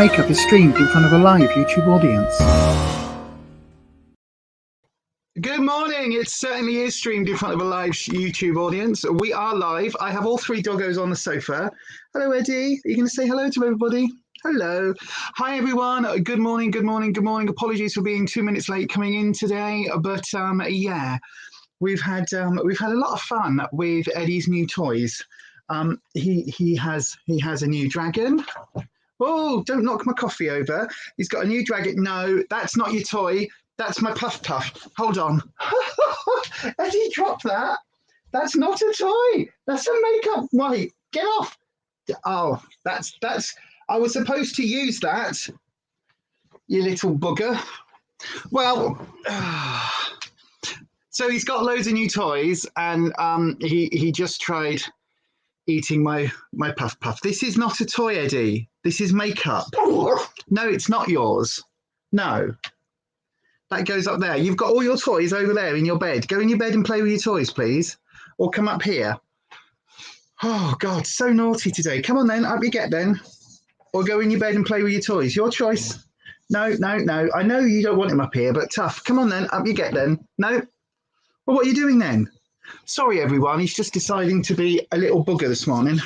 makeup is streamed in front of a live YouTube audience. Good morning. It certainly is streamed in front of a live YouTube audience. We are live. I have all three doggos on the sofa. Hello, Eddie. Are you going to say hello to everybody? Hello. Hi, everyone. Good morning, good morning, good morning. Apologies for being 2 minutes late coming in today. But yeah, we've had a lot of fun with Eddie's new toys. He has a new dragon. Oh, don't knock my coffee over. He's got a new dragon. No, that's not your toy. That's my Puff Puff. Hold on. Eddie, drop that. That's not a toy. That's a makeup. Wait, get off. Oh, that's. I was supposed to use that. You little bugger. Well, so he's got loads of new toys, and he just tried eating my Puff Puff. This is not a toy, Eddie. This is makeup. No, it's not yours. No. That goes up there. You've got all your toys over there in your bed. Go in your bed and play with your toys, please. Or come up here. Oh, God, so naughty today. Come on then, up you get then. Or go in your bed and play with your toys. Your choice. No. I know you don't want him up here, but tough. Come on then, up you get then. No? Well, what are you doing then? Sorry, everyone. He's just deciding to be a little booger this morning.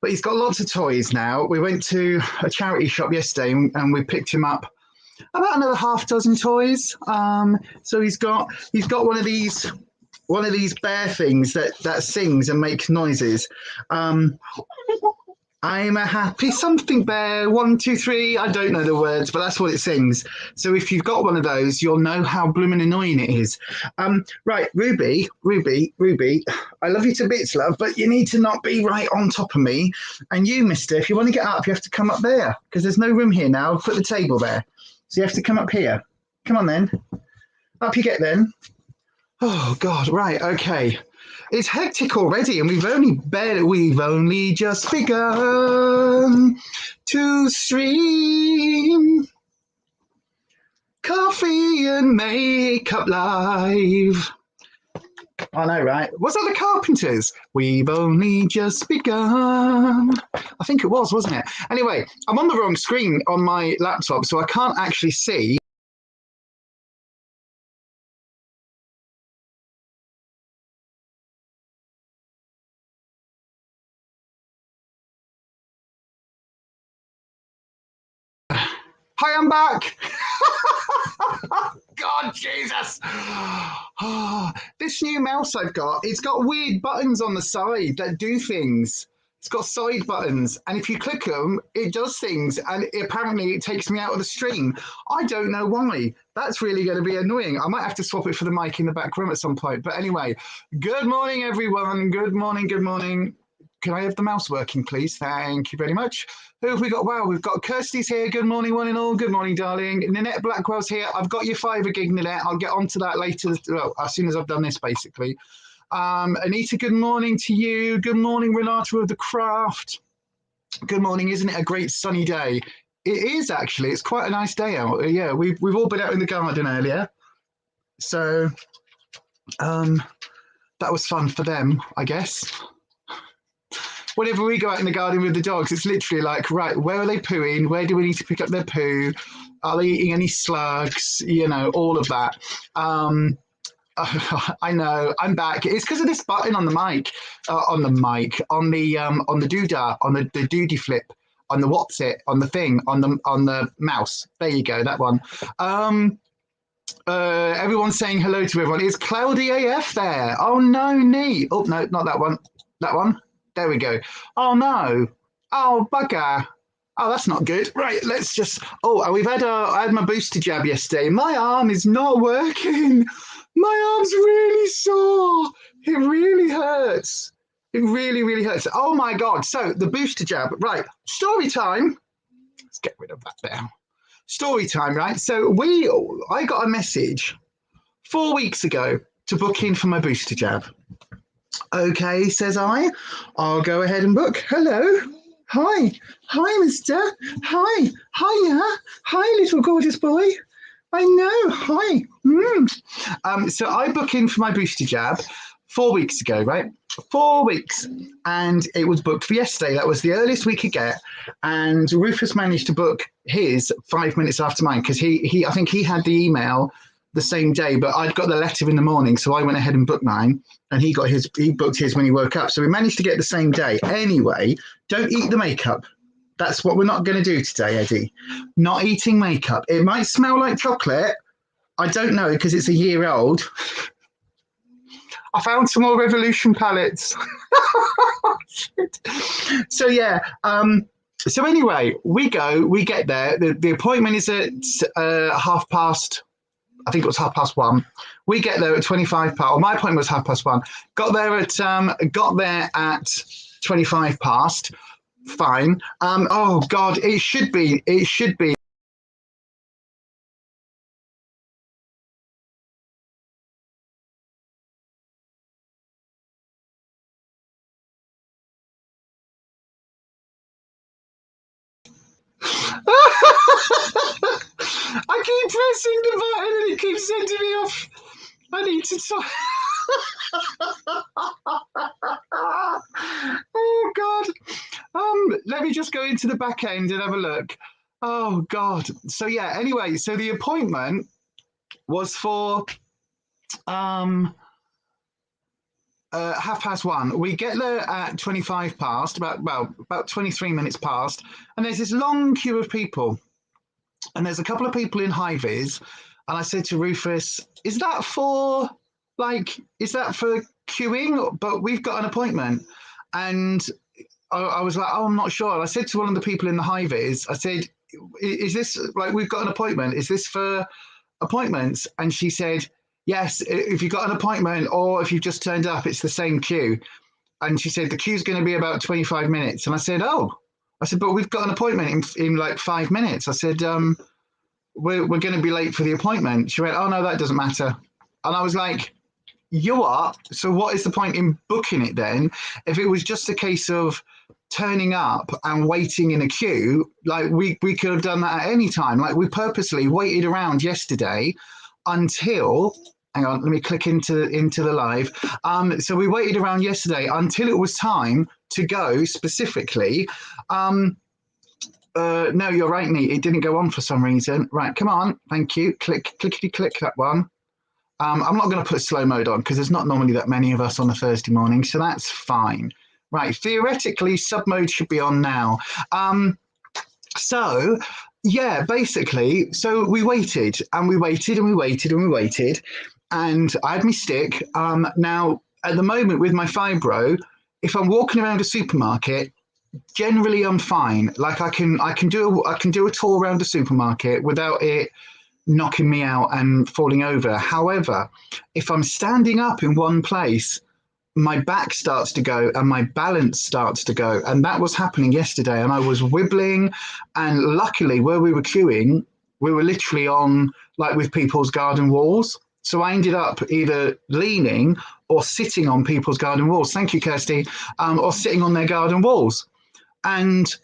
But he's got lots of toys now. We went to a charity shop yesterday and we picked him up about another half dozen toys. So he's got one of these bear things that sings and makes noises. I'm a happy something bear, 1, 2, 3. I don't know the words, but that's what it sings. So if you've got one of those, you'll know how blooming annoying it is. Right, Ruby, I love you to bits, love, but you need to not be right on top of me. And you, mister, if you want to get up, you have to come up there because there's no room here now. I'll put the table there. So you have to come up here. Come on then. Up you get then. Oh, God, right, okay. It's hectic already, and we've only just begun to stream Coffee and Makeup Live. I know, right? Was that the Carpenters? We've only just begun. I think it was, wasn't it? Anyway, I'm on the wrong screen on my laptop, so I can't actually see. Hi, I'm back. God, Jesus. Oh, this new mouse I've got, it's got weird buttons on the side that do things. It's got side buttons, and if you click them, it does things, and apparently it takes me out of the stream. I don't know why. That's really going to be annoying. I might have to swap it for the mic in the back room at some point. But anyway, good morning, everyone. Good morning, good morning. Can I have the mouse working, please? Thank you very much. Who have we got? Wow, we've got Kirsty's here. Good morning, one and all. Good morning, darling. Nanette Blackwell's here. I've got your Fiverr gig, Nanette. I'll get onto that later, well, as soon as I've done this, basically. Anita, good morning to you. Good morning, Renata of the Craft. Good morning. Isn't it a great sunny day? It is, actually. It's quite a nice day out. Yeah, we've all been out in the garden earlier. So that was fun for them, I guess. Whenever we go out in the garden with the dogs, it's literally like, right, where are they pooing? Where do we need to pick up their poo? Are they eating any slugs? You know, all of that. I know, I'm back. It's because of this button on the mic, on the doodah, on the doody flip, on the what's it, on the thing, on the mouse. There you go, that one. Everyone's saying hello to everyone. Is Cloudy AF there? Oh no, neat. Oh no, not that one. That one. There we go. Oh no. Oh bugger. Oh, that's not good. Right, let's just. Oh, I had my booster jab yesterday. My arm is not working. My arm's really sore. It really hurts. It really, really hurts. Oh my God. So the booster jab. Right. Story time. Let's get rid of that there. Story time, right? So I got a message 4 weeks ago to book in for my booster jab. Okay, says I. I'll go ahead and book. Hello. Hi. Hi, mister. Hi. Hiya. Hi, little gorgeous boy. I know. Hi. So I book in for my booster jab 4 weeks ago, right? 4 weeks. And it was booked for yesterday. That was the earliest we could get. And Rufus managed to book his 5 minutes after mine because I think he had the email the same day, but I'd got the letter in the morning. So I went ahead and booked mine, and he booked his when he woke up. So we managed to get the same day. Anyway, don't eat the makeup. That's what we're not going to do today, Eddie. Not eating makeup. It might smell like chocolate. I don't know because it's a year old. I found some more Revolution palettes. So yeah. So anyway, we get there. The appointment is at 1:30. I think it was 1:30. We get there at 25 past. Well, my appointment was 1:30. Got there at 25 past. Fine. Oh God, it should be. I keep pressing the button and it keeps sending me off. I need to talk. Oh God. Let me just go into the back end and have a look. Oh God. So yeah, anyway, so the appointment was for 1:30. We get there at 25 past, about 23 minutes past, and there's this long queue of people. And there's a couple of people in high vis, and I said to Rufus, is that for queuing? But we've got an appointment. And I was like, oh, I'm not sure. And I said to one of the people in the high vis, I said, is this like, we've got an appointment? Is this for appointments? And she said, yes, if you've got an appointment or if you've just turned up, it's the same queue. And she said, the queue's going to be about 25 minutes. And I said, but we've got an appointment in like 5 minutes. I said, we're going to be late for the appointment. She went, oh, no, that doesn't matter. And I was like, you are? So what is the point in booking it then? If it was just a case of turning up and waiting in a queue, like we could have done that at any time. Like we purposely waited around yesterday until... Hang on, let me click into the live. So we waited around yesterday until it was time to go specifically. No, you're right, Neat. It didn't go on for some reason. Right, come on. Thank you. Clickety click that one. I'm not going to put slow mode on because there's not normally that many of us on a Thursday morning, so that's fine. Right, theoretically, sub mode should be on now. So yeah, basically, so we waited and we waited and we waited and we waited, and I had my stick. Now, at the moment with my fibro, if I'm walking around a supermarket, generally I'm fine. Like I can do a tour around a supermarket without it knocking me out and falling over. However, if I'm standing up in one place, my back starts to go and my balance starts to go. And that was happening yesterday. And I was wibbling. And luckily, where we were queuing, we were literally on, like with people's garden walls. So I ended up either leaning or sitting on people's garden walls. Thank you, Kirsty. Or sitting on their garden walls. And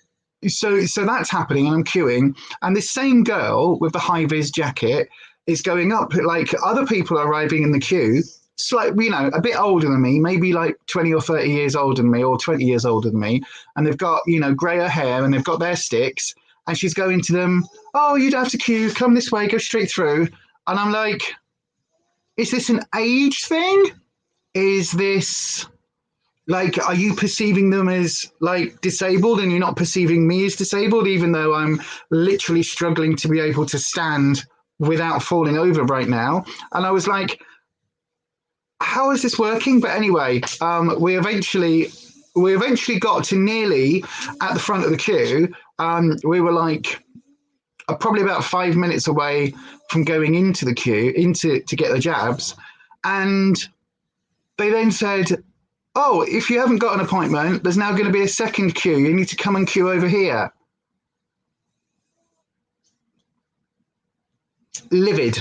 so that's happening, and I'm queuing. And this same girl with the high-vis jacket is going up. Like other people are arriving in the queue, slightly, a bit older than me, maybe like 20 or 30 years older than me, or 20 years older than me. And they've got, grayer hair, and they've got their sticks. And she's going to them, oh, you don't have to queue. Come this way, go straight through. And I'm like, is this an age thing? Is this... like, are you perceiving them as like disabled and you're not perceiving me as disabled, even though I'm literally struggling to be able to stand without falling over right now? And I was like, how is this working? But anyway, we eventually got to nearly at the front of the queue. We were like probably about 5 minutes away from going into the queue, to get the jabs. And they then said, oh, if you haven't got an appointment, there's now going to be a second queue. You need to come and queue over here. Livid.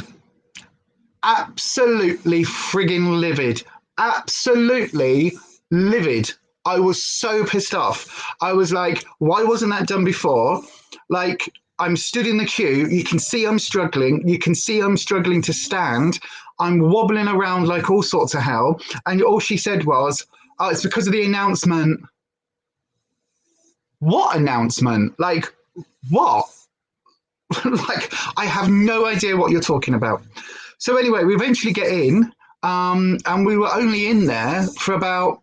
Absolutely frigging livid. Absolutely livid. I was so pissed off. I was like, why wasn't that done before? Like, I'm stood in the queue. You can see I'm struggling. You can see I'm struggling to stand. I'm wobbling around like all sorts of hell. And all she said was, oh, it's because of the announcement. What announcement? Like, what? Like, I have no idea what you're talking about. So anyway, we eventually get in, and we were only in there for about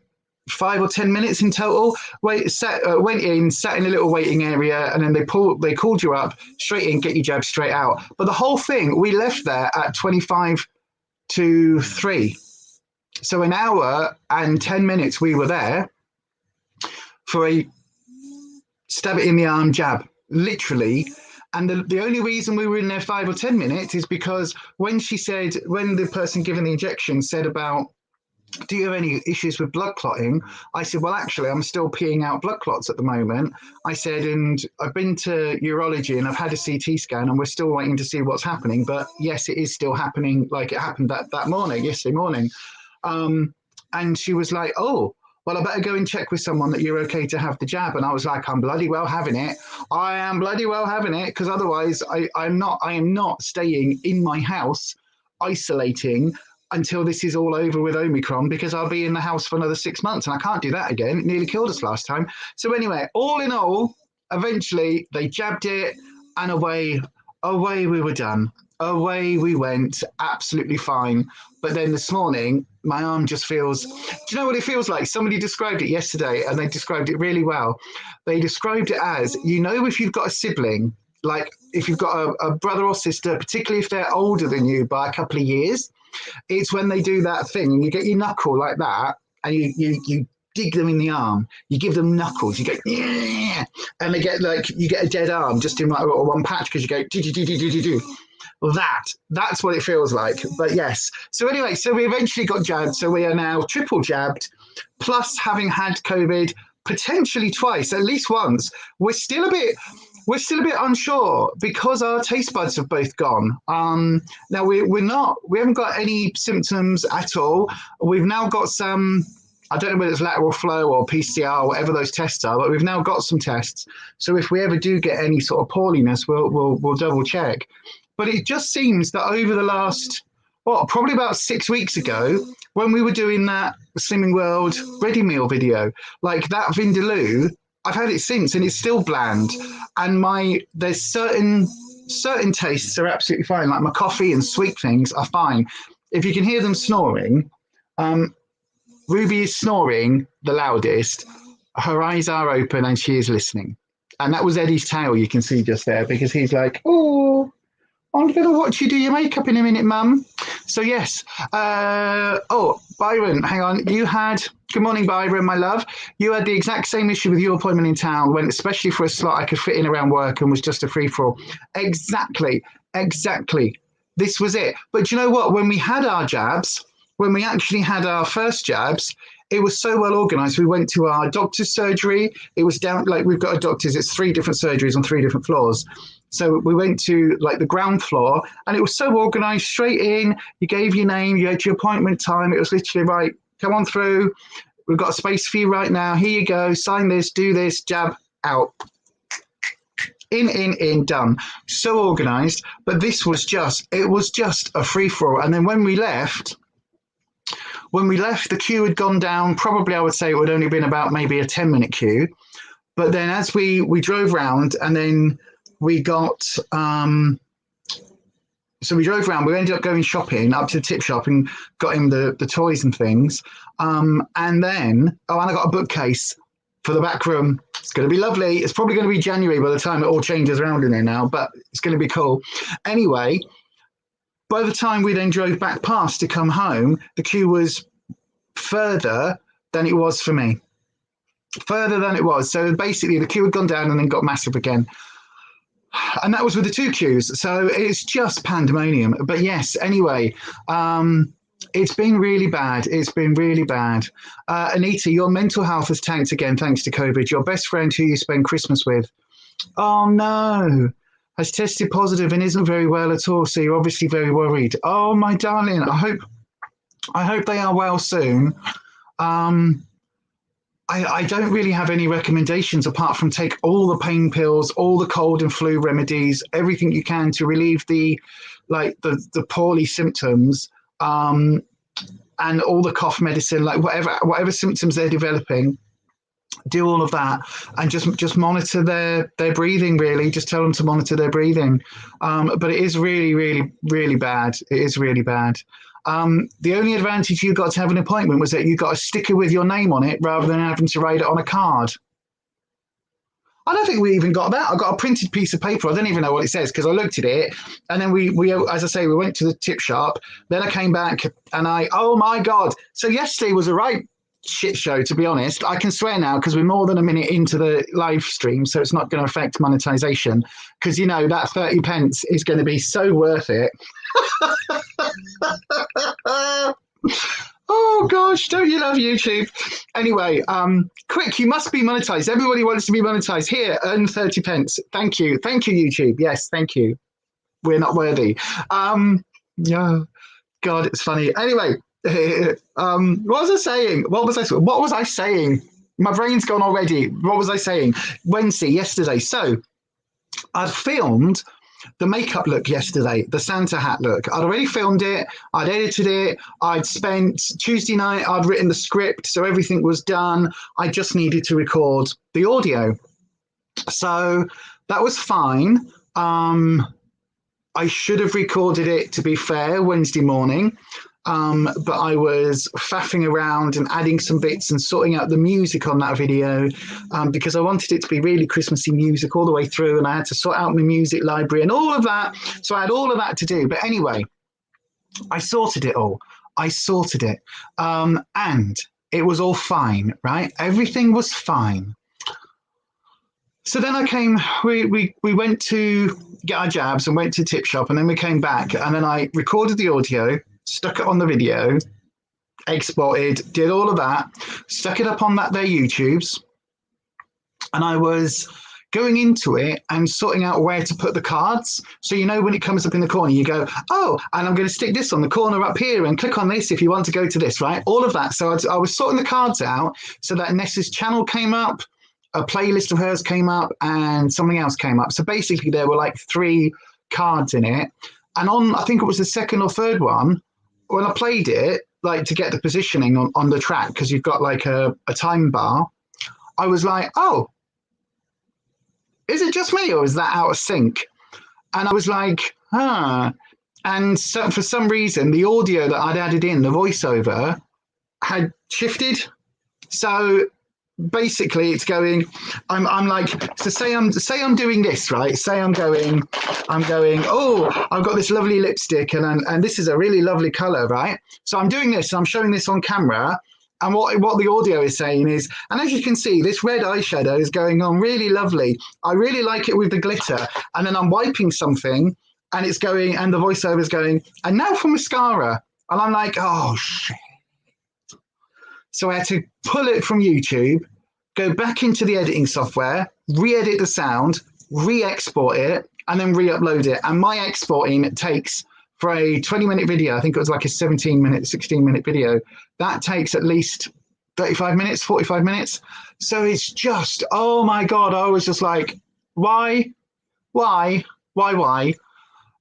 5 or 10 minutes in total. Went in, sat in a little waiting area, and then they called you up straight in, get your jab straight out. But the whole thing, we left there at 25 to 3. So an hour and 10 minutes we were there for a stab it in the arm jab, literally. And the only reason we were in there 5 or 10 minutes is because when the person giving the injection said about, do you have any issues with blood clotting? I said, well, actually, I'm still peeing out blood clots at the moment. I said, and I've been to urology and I've had a CT scan and we're still waiting to see what's happening. But yes, it is still happening like it happened that morning, yesterday morning. And she was like, oh, well, I better go and check with someone that you're okay to have the jab. And I was like, I'm bloody well having it. I am bloody well having it, because otherwise I am not staying in my house isolating until this is all over with Omicron, because I'll be in the house for another 6 months and I can't do that again. It nearly killed us last time. So anyway, all in all, eventually they jabbed it and away we were done. Away we went, absolutely fine. But then this morning, my arm just feels, do you know what it feels like? Somebody described it yesterday and they described it really well. They described it as, if you've got a sibling, like if you've got a brother or sister, particularly if they're older than you by a couple of years, it's when they do that thing and you get your knuckle like that and you dig them in the arm, you give them knuckles, you go, yeah, and they get like, you get a dead arm just in like one patch because you go, do. Well, that's what it feels like. But yes. So anyway, so we eventually got jabbed. So we are now triple jabbed, plus having had COVID potentially twice, at least once. We're still a bit unsure because our taste buds have both gone. Now we haven't got any symptoms at all. We've now got some, I don't know whether it's lateral flow or PCR or whatever those tests are, but we've now got some tests. So if we ever do get any sort of poorliness, we'll double check. But it just seems that over the last, probably about 6 weeks ago, when we were doing that Slimming World ready meal video, like that Vindaloo, I've had it since and it's still bland. And there's certain tastes are absolutely fine. Like my coffee and sweet things are fine. If you can hear them snoring, Ruby is snoring the loudest. Her eyes are open and she is listening. And that was Eddie's tail you can see just there, because he's like, oh, I'm going to watch you do your makeup in a minute, Mum. So, yes. Byron, hang on. Good morning, Byron, my love. You had the exact same issue with your appointment in town when, especially for a slot I could fit in around work and was just a free-for-all. Exactly. This was it. But you know what? When we had our jabs, when we actually had our first jabs, it was so well organized. We went to our doctor's surgery. It was down, like we've got a doctor's, it's 3 different surgeries on 3 different floors. So we went to like the ground floor and it was so organized, straight in. You gave your name, you had your appointment time. It was literally right, come on through. We've got a space for you right now. Here you go. Sign this, do this, jab, out. In, done. So organized. But this was just a free for all. And then when we left, the queue had gone down. Probably I would say it would only been about maybe a 10-minute queue. But then as we drove round and then we got, so we drove around, we ended up going shopping up to the tip shop and got him the toys and things. And then, and I got a bookcase for the back room. It's going to be lovely. It's probably going to be January by the time it all changes around in there now, but it's going to be cool. Anyway, by the time we then drove back past to come home, the queue was further than it was for me. Further than it was. So basically the queue had gone down and then got massive again. And that was with the 2 queues. So it's just pandemonium. But yes, anyway, it's been really bad. Anita, your mental health has tanked again thanks to COVID. Your best friend who you spend Christmas with, oh no, has tested positive and isn't very well at all. So you're obviously very worried. Oh, my darling, I hope they are well soon. I don't really have any recommendations apart from take all the pain pills, all the cold and flu remedies, everything you can to relieve the poorly symptoms, and all the cough medicine, like whatever symptoms they're developing. Do all of that and just monitor their breathing. Really, just tell them to monitor their breathing. But it is really, really, really bad. It is really bad. The only advantage you got to have an appointment was that you got a sticker with your name on it rather than having to write it on a card. I don't think we even got that. I got a printed piece of paper. I don't even know what it says because I looked at it, and then we as I say, we went to the tip shop. Then I came back and oh my God. So yesterday was a right shit show, to be honest. I can swear now because we're more than a minute into the live stream, so it's not going to affect monetization because, you know, that 30 pence is going to be so worth it. Oh gosh, don't you love YouTube? Anyway, quick, you must be monetized. Everybody wants to be monetized. Here, earn 30 pence. Thank you, YouTube. Yes, thank you. We're not worthy. Yeah, God, it's funny. Anyway, what was I saying? What was I saying? My brain's gone already. What was I saying? Yesterday. So I'd filmed the makeup look yesterday, the Santa hat look. I'd already filmed it. I'd edited it. I'd spent Tuesday night. I'd written the script, so everything was done. I just needed to record the audio. So that was fine. I should have recorded it, to be fair, Wednesday morning. But I was faffing around and adding some bits and sorting out the music on that video because I wanted it to be really Christmassy music all the way through, and I had to sort out my music library and all of that. So I had all of that to do. But anyway, I sorted it all. And it was all fine, right? Everything was fine. So then we went to get our jabs and went to Tip Shop, and then we came back, and then I recorded the audio, stuck it on the video, exported, did all of that, stuck it up on their YouTubes, and I was going into it and sorting out where to put the cards. So, you know, when it comes up in the corner, you go, oh, and I'm going to stick this on the corner up here and click on this if you want to go to this, right? All of that. So I was sorting the cards out so that Nessa's channel came up, a playlist of hers came up, and something else came up. So basically there were like 3 cards in it. And I think it was the second or third one, when I played it, like to get the positioning on the track, because you've got like a time bar, I was like, oh, is it just me or is that out of sync? And I was like, And so for some reason, the audio that I'd added in, the voiceover, had shifted. So basically it's going, I'm like, so say I'm doing this, right? Say I'm going, oh, I've got this lovely lipstick and this is a really lovely color, right? So I'm doing this, I'm showing this on camera, and what the audio is saying is, and as you can see, this red eyeshadow is going on really lovely. I really like it with the glitter. And then I'm wiping something and it's going, and the voiceover is going, and now for mascara. And I'm like, oh shit. So I had to pull it from YouTube, go back into the editing software, re-edit the sound, re-export it, and then re-upload it. And my exporting takes, for a 20-minute video, I think it was like a 16-minute video, that takes at least 35 minutes, 45 minutes. So it's just, oh my God, I was just like, why?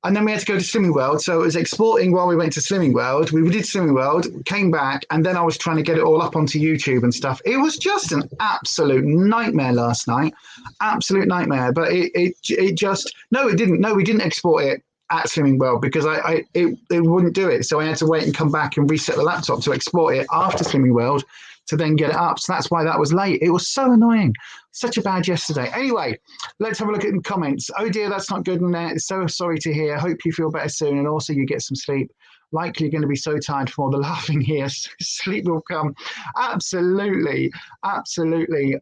And then we had to go to Slimming World. So it was exporting while we went to Slimming World. We did Slimming World, came back, and then I was trying to get it all up onto YouTube and stuff. It was just an absolute nightmare last night. Absolute nightmare. But it just, no, it didn't. No, we didn't export it at Slimming World because it wouldn't do it. So I had to wait and come back and reset the laptop to export it after Slimming World to then get it up. So that's why that was late. It was so annoying. Such a bad yesterday. Anyway, let's have a look at the comments. Oh dear, that's not good. And so sorry to hear. Hope you feel better soon. And also you get some sleep. Likely going to be so tired from all the laughing here. Sleep will come. Absolutely. Absolutely.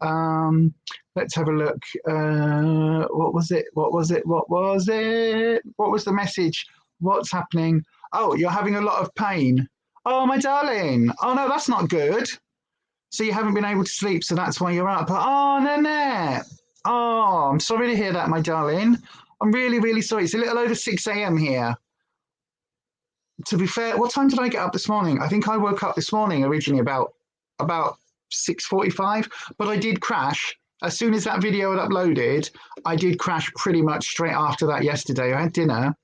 Let's have a look. What was it? What was the message? What's happening? Oh, you're having a lot of pain. Oh, my darling. Oh, no, that's not good. So you haven't been able to sleep, so that's why you're up. Oh, Nanette. Oh, I'm sorry to hear that, my darling. I'm really, really sorry. It's a little over 6 a.m. here. To be fair, what time did I get up this morning? I think I woke up this morning originally about 6:45, but I did crash. As soon as that video had uploaded, I did crash pretty much straight after that yesterday. I had dinner,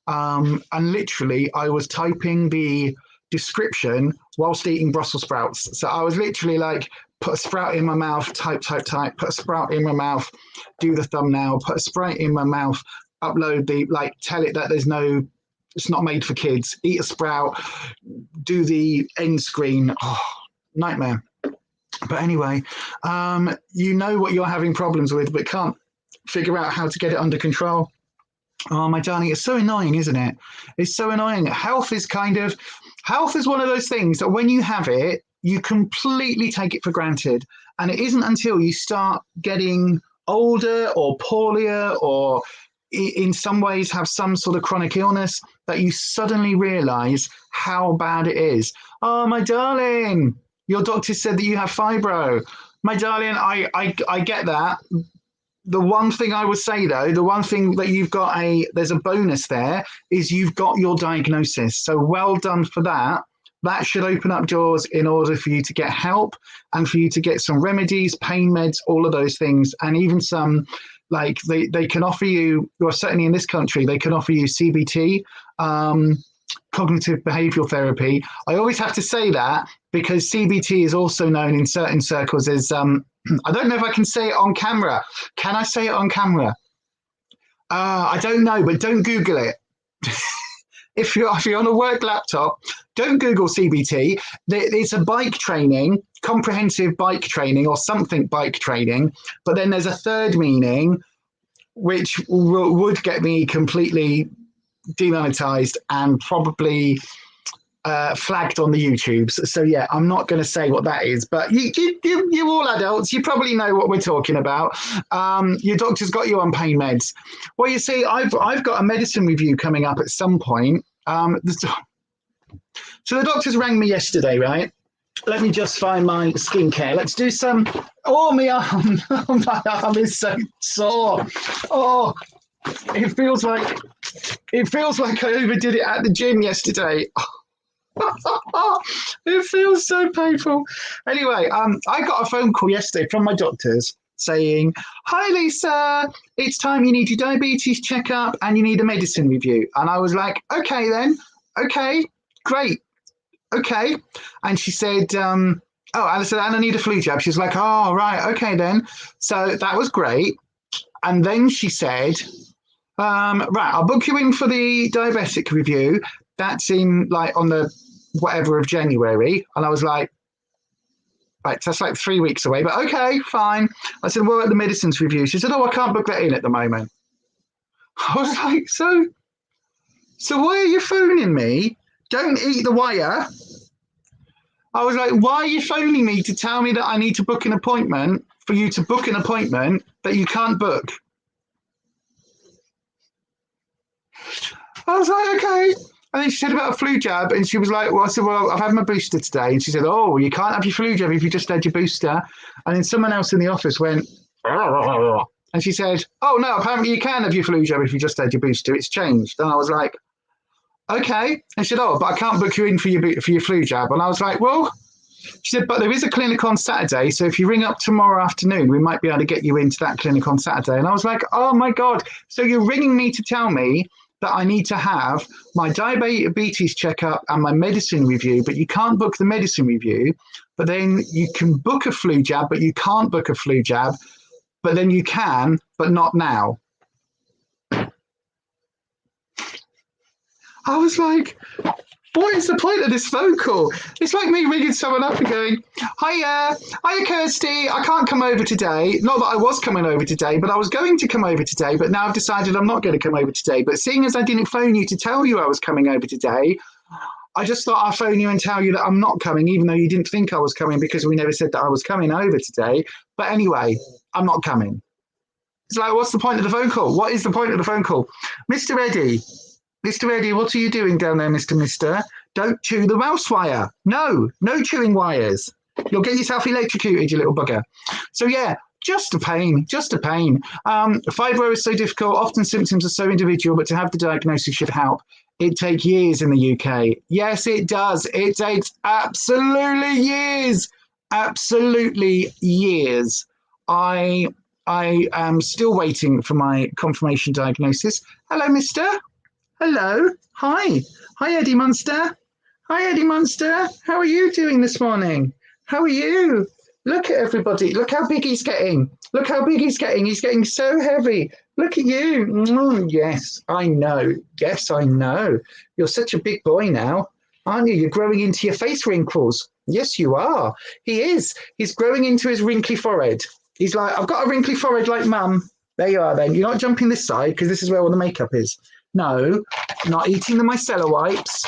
and literally I was typing the description whilst eating Brussels sprouts. So I was literally like, put a sprout in my mouth, type, put a sprout in my mouth, do the thumbnail, put a sprout in my mouth, upload the, like, tell it that it's not made for kids, eat a sprout, do the end screen. Oh, nightmare. But anyway, you know what you're having problems with, but can't figure out how to get it under control. Oh, my darling, it's so annoying, isn't it? It's so annoying. Health is one of those things that when you have it, you completely take it for granted. And it isn't until you start getting older or poorlier or in some ways have some sort of chronic illness that you suddenly realize how bad it is. Oh, my darling, your doctor said that you have fibro. My darling, I get that. The one thing I would say, though, the one thing that there's a bonus there, is you've got your diagnosis. So well done for that. That should open up doors in order for you to get help and for you to get some remedies, pain meds, all of those things. And even some, like, they can offer you, or certainly in this country, they can offer you CBT, cognitive behavioral therapy. I always have to say that because CBT is also known in certain circles as, I don't know if I can say it on camera. Can I say it on camera? I don't know, but don't Google it. If you're on a work laptop, don't Google CBT. It's a bike training, comprehensive bike training or something bike training. But then there's a third meaning, which would get me completely demonetized and probably flagged on the YouTubes. So yeah, I'm not going to say what that is, but you all adults, you probably know what we're talking about. Your doctor's got you on pain meds. Well, you see, I've got a medicine review coming up at some point. So the doctors rang me yesterday, right? Let me just find my skincare. Let's do some. Oh, my arm! Oh, my arm is so sore. Oh, it feels like I overdid it at the gym yesterday. It feels so painful. Anyway, I got a phone call yesterday from my doctors saying, "Hi, Lisa, it's time you need your diabetes checkup and you need a medicine review." And I was like, "Okay, then. Okay, great. Okay." And she said, "Oh," and I said, "and I need a flu jab." She was like, "Oh, right. Okay, then." So that was great. And then she said, "Right, I'll book you in for the diabetic review. That's in, like, on the whatever of January." And I was like, "Right, that's like 3 weeks away, but okay, fine." I said, "What about the medicines review?" She said, "Oh, I can't book that in at the moment." I was like, so why are you phoning me? Don't eat the wire. I was like, why are you phoning me to tell me that I need to book an appointment for you to book an appointment that you can't book? I was like, okay. And then she said about a flu jab, and she was like, well, I said, well, I've had my booster today. And she said, oh, you can't have your flu jab if you just had your booster. And then someone else in the office went, and she said, oh, no, apparently you can have your flu jab if you just had your booster. It's changed. And I was like, okay. And she said, oh, but I can't book you in for your flu jab. And I was like, well, she said, but there is a clinic on Saturday. So if you ring up tomorrow afternoon, we might be able to get you into that clinic on Saturday. And I was like, oh, my God. So you're ringing me to tell me that I need to have my diabetes checkup and my medicine review, but you can't book the medicine review. But then you can book a flu jab, but you can't book a flu jab. But then you can, but not now. I was like, what is the point of this phone call? It's like me ringing someone up and going, hiya, Kirsty, I can't come over today. Not that I was coming over today, but I was going to come over today, but now I've decided I'm not going to come over today. But seeing as I didn't phone you to tell you I was coming over today, I just thought I'd phone you and tell you that I'm not coming, even though you didn't think I was coming because we never said that I was coming over today. But anyway, I'm not coming. It's like, what's the point of the phone call? What is the point of the phone call? Mr. Eddie, what are you doing down there, Mister? Don't chew the mouse wire. No chewing wires. You'll get yourself electrocuted, you little bugger. So yeah, just a pain. Fibro is so difficult. Often symptoms are so individual, but to have the diagnosis should help. It takes years in the UK. Yes, it does. It takes absolutely years. absolutely years. I am still waiting for my confirmation diagnosis. Hello, mister. Hello. Hi. Hi, Eddie Munster. Hi, Eddie Munster. How are you doing this morning? How are you? Look at everybody. Look how big he's getting. Look how big he's getting. He's getting so heavy. Look at you. Yes, I know. Yes, I know. You're such a big boy now, aren't you? You're growing into your face wrinkles. Yes, you are. He is. He's growing into his wrinkly forehead. He's like, I've got a wrinkly forehead like mum. There you are then. You're not jumping this side because this is where all the makeup is. No, not eating the micellar wipes.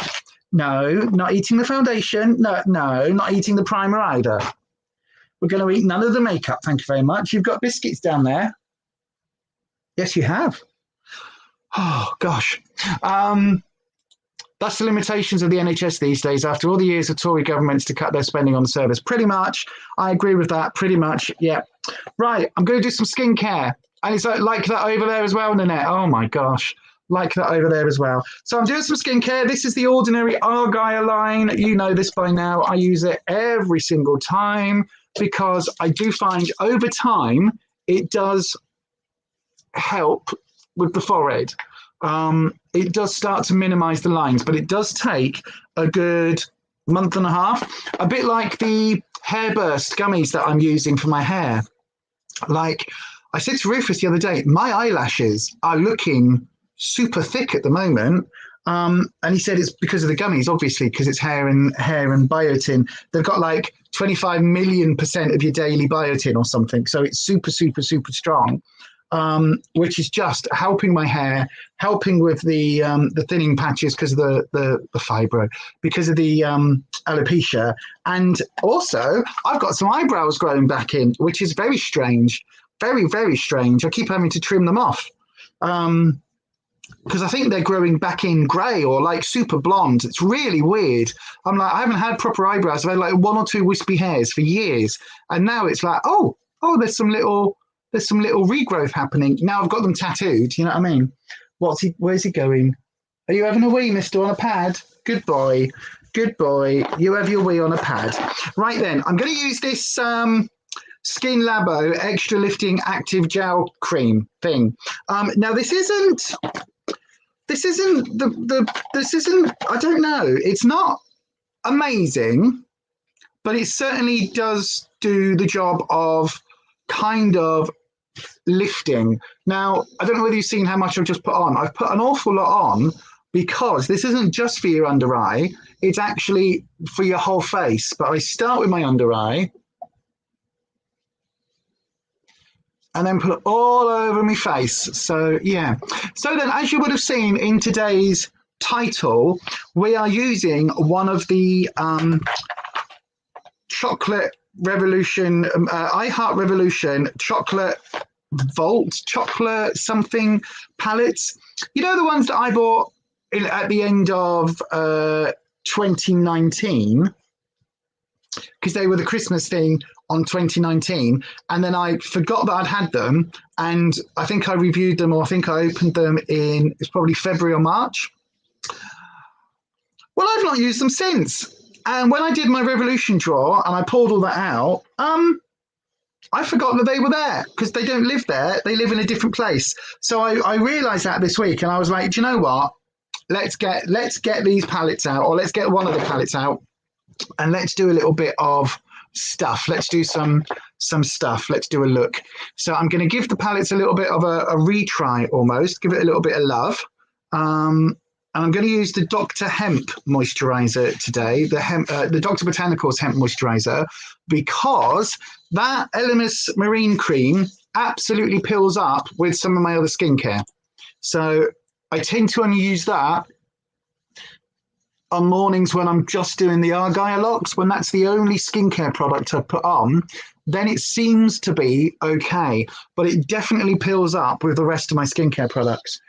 No, not eating the foundation. No, not eating the primer either. We're going to eat none of the makeup, thank you very much. You've got biscuits down there. Yes, you have. Oh, gosh. That's the limitations of the NHS these days after all the years of Tory governments to cut their spending on the service. Pretty much. I agree with that. Pretty much. Yeah. Right. I'm going to do some skincare. And it's like that over there as well, Nanette. Oh, my gosh. Like that over there as well. So I'm doing some skincare. This is the Ordinary Argyle line. You know this by now. I use it every single time because I do find over time it does help with the forehead. It does start to minimize the lines, but it does take a good month and a half, a bit like the hair burst gummies that I'm using for my hair. Like I said to Rufus the other day, my eyelashes are looking super thick at the moment. And he said it's because of the gummies, obviously, because it's hair and biotin. They've got like 25 million% of your daily biotin or something. So it's super, super, super strong. Which is just helping my hair, helping with the thinning patches because of the fibro, because of the alopecia. And also, I've got some eyebrows growing back in, which is very strange. Very, very strange. I keep having to trim them off because I think they're growing back in grey or like super blonde. It's really weird. I'm like, I haven't had proper eyebrows. I've had like one or two wispy hairs for years. And now it's like, oh, there's some little regrowth happening. Now I've got them tattooed, you know what I mean? Where's he going? Are you having a wee, mister, on a pad? Good boy. Good boy. You have your wee on a pad. Right then, I'm going to use this Skin Labo Extra Lifting Active Gel Cream thing. Now this isn't, I don't know. It's not amazing, but it certainly does do the job of kind of lifting. Now, I don't know whether you've seen how much I've just put on. I've put an awful lot on because this isn't just for your under eye. It's actually for your whole face. But I start with my under eye and then put it all over my face. So, yeah. So then, as you would have seen in today's title, we are using one of the Chocolate Revolution, I Heart Revolution chocolate chocolate something palettes. You know, the ones that I bought at the end of 2019 because they were the Christmas thing on 2019, and then I forgot that I'd had them, and I think I reviewed them, or I think I opened them in, it's probably February or March. Well, I've not used them since. And when I did my Revolution drawer and I pulled all that out, I forgot that they were there because they don't live there. They live in a different place. So I realized that this week, and I was like, do you know what? Let's get these palettes out, or let's get one of the palettes out, and let's do a little bit of stuff. Let's do some stuff. Let's do a look. So I'm going to give the palettes a little bit of a retry almost, give it a little bit of love. And I'm going to use the Dr. Hemp moisturizer today, the Dr. Botanicals Hemp moisturizer, because that Elemis Marine Cream absolutely pills up with some of my other skincare. So I tend to only use that on mornings when I'm just doing the Argyle locks, when that's the only skincare product I put on, then it seems to be okay. But it definitely pills up with the rest of my skincare products.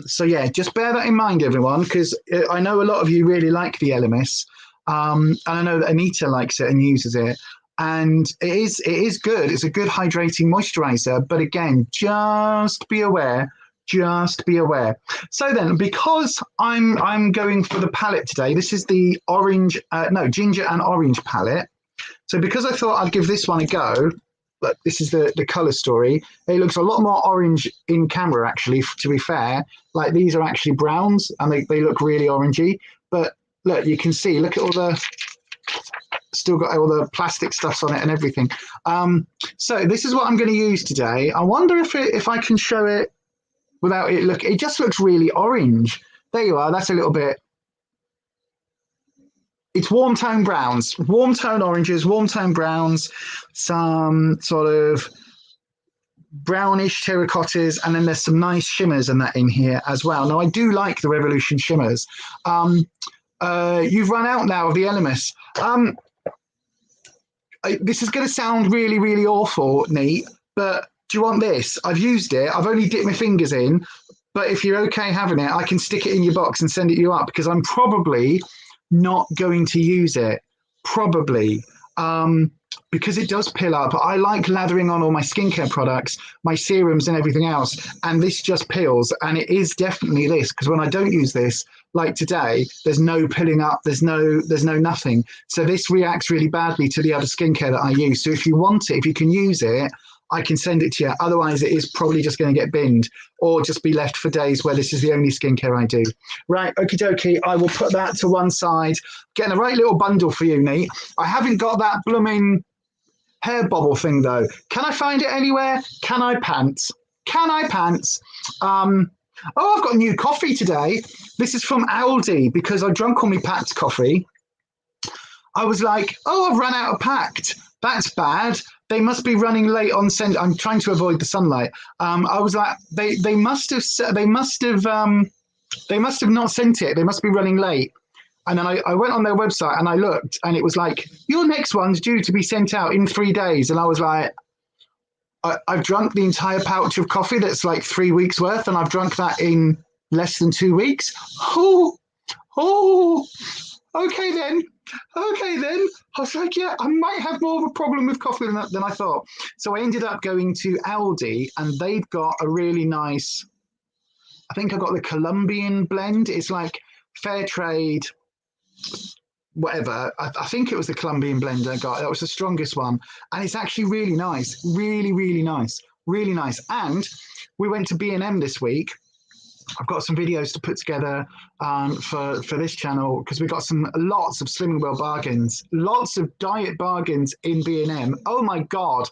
So yeah, just bear that in mind, everyone, because I know a lot of you really like the Elemis, and I know that Anita likes it and uses it, and it is good. It's a good hydrating moisturizer, but again, just be aware. Just be aware. So then, because I'm going for the palette today, this is the ginger and orange palette. So because I thought I'd give this one a go, but this is the colour story. It looks a lot more orange in camera, actually, to be fair. Like these are actually browns and they look really orangey. But look, you can see, look at all the, still got all the plastic stuffs on it and everything. So this is what I'm going to use today. I wonder if I can show it without it look, it just looks really orange. There you are, that's a little bit. It's warm tone browns, warm tone oranges, warm tone browns, some sort of brownish terracottas, and then there's some nice shimmers and that in here as well. Now, I do like the Revolution shimmers. You've run out now of the Elemis. This is going to sound really, really awful, Neat, but do you want this? I've used it. I've only dipped my fingers in, but if you're okay having it, I can stick it in your box and send it you up because I'm probably not going to use it, probably, because it does pill up. I like lathering on all my skincare products, my serums and everything else, and this just pills, and it is definitely this, because when I don't use this, like today, there's no pilling up, there's no nothing. So this reacts really badly to the other skincare that I use. So if you want it, if you can use it, I can send it to you. Otherwise, it is probably just going to get binned or just be left for days where this is the only skincare I do. Right, okie dokie. I will put that to one side. Getting a right little bundle for you, Nate. I haven't got that blooming hair bobble thing, though. Can I find it anywhere? Can I pants? Can I pants? Oh, I've got new coffee today. This is from Aldi because I drunk all my packed coffee. I was like, oh, I've run out of packed. That's bad. They must be running late on send. I'm trying to avoid the sunlight. I was like, they must have not sent it. They must be running late. And then I went on their website and I looked, and it was like, your next one's due to be sent out in 3 days. And I was like, I've drunk the entire pouch of coffee that's like 3 weeks worth, and I've drunk that in less than 2 weeks. Oh, okay then. Okay then. I was like, yeah, I might have more of a problem with coffee than I thought. So I ended up going to Aldi, and they've got a really nice, I think I got the Colombian blend. It's like fair trade, whatever. I think it was the Colombian blend I got. That was the strongest one. And it's actually really nice. Really, really nice. Really nice. And we went to B&M this week. I've got some videos to put together for this channel because we got lots of Slimming World bargains, lots of diet bargains in B&M. Oh my God.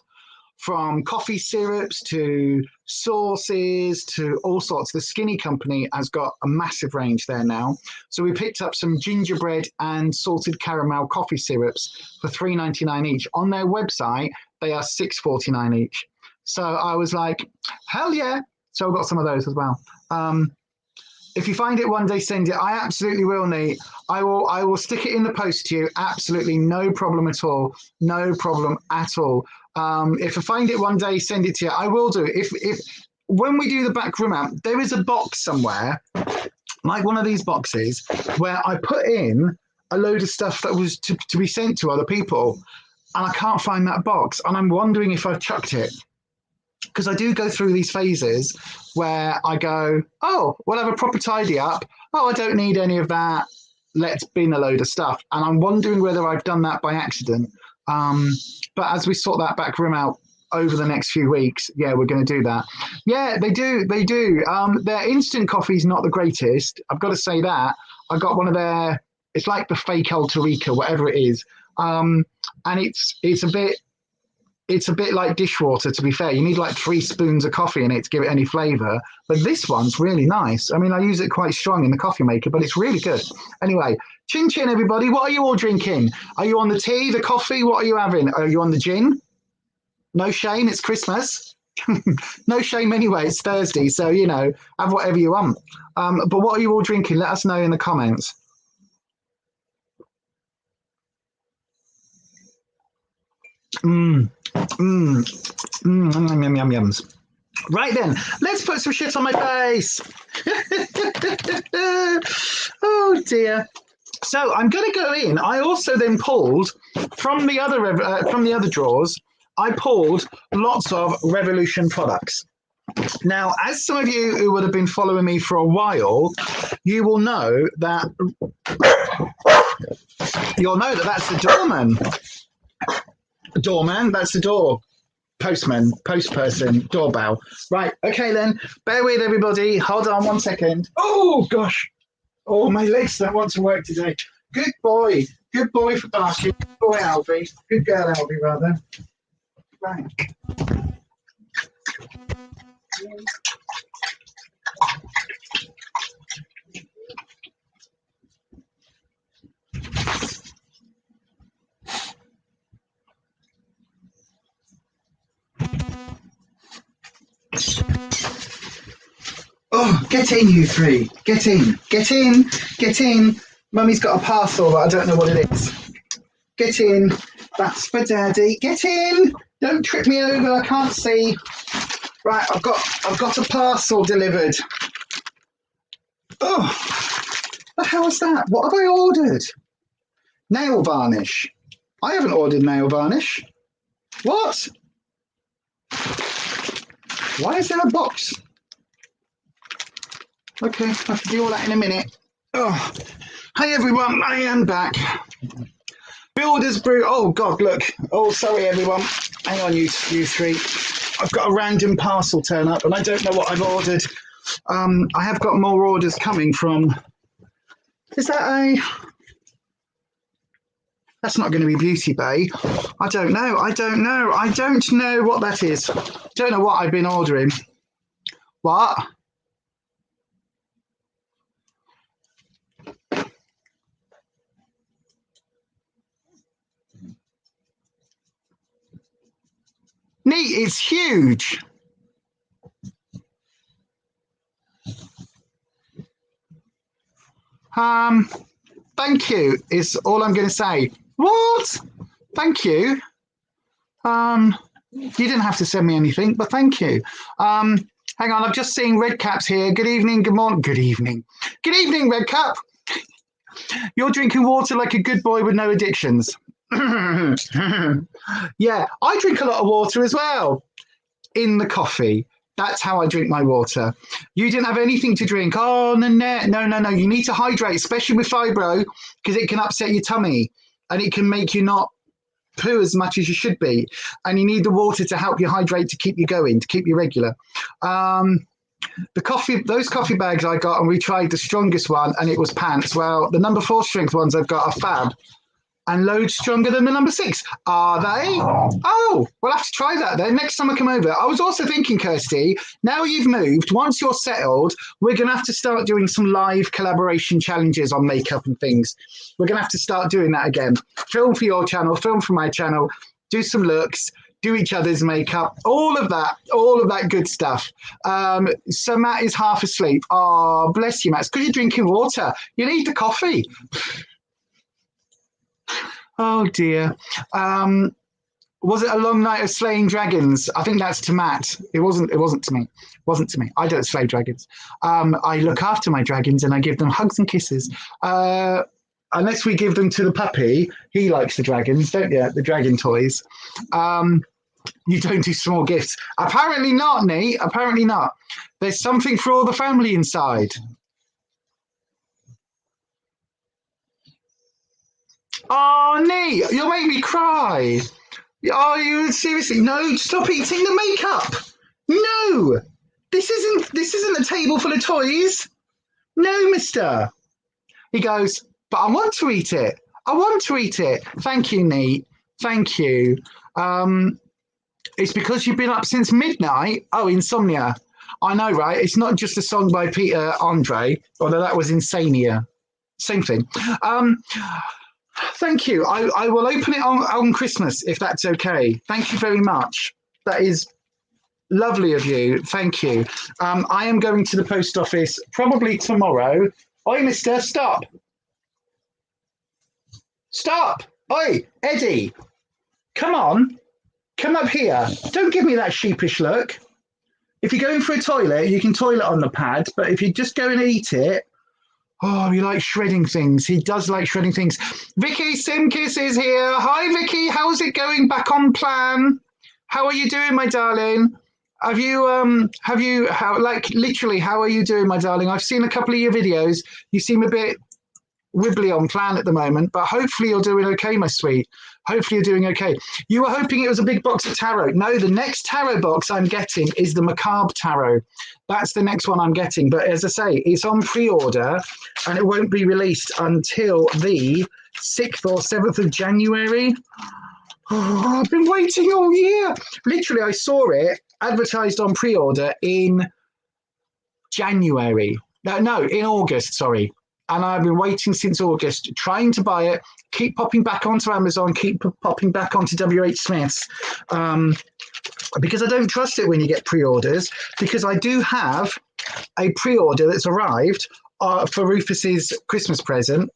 From coffee syrups to sauces to all sorts. The Skinny Company has got a massive range there now. So we picked up some gingerbread and salted caramel coffee syrups for $3.99 each. On their website, they are $6.49 each. So I was like, hell yeah. So I got some of those as well. If you find it one day, send it. I absolutely will, Nate. I will stick it in the post to you. Absolutely no problem at all. No problem at all. If I find it one day, send it to you. I will do. If when we do the back room out, there is a box somewhere, like one of these boxes, where I put in a load of stuff that was to be sent to other people, and I can't find that box, and I'm wondering if I've chucked it. Because I do go through these phases where I go, oh, we'll have a proper tidy up. Oh, I don't need any of that. Let's bin a load of stuff. And I'm wondering whether I've done that by accident. But as we sort that back room out over the next few weeks, yeah, we're going to do that. Yeah, they do. They do. Their instant coffee is not the greatest. I've got to say that. I got one of their, it's like the fake Alta Rica, whatever it is. And it's a bit like dishwater, to be fair. You need like 3 spoons of coffee in it to give it any flavour. But this one's really nice. I mean, I use it quite strong in the coffee maker, but it's really good. Anyway, chin chin, everybody. What are you all drinking? Are you on the tea, the coffee? What are you having? Are you on the gin? No shame, it's Christmas. No shame anyway, it's Thursday. So, you know, have whatever you want. But what are you all drinking? Let us know in the comments. Yums. Right then, let's put some shit on my face. Oh dear. So I'm going to go in. I also then pulled from the other drawers. I pulled lots of Revolution products. Now, as some of you who would have been following me for a while, you will know that that's the doorman. Doorman, that's the door. Postman, post person, doorbell. Right, okay then. Bear with everybody. Hold on 1 second. Oh gosh. Oh, my legs don't want to work today. Good boy. Good boy for barking. Good boy, Alfie. Good girl, Alfie, rather. Right. Oh, get in, you three. Get in. Get in. Get in. Mummy's got a parcel, but I don't know what it is. Get in. That's for Daddy. Get in. Don't trip me over. I can't see. Right, I've got a parcel delivered. Oh, the hell is that? What have I ordered? Nail varnish. I haven't ordered nail varnish. What? Why is there a box? Okay, I can do all that in a minute. Oh, hey everyone, I am back. Builder's Brew. Oh God, look. Oh, sorry everyone. Hang on, you three. I've got a random parcel turn up, and I don't know what I've ordered. I have got more orders coming from. Is that a? That's not going to be Beauty Bay. I don't know. I don't know what that is. Don't know what I've been ordering. What? Neat, it's huge. Thank you is all I'm going to say. What? Thank you. You didn't have to send me anything, but thank you. Hang on, I've just seen Red Cap's here. Good evening, good morning, good evening. Good evening, Red Cap. You're drinking water like a good boy with no addictions. Yeah, I drink a lot of water as well. In the coffee. That's how I drink my water. You didn't have anything to drink. Oh, no. You need to hydrate, especially with fibro, because it can upset your tummy and it can make you not poo as much as you should be. And you need the water to help you hydrate, to keep you going, to keep you regular. Those coffee bags I got, and we tried the strongest one, and it was pants. Well, the number 4 strength ones I've got are fab. And loads stronger than the number 6. Are they? Oh, we'll have to try that then next time I come over. I was also thinking, Kirsty, now you've moved, once you're settled, we're going to have to start doing some live collaboration challenges on makeup and things. We're going to have to start doing that again. Film for your channel, film for my channel, do some looks, do each other's makeup, all of that good stuff. So Matt is half asleep. Oh, bless you, Matt. It's because you're drinking water. You need the coffee. Oh dear. Was it a long night of slaying dragons? I think that's to Matt. It wasn't to me. It wasn't to me. I don't slay dragons. I look after my dragons and I give them hugs and kisses. Unless we give them to the puppy. He likes the dragons, don't you? The dragon toys. You don't do small gifts. Apparently not, Nate. Apparently not. There's something for all the family inside. Oh, Nate, you'll make me cry. Oh, you seriously? No, stop eating the makeup. No, this isn't a table full of toys. No, mister. He goes, but I want to eat it. I want to eat it. Thank you, Nate. Thank you. It's because you've been up since midnight. Oh, insomnia. I know, right? It's not just a song by Peter Andre, although that was Insania. Same thing. Thank you. I will open it on Christmas, if that's okay. Thank you very much. That is lovely of you. Thank you. I am going to the post office probably tomorrow. Oi, mister, stop. Stop. Oi, Eddie. Come on. Come up here. Don't give me that sheepish look. If you're going for a toilet, you can toilet on the pad, but if you just go and eat it, oh, he likes shredding things. He does like shredding things. Vicky Simkis is here. Hi, Vicky. How's it going? Back on plan? How are you doing, my darling? Literally, how are you doing, my darling? I've seen a couple of your videos. You seem a bit wibbly on plan at the moment, but hopefully you're doing okay, my sweet. Hopefully you're doing okay. You were hoping it was a big box of tarot. No, the next tarot box I'm getting is the Macabre Tarot. That's the next one I'm getting. But as I say, it's on pre-order and it won't be released until the 6th or 7th of January. Oh, I've been waiting all year. Literally, I saw it advertised on pre-order in January. No, in August, sorry. And I've been waiting since August, trying to buy it, keep popping back onto Amazon, keep popping back onto WH Smith's, because I don't trust it when you get pre-orders, because I do have a pre-order that's arrived for Rufus's Christmas present,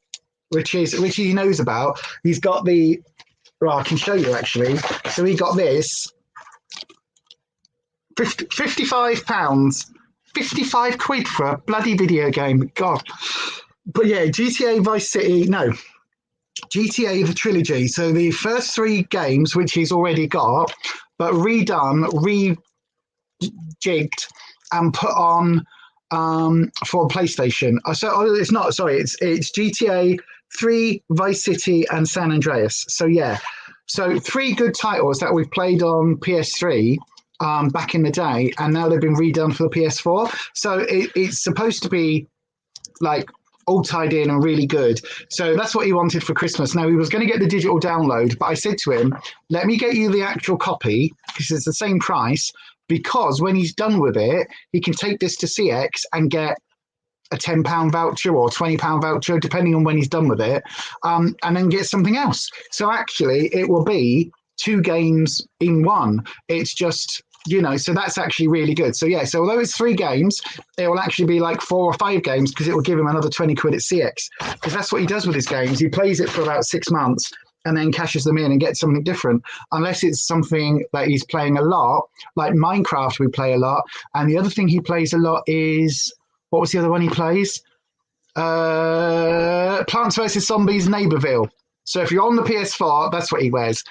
which he knows about. He's got the, well, I can show you actually. So he got this, £55. 55 quid for a bloody video game. God. But yeah, GTA Vice City, no. GTA the trilogy. So the first 3 games, which he's already got, but redone, rejigged, and put on for PlayStation. So it's not, sorry, it's GTA 3, Vice City, and San Andreas. So yeah. So 3 good titles that we've played on PS3 back in the day, and now they've been redone for the PS4. So it's supposed to be like all tied in and really good. So that's what he wanted for Christmas. Now, he was going to get the digital download, but I said to him, let me get you the actual copy because it's the same price, because when he's done with it, he can take this to CX and get a £10 voucher or £20 voucher, depending on when he's done with it, and then get something else. So actually, it will be 2 games in one. It's just, you know, so that's actually really good. So yeah, so although it's 3 games, it will actually be like 4 or 5 games because it will give him another 20 quid at CX, because that's what he does with his games. He plays it for about 6 months and then cashes them in and gets something different, unless it's something that he's playing a lot, like Minecraft we play a lot. And the other thing he plays a lot is, what was the other one he plays? Plants vs. Zombies Neighborville. So if you're on the PS4, that's what he wears.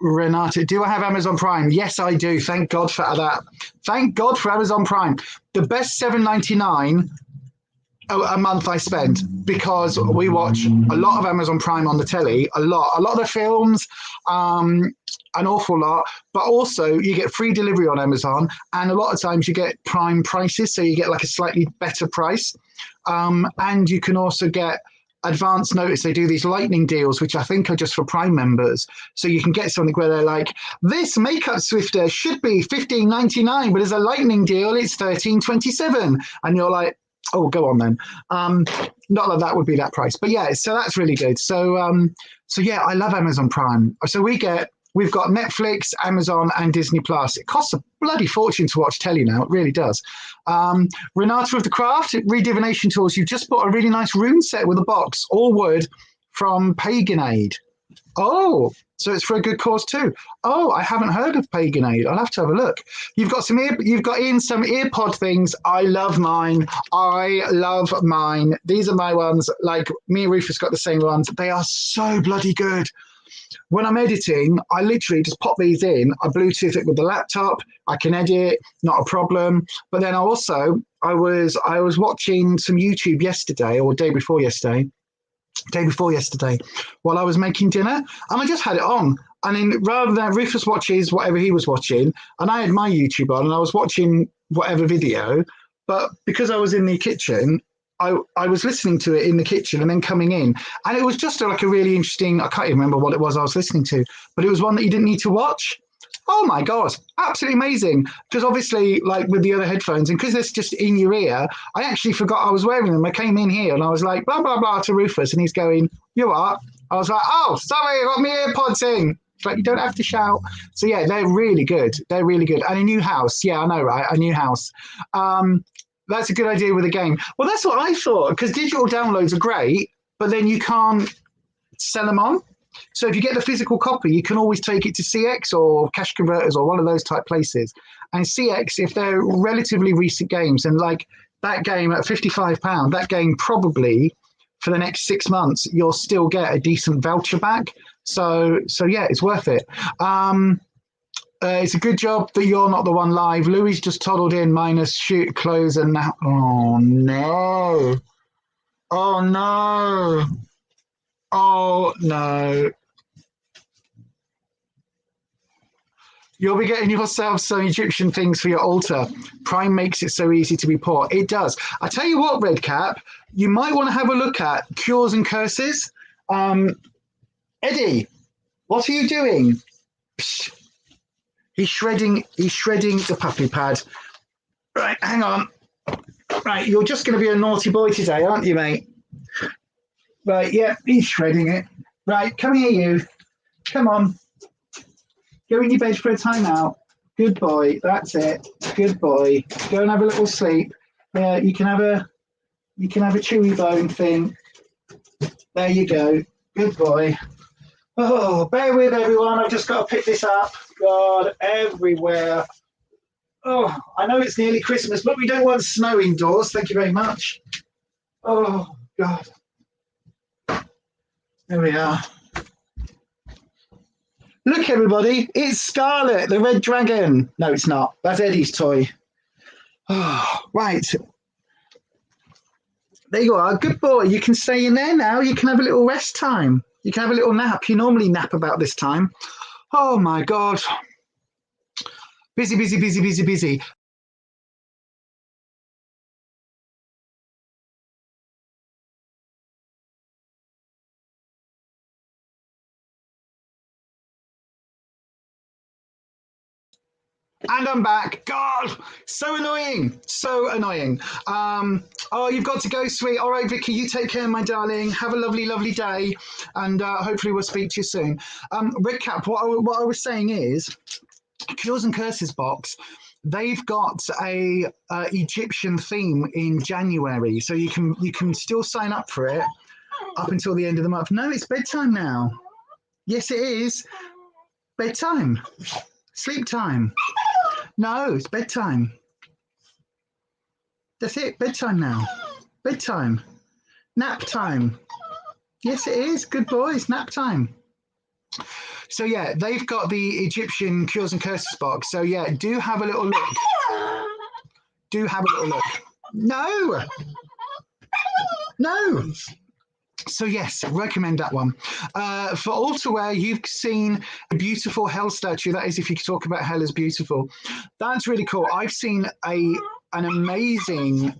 Renata, do I have Amazon Prime? Yes, I do. Thank God for that. Thank God for Amazon Prime. The best $7.99 a month I spend, because we watch a lot of Amazon Prime on the telly, a lot of the films, an awful lot, but also you get free delivery on Amazon, and a lot of times you get Prime prices, so you get like a slightly better price, and you can also get advance notice. They do these lightning deals, which I think are just for Prime members, so you can get something where they're like, this makeup swifter should be $15.99, but as a lightning deal it's $13.27, and you're like, oh, go on then. Not that that would be that price, but yeah, so that's really good. So yeah, I love Amazon Prime. So we've got Netflix, Amazon, and Disney Plus. It costs a bloody fortune to watch telly now. It really does. Renata of the Craft, Redivination Tools. You've just bought a really nice rune set with a box, all wood, from Pagan Aid. Oh, so it's for a good cause too. Oh, I haven't heard of Pagan Aid. I'll have to have a look. You've got some some earpod things. I love mine. These are my ones. Like me and Rufus got the same ones. They are so bloody good. When I'm editing, I literally just pop these in. I Bluetooth it with the laptop. I can edit, not a problem. But then I was watching some YouTube yesterday, or day before yesterday, while I was making dinner, and I just had it on. And then rather than Rufus watches whatever he was watching, and I had my YouTube on, and I was watching whatever video, but because I was in the kitchen, I was listening to it in the kitchen and then coming in, and it was just like a really interesting, I can't even remember what it was I was listening to, but it was one that you didn't need to watch. Oh my God, absolutely amazing. Because obviously, like with the other headphones, and because it's just in your ear, I actually forgot I was wearing them. I came in here and I was like, blah, blah, blah to Rufus, and he's going, you what? I was like, oh, sorry, I got my AirPods in. It's like, you don't have to shout. So yeah, they're really good. They're really good. And a new house. Yeah, I know, right? A new house. That's a good idea with a game. Well, that's what I thought, because digital downloads are great, but then you can't sell them on. So if you get the physical copy, you can always take it to CX or Cash Converters or one of those type places. And CX, if they're relatively recent games, and like that game at £55, that game probably for the next 6 months, you'll still get a decent voucher back. So yeah, it's worth it. It's a good job that you're not the one live. Louis just toddled in, minus shoot, clothes, and now. Oh no! Oh no! Oh no! You'll be getting yourself some Egyptian things for your altar. Prime makes it so easy to be poor. It does. I tell you what, Redcap, you might want to have a look at Cures and Curses. Eddie, what are you doing? Psst. He's shredding the puppy pad. Right, hang on. Right, you're just going to be a naughty boy today, aren't you, mate? Right, yeah, he's shredding it. Right, come here, you. Come on. Go in your bed for a timeout. Good boy. That's it. Good boy. Go and have a little sleep. You can have a chewy bone thing. There you go. Good boy. Oh, bear with everyone. I've just got to pick this up. God, everywhere. Oh, I know it's nearly Christmas, but we don't want snow indoors. Thank you very much. Oh, God. There we are. Look, everybody. It's Scarlet, the red dragon. No, it's not. That's Eddie's toy. Oh, right. There you are. Good boy. You can stay in there now. You can have a little rest time. You can have a little nap. You normally nap about this time. Oh, my God. Busy, busy, busy, busy, busy. And I'm back. God, so annoying. So annoying. Oh, you've got to go, sweet. All right, Vicky, you take care, my darling. Have a lovely, lovely day. And hopefully we'll speak to you soon. Redcap, what I was saying is, Cures and Curses box, they've got a Egyptian theme in January. So you can still sign up for it up until the end of the month. No, it's bedtime now. Yes, it is. Bedtime. Sleep time. No, it's bedtime. That's it. Bedtime now. Bedtime. Nap time. Yes, it is. Good boys. Nap time. So, yeah, they've got the Egyptian Cures and Curses box. So, yeah, do have a little look. Do have a little look. No. No. So, yes, recommend that one. For altar wear, you've seen a beautiful hell statue. That is, if you talk about hell as beautiful. That's really cool. I've seen an amazing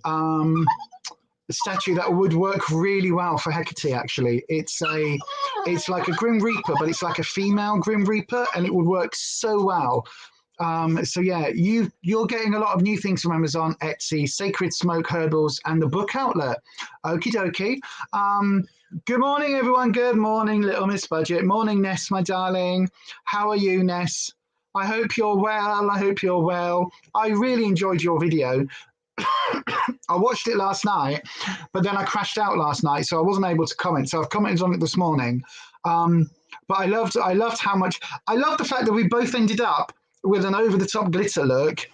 statue that would work really well for Hecate, actually. It's like a Grim Reaper, but it's like a female Grim Reaper, and it would work so well. So yeah, you're getting a lot of new things from Amazon, Etsy, Sacred Smoke Herbals, and the book outlet. Okie dokie. Good morning, everyone. Good morning, Little Miss Budget. Morning, Ness, my darling. How are you, Ness? I hope you're well. I hope you're well. I really enjoyed your video. I watched it last night, but then I crashed out last night, so I wasn't able to comment. So I've commented on it this morning. But I loved how much. I love the fact that we both ended up with an over-the-top glitter look,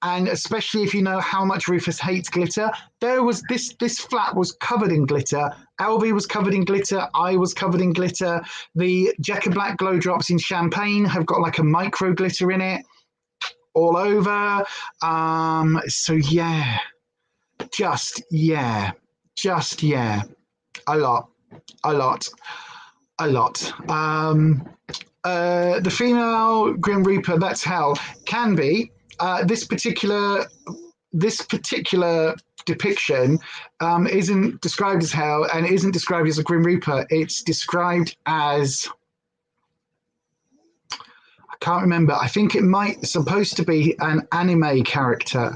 and especially if you know how much Rufus hates glitter. There was this flat was covered in glitter. Albie was covered in glitter. I was covered in glitter. The Jecca Black Glow Drops in Champagne have got like a micro glitter in it all over. So yeah, just yeah, a lot. The female Grim Reaper, that's hell, can be. This particular depiction isn't described as hell, and it isn't described as a Grim Reaper. It's described as, I can't remember. I think it might supposed to be an anime character,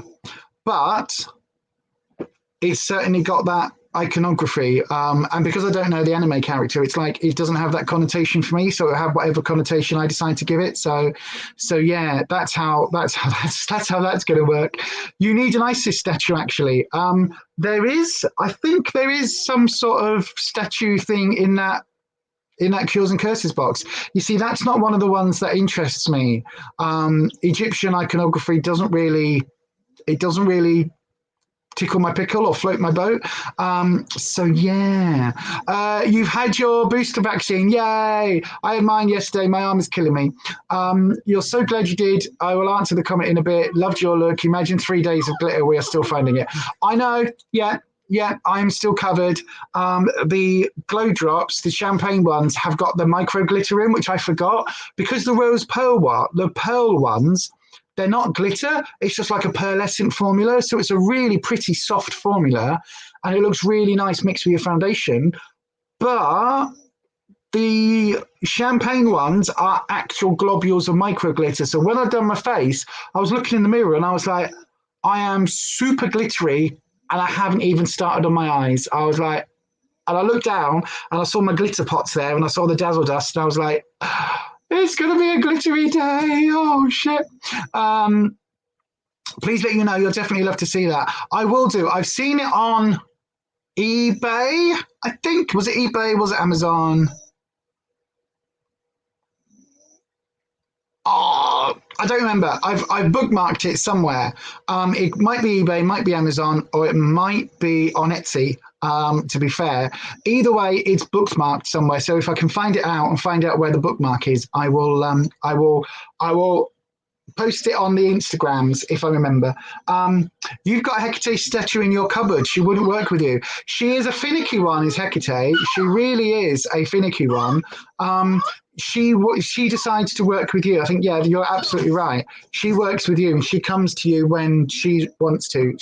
but it's certainly got that iconography, and because I don't know the anime character, it's like it doesn't have that connotation for me, so it'll have whatever connotation I decide to give it. So yeah, that's how that's going to work. You need an Isis statue, actually. I think there is some sort of statue thing in that Cures and Curses box. You see, that's not one of the ones that interests me. Egyptian iconography doesn't really tickle my pickle or float my boat. So yeah, you've had your booster vaccine. Yay! I had mine yesterday. My arm is killing me. You're so glad you did. I will answer the comment in a bit. Loved your look. Imagine 3 days of glitter. We are still finding it. I know. Yeah, I'm still covered. The glow drops, the champagne ones, have got the micro glitter in, which I forgot, because the pearl ones, they're not glitter. It's just like a pearlescent formula. So it's a really pretty soft formula, and it looks really nice mixed with your foundation. But the champagne ones are actual globules of micro glitter. So when I've done my face, I was looking in the mirror and I was like, I am super glittery, and I haven't even started on my eyes. I was like, and I looked down and I saw my glitter pots there and I saw the dazzle dust and I was like, it's going to be a glittery day. Oh, shit. Please let you know, you'll definitely love to see that. I will do. I've seen it on eBay, I think. Was it eBay? Was it Amazon? Oh, I don't remember. I've bookmarked it somewhere. It might be eBay, might be Amazon, or it might be on Etsy. To be fair, either way, it's bookmarked somewhere. So if I can find it out and find out where the bookmark is, I will post it on the Instagrams if I remember. You've got a Hecate statue in your cupboard. She wouldn't work with you. She is a finicky one, is Hecate. She really is a finicky one. She decides to work with you. I think, yeah, you're absolutely right. She works with you and she comes to you when she wants to.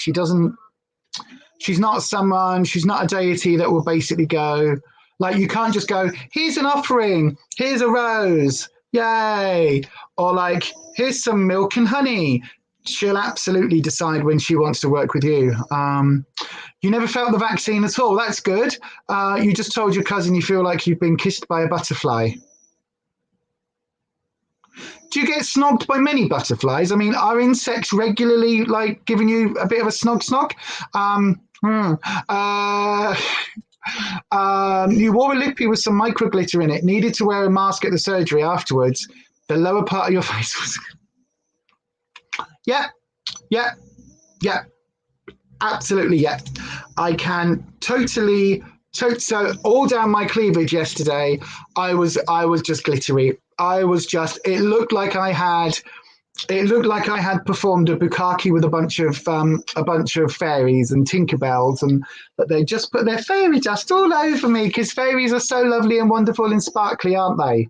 She's not a deity that will basically go, like, you can't just go, here's an offering, here's a rose, yay. Or like, here's some milk and honey. She'll absolutely decide when she wants to work with you. You never felt the vaccine at all. That's good. You just told your cousin you feel like you've been kissed by a butterfly. Do you get snogged by many butterflies? I mean, are insects regularly like giving you a bit of a snog? You wore a lippy with some micro glitter in it. Needed to wear a mask at the surgery afterwards. The lower part of your face was... Yeah. Absolutely, yeah. I can totally... So all down my cleavage yesterday, I was just glittery. It looked like I had performed a bukkake with a bunch of fairies and Tinkerbells, and that they just put their fairy dust all over me, because fairies are so lovely and wonderful and sparkly, aren't they?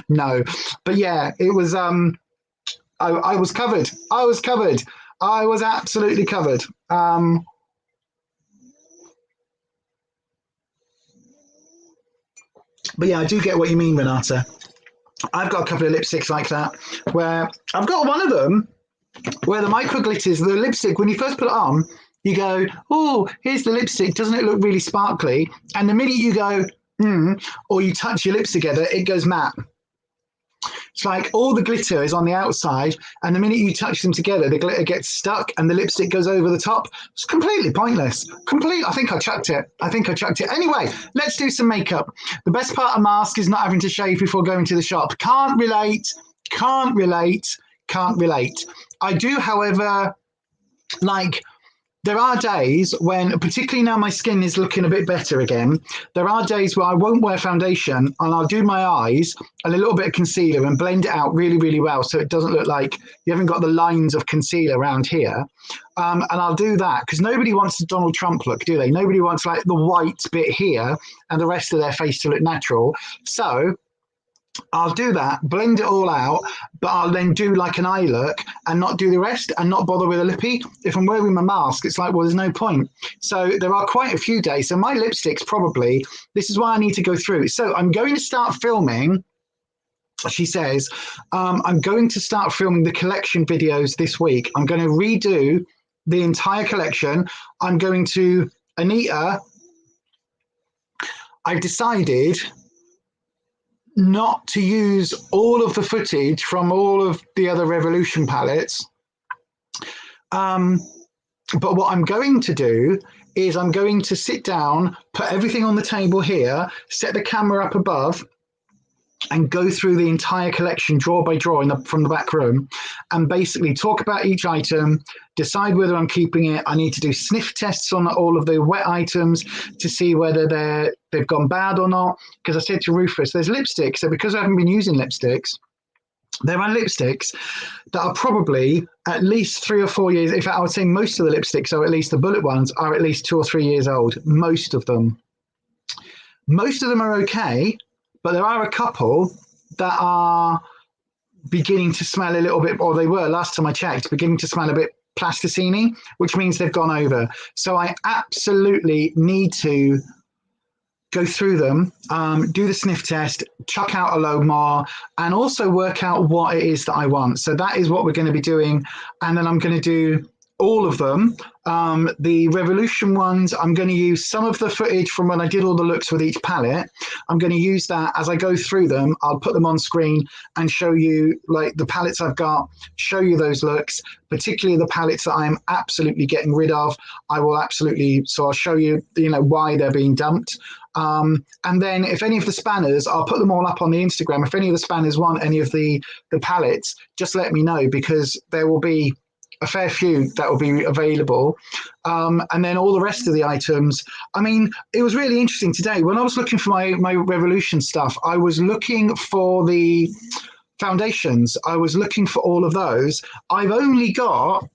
No, but yeah, it was. I was covered. I was absolutely covered. But yeah, I do get what you mean, Renata. I've got a couple of lipsticks like that, where I've got one of them where the micro glitters, the lipstick, when you first put it on, you go, oh, here's the lipstick. Doesn't it look really sparkly? And the minute you go, or you touch your lips together, it goes matte. It's like all the glitter is on the outside, and the minute you touch them together, the glitter gets stuck and the lipstick goes over the top. It's completely pointless. I think I chucked it. Anyway, let's do some makeup. The best part of mask is not having to shave before going to the shop. Can't relate. I do, however, like... There are days when, particularly now my skin is looking a bit better again, there are days where I won't wear foundation and I'll do my eyes and a little bit of concealer and blend it out really, really well so it doesn't look like you haven't got the lines of concealer around here. And I'll do that because nobody wants the Donald Trump look, do they? Nobody wants like the white bit here and the rest of their face to look natural. So I'll do that, blend it all out, but I'll then do like an eye look and not do the rest and not bother with a lippy. If I'm wearing my mask, it's like, well, there's no point. So there are quite a few days. So my lipsticks probably, this is why I need to go through. So I'm going to start filming, she says, I'm going to start filming the collection videos this week. I'm going to redo the entire collection. I'm going to, Anita, I've decided not to use all of the footage from all of the other Revolution palettes. But what I'm going to do is I'm going to sit down, put everything on the table here, set the camera up above, and go through the entire collection drawer by drawer from the back room and basically talk about each item, decide whether I'm keeping it. I need to do sniff tests on all of the wet items to see whether they've gone bad or not. Because I said to Rufus, there's lipsticks. So because I haven't been using lipsticks, there are lipsticks that are probably at least 3 or 4 years. In fact, I would say most of the lipsticks, or at least the bullet ones, are at least 2 or 3 years old. Most of them. Most of them are okay, but there are a couple that are beginning to smell a little bit, or they were last time I checked, beginning to smell a bit plasticine, which means they've gone over. So I absolutely need to go through them, do the sniff test, chuck out a load more, and also work out what it is that I want. So that is what we're going to be doing. And then I'm going to do all of them. The Revolution ones, I'm going to use some of the footage from when I did all the looks with each palette. I'm going to use that as I go through them. I'll put them on screen and show you like the palettes I've got, show you those looks, particularly the palettes that I'm absolutely getting rid of. I will absolutely, so I'll show you, why they're being dumped. And then if any of the spanners, I'll put them all up on the Instagram. If any of the spanners want any of the palettes, just let me know, because there will be a fair few that will be available. And then all the rest of the items. I mean, it was really interesting today. When I was looking for my Revolution stuff, I was looking for the foundations. I was looking for all of those. I've only got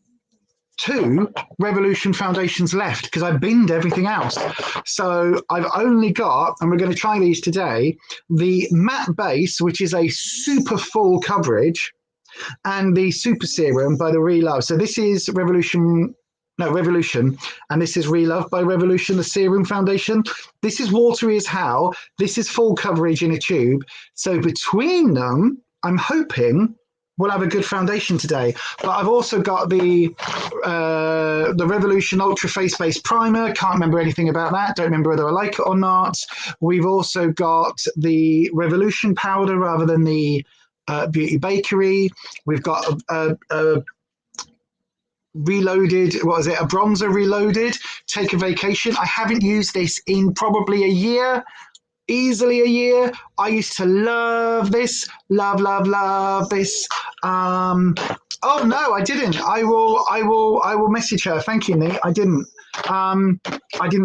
2 Revolution foundations left because I binned everything else. So I've only got, and we're going to try these today, the matte base, which is a super full coverage, and the Super Serum by the Relove. So this is Revolution, and this is Relove by Revolution, the Serum Foundation. This is watery as hell. This is full coverage in a tube. So between them, I'm hoping we'll have a good foundation today. But I've also got the Revolution Ultra Face Base Primer. Can't remember anything about that. Don't remember whether I like it or not. We've also got the Revolution powder rather than the Beauty Bakery. We've got a reloaded, what is it? A bronzer reloaded. Take a Vacation. I haven't used this in probably a year. Easily a year. I used to love this. Love this. Oh no, I didn't. I will message her. Thank you, Nate. I didn't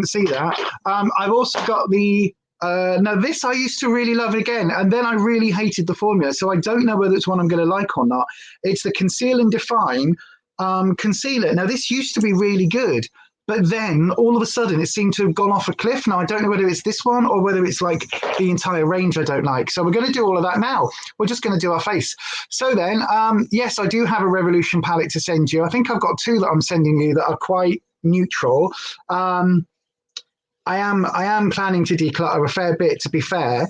see that. I've also got the now this I used to really love again, and then I really hated the formula, so I don't know whether it's one I'm going to like or not. It's the Conceal and Define concealer. Now this used to be really good, but then all of a sudden it seemed to have gone off a cliff. Now I don't know whether it's this one or whether it's like the entire range I don't like. So we're going to do all of that now. We're just going to do our face. So then, yes, I do have a Revolution palette to send you. I think I've got 2 that I'm sending you that are quite neutral. I am planning to declutter a fair bit, to be fair,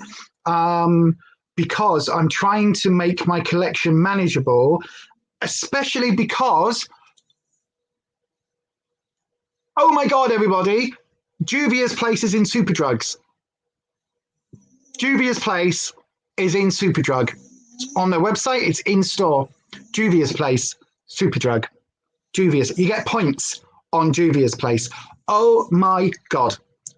because I'm trying to make my collection manageable, especially because, oh my God, everybody, Juvia's Place is in Superdrugs. Juvia's Place is in Superdrug. It's on their website, it's in store. Juvia's Place, Superdrug. Juvia's, you get points on Juvia's Place. Oh my God.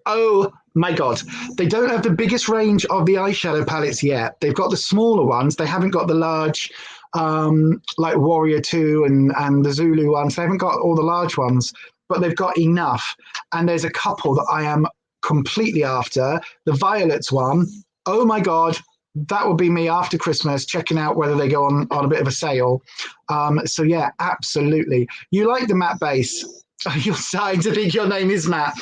Oh my God. They don't have the biggest range of the eyeshadow palettes yet. They've got the smaller ones. They haven't got the large, like Warrior 2 and the Zulu ones. They haven't got all the large ones, but they've got enough. And there's a couple that I am completely after. The Violets one, oh my God, that will be me after Christmas, checking out whether they go on a bit of a sale. So yeah, absolutely. You like the matte base. You're starting to think your name is Matt.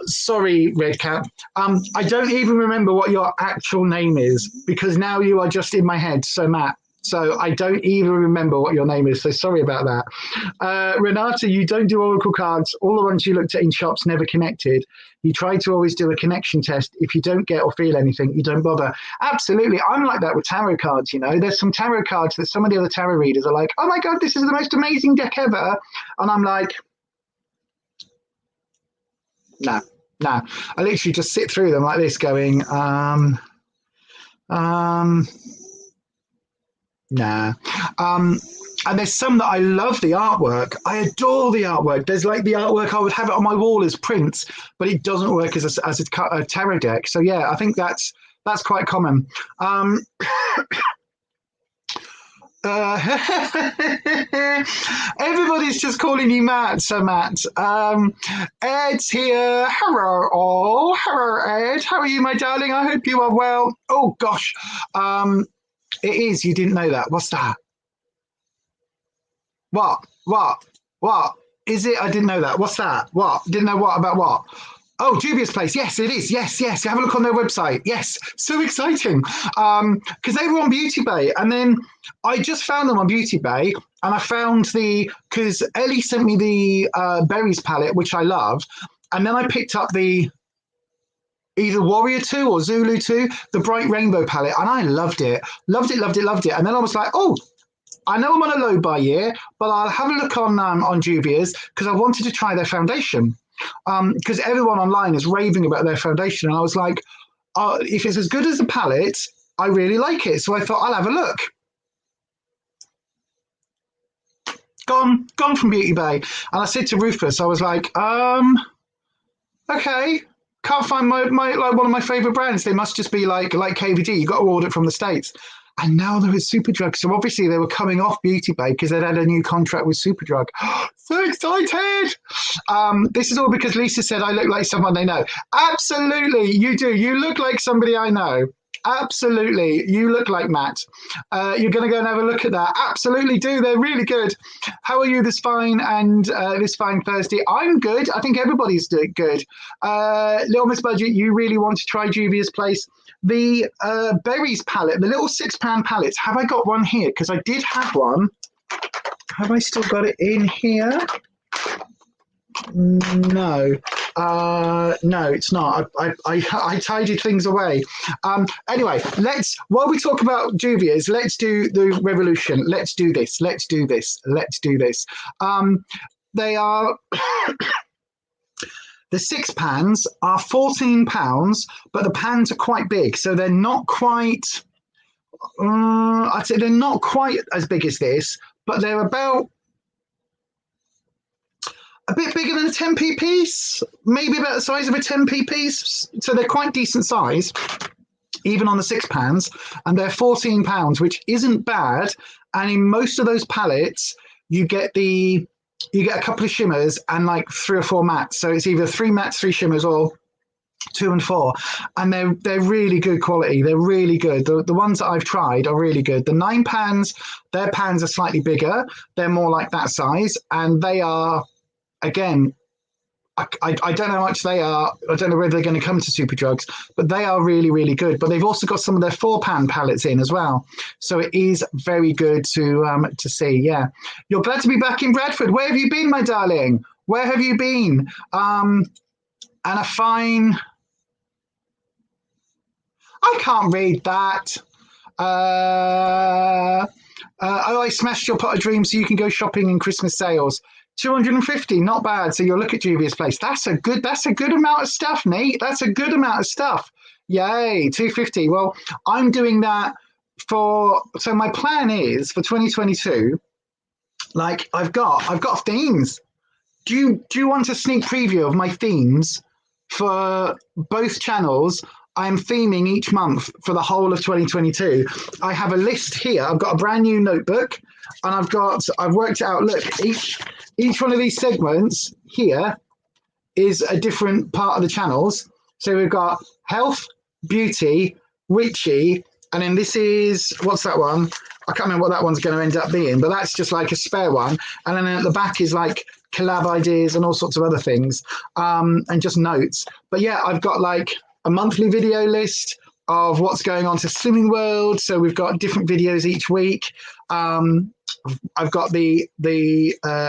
Sorry, Redcap. I don't even remember what your actual name is because now you are just in my head. So Matt, so I don't even remember what your name is. So sorry about that. Renata, you don't do oracle cards. All the ones you looked at in shops never connected. You try to always do a connection test. If you don't get or feel anything, you don't bother. Absolutely. I'm like that with tarot cards. There's some tarot cards that some of the other tarot readers are like, oh my God, this is the most amazing deck ever. And I'm like, no. I literally just sit through them like this going, nah. And there's some that I love the artwork. I adore the artwork. There's like the artwork, I would have it on my wall as prints, but it doesn't work as a tarot deck. So yeah, I think that's That's quite common. Everybody's just calling you Matt, so Matt. Ed's here. Hello, all. Hello, Ed. How are you, my darling? I hope you are well. Oh, gosh. It is. You didn't know that. What's that? What? What? Is it? I didn't know that. What's that? What? Didn't know what about what? Oh, Juvia's Place. Yes, it is. Yes. Have a look on their website. Yes. So exciting. Because they were on Beauty Bay. And then I just found them on Beauty Bay. And I found because Ellie sent me the Berries palette, which I love. And then I picked up the either Warrior 2 or Zulu 2, the Bright Rainbow palette. And I loved it. Loved it. And then I was like, oh, I know I'm on a low buy year, but I'll have a look on Juvia's because I wanted to try their foundation. Because everyone online is raving about their foundation. And I was like, if it's as good as the palette, I really like it. So I thought I'll have a look. Gone from Beauty Bay. And I said to Rufus, I was like, okay, can't find my like one of my favorite brands. They must just be like KVD. You got to order it from the States. And now they're with Superdrug. So obviously they were coming off Beauty Bay because they'd had a new contract with Superdrug. So excited. This is all because Lisa said I look like someone they know. Absolutely, you do. You look like somebody I know. Absolutely. You look like Matt. You're going to go and have a look at that. Absolutely do. They're really good. How are you this fine Thursday? I'm good. I think everybody's good. Little Miss Budget, you really want to try Juvia's Place. The Berries palette, the little £6 palettes. Have I got one here? Because I did have one. Have I still got it in here? No. No, it's not. I tidied things away. Anyway, while we talk about Juvia's, let's do the revolution. Let's do this. They are the 6 pans are £14, but the pans are quite big, so they're not quite. I'd say they're not quite as big as this, but they're about a bit bigger than a 10p piece, maybe about the size of a 10p piece. So they're quite decent size, even on the 6 pans, and they're £14, which isn't bad. And in most of those palettes, you get a couple of shimmers and like 3 or 4 mattes. So it's either 3 mattes, 3 shimmers, or 2 and 4, and they're really good quality. They're really good. The ones that I've tried are really good. The 9 pans, their pans are slightly bigger. They're more like that size, and they are. Again, I don't know how much they are. I don't know whether they're going to come to Superdrugs, but they are really, really good. But they've also got some of their 4-pan palettes in as well. So it is very good to see. Yeah. You're glad to be back in Bradford. Where have you been, my darling? Where have you been? And a fine... I can't read that. I smashed your pot of dreams so you can go shopping in Christmas sales. 250, not bad. So you'll look at Juvia's Place. That's a good amount of stuff, Nate. That's a good amount of stuff. Yay, 250. Well, I'm doing that so my plan is for 2022, like I've got themes. Do you want a sneak preview of my themes for both channels? I'm theming each month for the whole of 2022. I have a list here. I've got a brand new notebook, and I've worked it out. Look, each one of these segments here is a different part of the channels. So we've got health, beauty, witchy, and then this is, what's that one? I can't remember what that one's going to end up being, but that's just like a spare one. And then at the back is like collab ideas and all sorts of other things, and just notes. But yeah, I've got like a monthly video list of what's going on to Slimming World. So we've got different videos each week. I've got the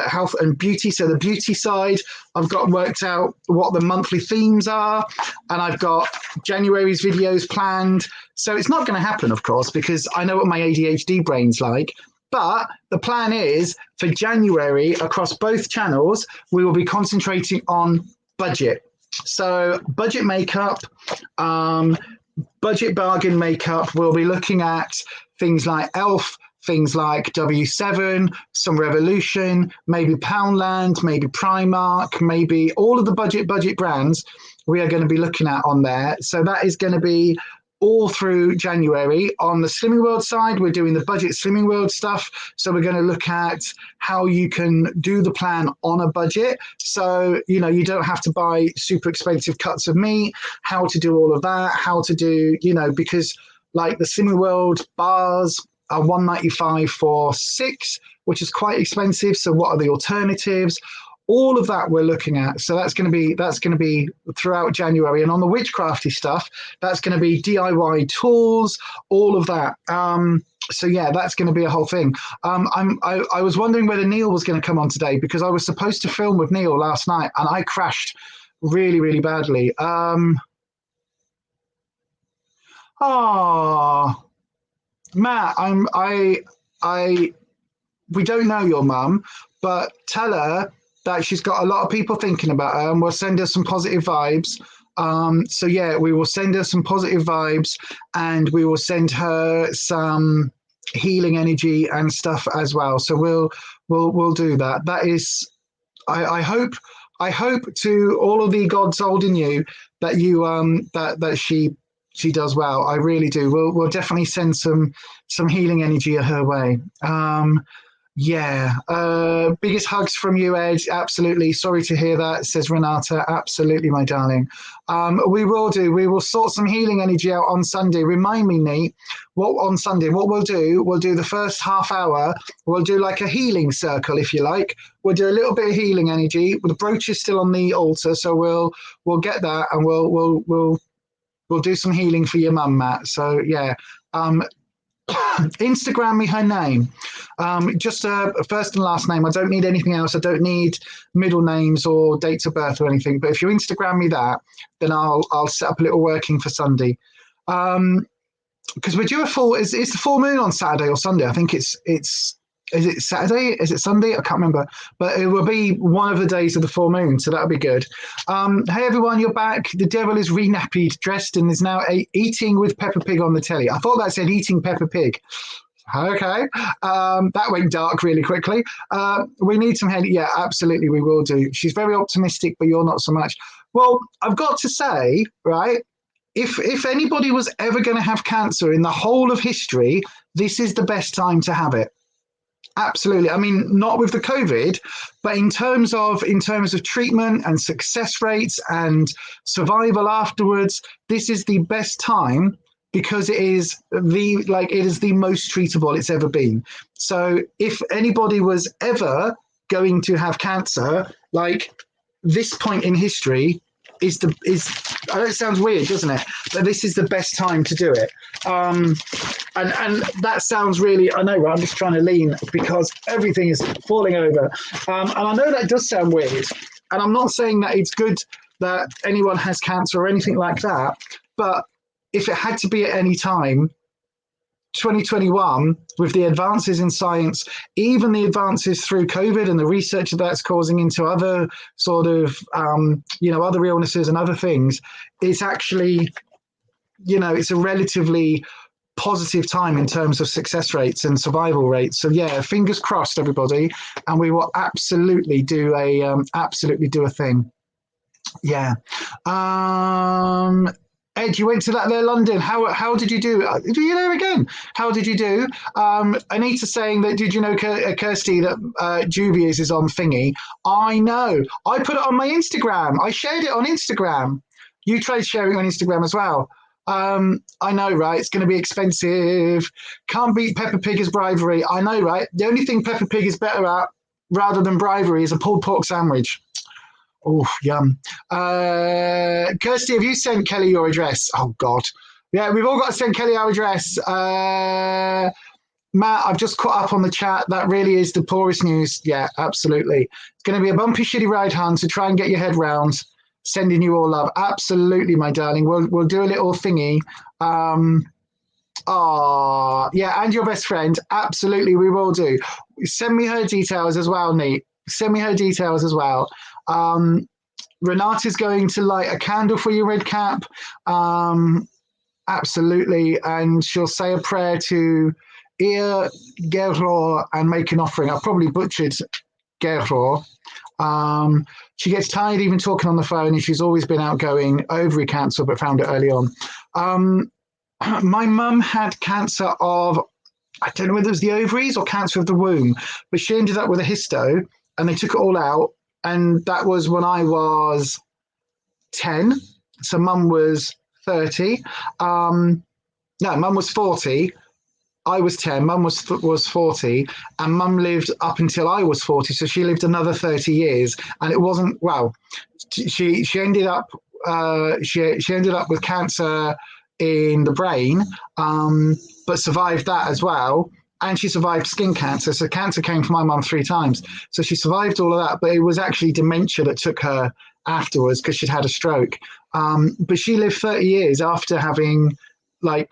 health and beauty, so the beauty side. I've got worked out what the monthly themes are, and I've got January's videos planned. So it's not going to happen, of course, because I know what my ADHD brain's like. But the plan is for January across both channels, we will be concentrating on budget. So budget makeup, budget bargain makeup. We'll be looking at things like Elf, things like W7, some Revolution, maybe Poundland, maybe Primark, maybe all of the budget brands we are going to be looking at on there. So that is going to be all through January. On the Slimming World side, we're doing the budget Slimming World stuff. So we're going to look at how you can do the plan on a budget. So, you know, you don't have to buy super expensive cuts of meat, how to do all of that, how to do, you know, because like the Slimming World bars are $1.95 for 6, which is quite expensive. So what are the alternatives? All of that we're looking at. So that's going to be throughout January. And on the witchcrafty stuff, that's going to be DIY tools, all of that. So yeah, that's going to be a whole thing. I was wondering whether Neil was going to come on today, because I was supposed to film with Neil last night and I crashed really, really badly. Matt, we don't know your mum, but tell her that she's got a lot of people thinking about her, and we'll send her some positive vibes. So yeah, we will send her some positive vibes, and we will send her some healing energy and stuff as well. So we'll do that. That is, I hope to all of the gods holding you that you that she does well. I really do. We'll definitely send some healing energy her way. Yeah. Biggest hugs from you, Ed. Absolutely. Sorry to hear that, says Renata. Absolutely, my darling. We will do. We will sort some healing energy out on Sunday. Remind me, Nate, on Sunday, what we'll do the first half hour, we'll do like a healing circle, if you like. We'll do a little bit of healing energy. The brooch is still on the altar, so we'll get that, and we'll do some healing for your mum, Matt. So yeah. Instagram me her name, just first and last name. I don't need anything else. I don't need middle names or dates of birth or anything. But if you Instagram me that, then I'll set up a little working for Sunday. Because we're due a full. Is the full moon on Saturday or Sunday? I think it's. Is it Saturday? Is it Sunday? I can't remember. But it will be one of the days of the full moon, so that'll be good. Hey everyone, you're back. The devil is re-nappied, dressed, and is now eating with Peppa Pig on the telly. I thought that said eating Peppa Pig. Okay. That went dark really quickly. We need some head. Yeah, absolutely, we will do. She's very optimistic, but you're not so much. Well, I've got to say, right, if anybody was ever going to have cancer in the whole of history, this is the best time to have it. Absolutely. I mean, not with the COVID, but in terms of treatment and success rates and survival afterwards, this is the best time, because it is the most treatable it's ever been. So if anybody was ever going to have cancer, like this point in history is I know it sounds weird, doesn't it? But this is the best time to do it. And that sounds really, I know, right? I'm just trying to lean because everything is falling over. And I know that does sound weird. And I'm not saying that it's good that anyone has cancer or anything like that. But if it had to be at any time, 2021, with the advances in science, even the advances through COVID and the research that's causing into other sort of, other illnesses and other things, it's actually, it's a relatively positive time in terms of success rates and survival rates. So yeah, fingers crossed, everybody, and we will absolutely do a thing. Yeah. Ed, you went to that there London. How did you do? Do you know again? How did you do? Anita saying that, did you know, Kirsty, that Juvia's is on Thingy? I know. I put it on my Instagram. I shared it on Instagram. You tried sharing on Instagram as well. I know, right? It's going to be expensive. Can't beat Peppa Pig as bribery. I know, right? The only thing Peppa Pig is better at, rather than bribery, is a pulled pork sandwich. Oh, yum. Kirsty, have you sent Kelly your address? Oh, God. Yeah, we've all got to send Kelly our address. Matt, I've just caught up on the chat. That really is the poorest news. Yeah, absolutely. It's going to be a bumpy, shitty ride, Han, so try and get your head round. Sending you all love. Absolutely, my darling. We'll do a little thingy. Yeah, and your best friend. Absolutely, we will do. Send me her details as well, Neat. Send me her details as well. Renata's going to light a candle for you, Red Cap. Absolutely. And she'll say a prayer to Ir Geror and make an offering. I've probably butchered Geror. She gets tired even talking on the phone, and she's always been outgoing, ovary cancer, but found it early on. my mum had cancer of, I don't know whether it was the ovaries or cancer of the womb, but she ended up with a histo and they took it all out. And that was when I was 10. So mum was 30. No, mum was 40. I was 10. Mum was 40, and mum lived up until I was 40. So she lived another 30 years, and it wasn't well. She ended up she ended up with cancer in the brain, but survived that as well. And she survived skin cancer. So cancer came for my mum 3 times. So she survived all of that, but it was actually dementia that took her afterwards because she'd had a stroke. But she lived 30 years after having like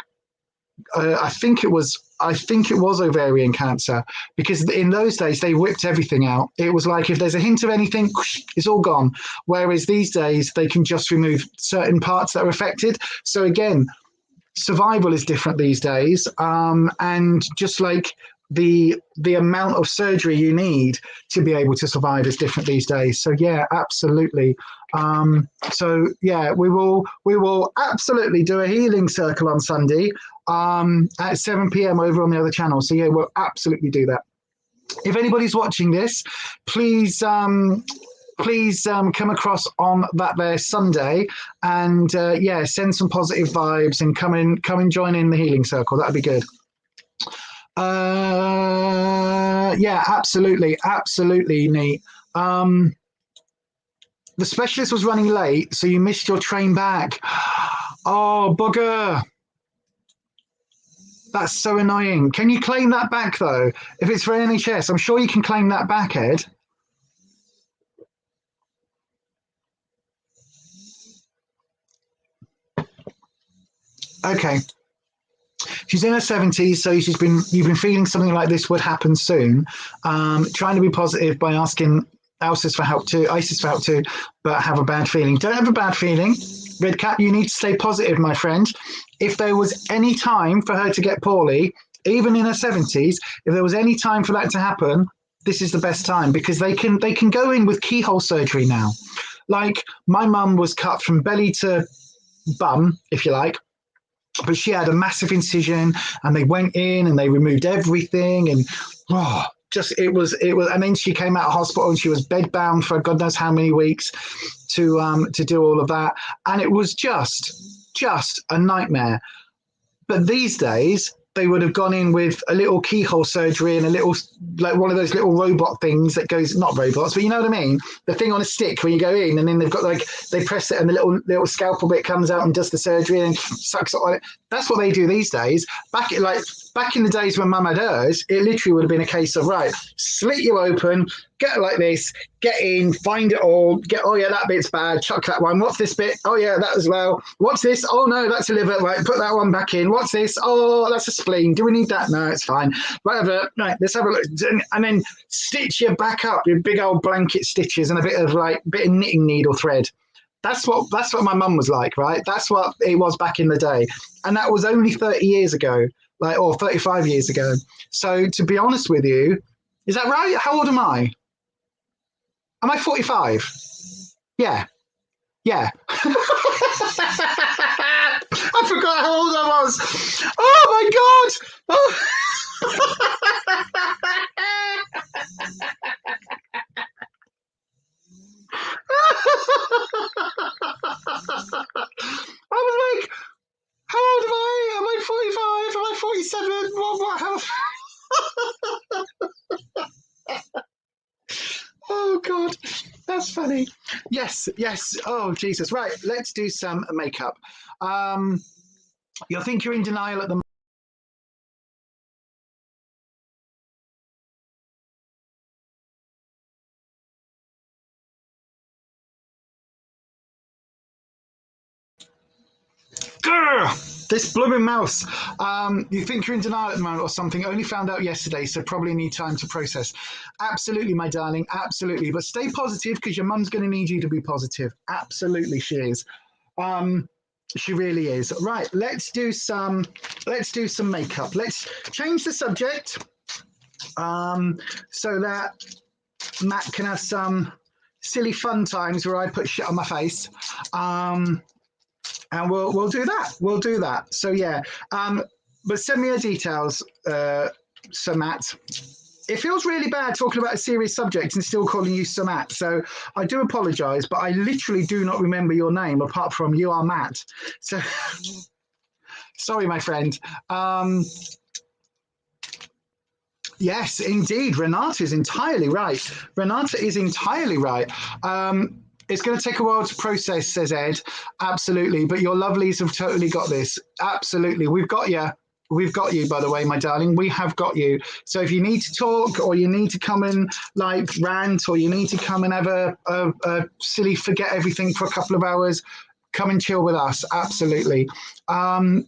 I think it was ovarian cancer, because in those days they whipped everything out. It was like if there's a hint of anything, it's all gone. Whereas these days they can just remove certain parts that are affected. So again, survival is different these days, and just like the amount of surgery you need to be able to survive is different these days. So yeah, absolutely. So yeah, we will absolutely do a healing circle on Sunday at 7 p.m. over on the other channel. So yeah, we'll absolutely do that. If anybody's watching this, please come across on that there Sunday, and yeah, send some positive vibes and come and join in the healing circle. That'd be good. Yeah, absolutely, neat. The specialist was running late, so you missed your train back. Oh, bugger. That's so annoying. Can you claim that back, though? If it's for NHS, I'm sure you can claim that back, Ed. Okay. She's in her 70s, so you've been feeling something like this would happen soon. Trying to be positive by asking ISIS for help too, but have a bad feeling. Don't have a bad feeling. Red Cap, you need to stay positive, my friend. If there was any time for her to get poorly, even in her 70s, if there was any time for that to happen, this is the best time, because they can go in with keyhole surgery now. Like my mum was cut from belly to bum, if you like, but she had a massive incision and they went in and they removed everything, and it was and then she came out of hospital and she was bedbound for God knows how many weeks to do all of that, and it was just a nightmare. But these days they would have gone in with a little keyhole surgery and a little, like one of those little robot things that goes, not robots, but you know what I mean? The thing on a stick where you go in and then they've got like, they press it and the little scalpel bit comes out and does the surgery and sucks it on it. That's what they do these days. Back in the days when mum had hers, it literally would have been a case of, right, slit you open, get it like this, get in, find it all, oh yeah, that bit's bad, chuck that one. What's this bit? Oh yeah, that as well. What's this? Oh no, that's a liver. Right, put that one back in. What's this? Oh, that's a spleen. Do we need that? No, it's fine. Whatever. Right, let's have a look. And then stitch you back up with big old blanket stitches and a bit of knitting needle thread. That's what my mum was like, right? That's what it was back in the day. And that was only 30 years ago, or 35 years ago. So to be honest with you, is that right? How old am I? Am I 45? Yeah. Yeah. I forgot how old I was. Oh my God. Oh. I was like, how old am I? Am I 45? Am I 47? What how? Oh God, that's funny. Yes. Oh Jesus. Right, let's do some makeup. You'll think you're in denial at the moment. Grr! This blooming mouse. You think you're in denial at the moment or something. Only found out yesterday, so probably need time to process. Absolutely, my darling. Absolutely. But stay positive, because your mum's going to need you to be positive. Absolutely, she is. She really is. Right, let's do some makeup. Let's change the subject so that Matt can have some silly fun times where I put shit on my face. and we'll do that. We'll do that. So yeah, but send me your details, Sir Matt. It feels really bad talking about a serious subject and still calling you Sir Matt. So I do apologise, but I literally do not remember your name apart from you are Matt. So sorry, my friend. Yes, indeed. Renata is entirely right. Renata is entirely right. It's going to take a while to process, says Ed. Absolutely. But your lovelies have totally got this. Absolutely. We've got you. We've got you, by the way, my darling. We have got you. So if you need to talk or you need to come and like rant or you need to come and have a silly forget everything for a couple of hours, come and chill with us. Absolutely.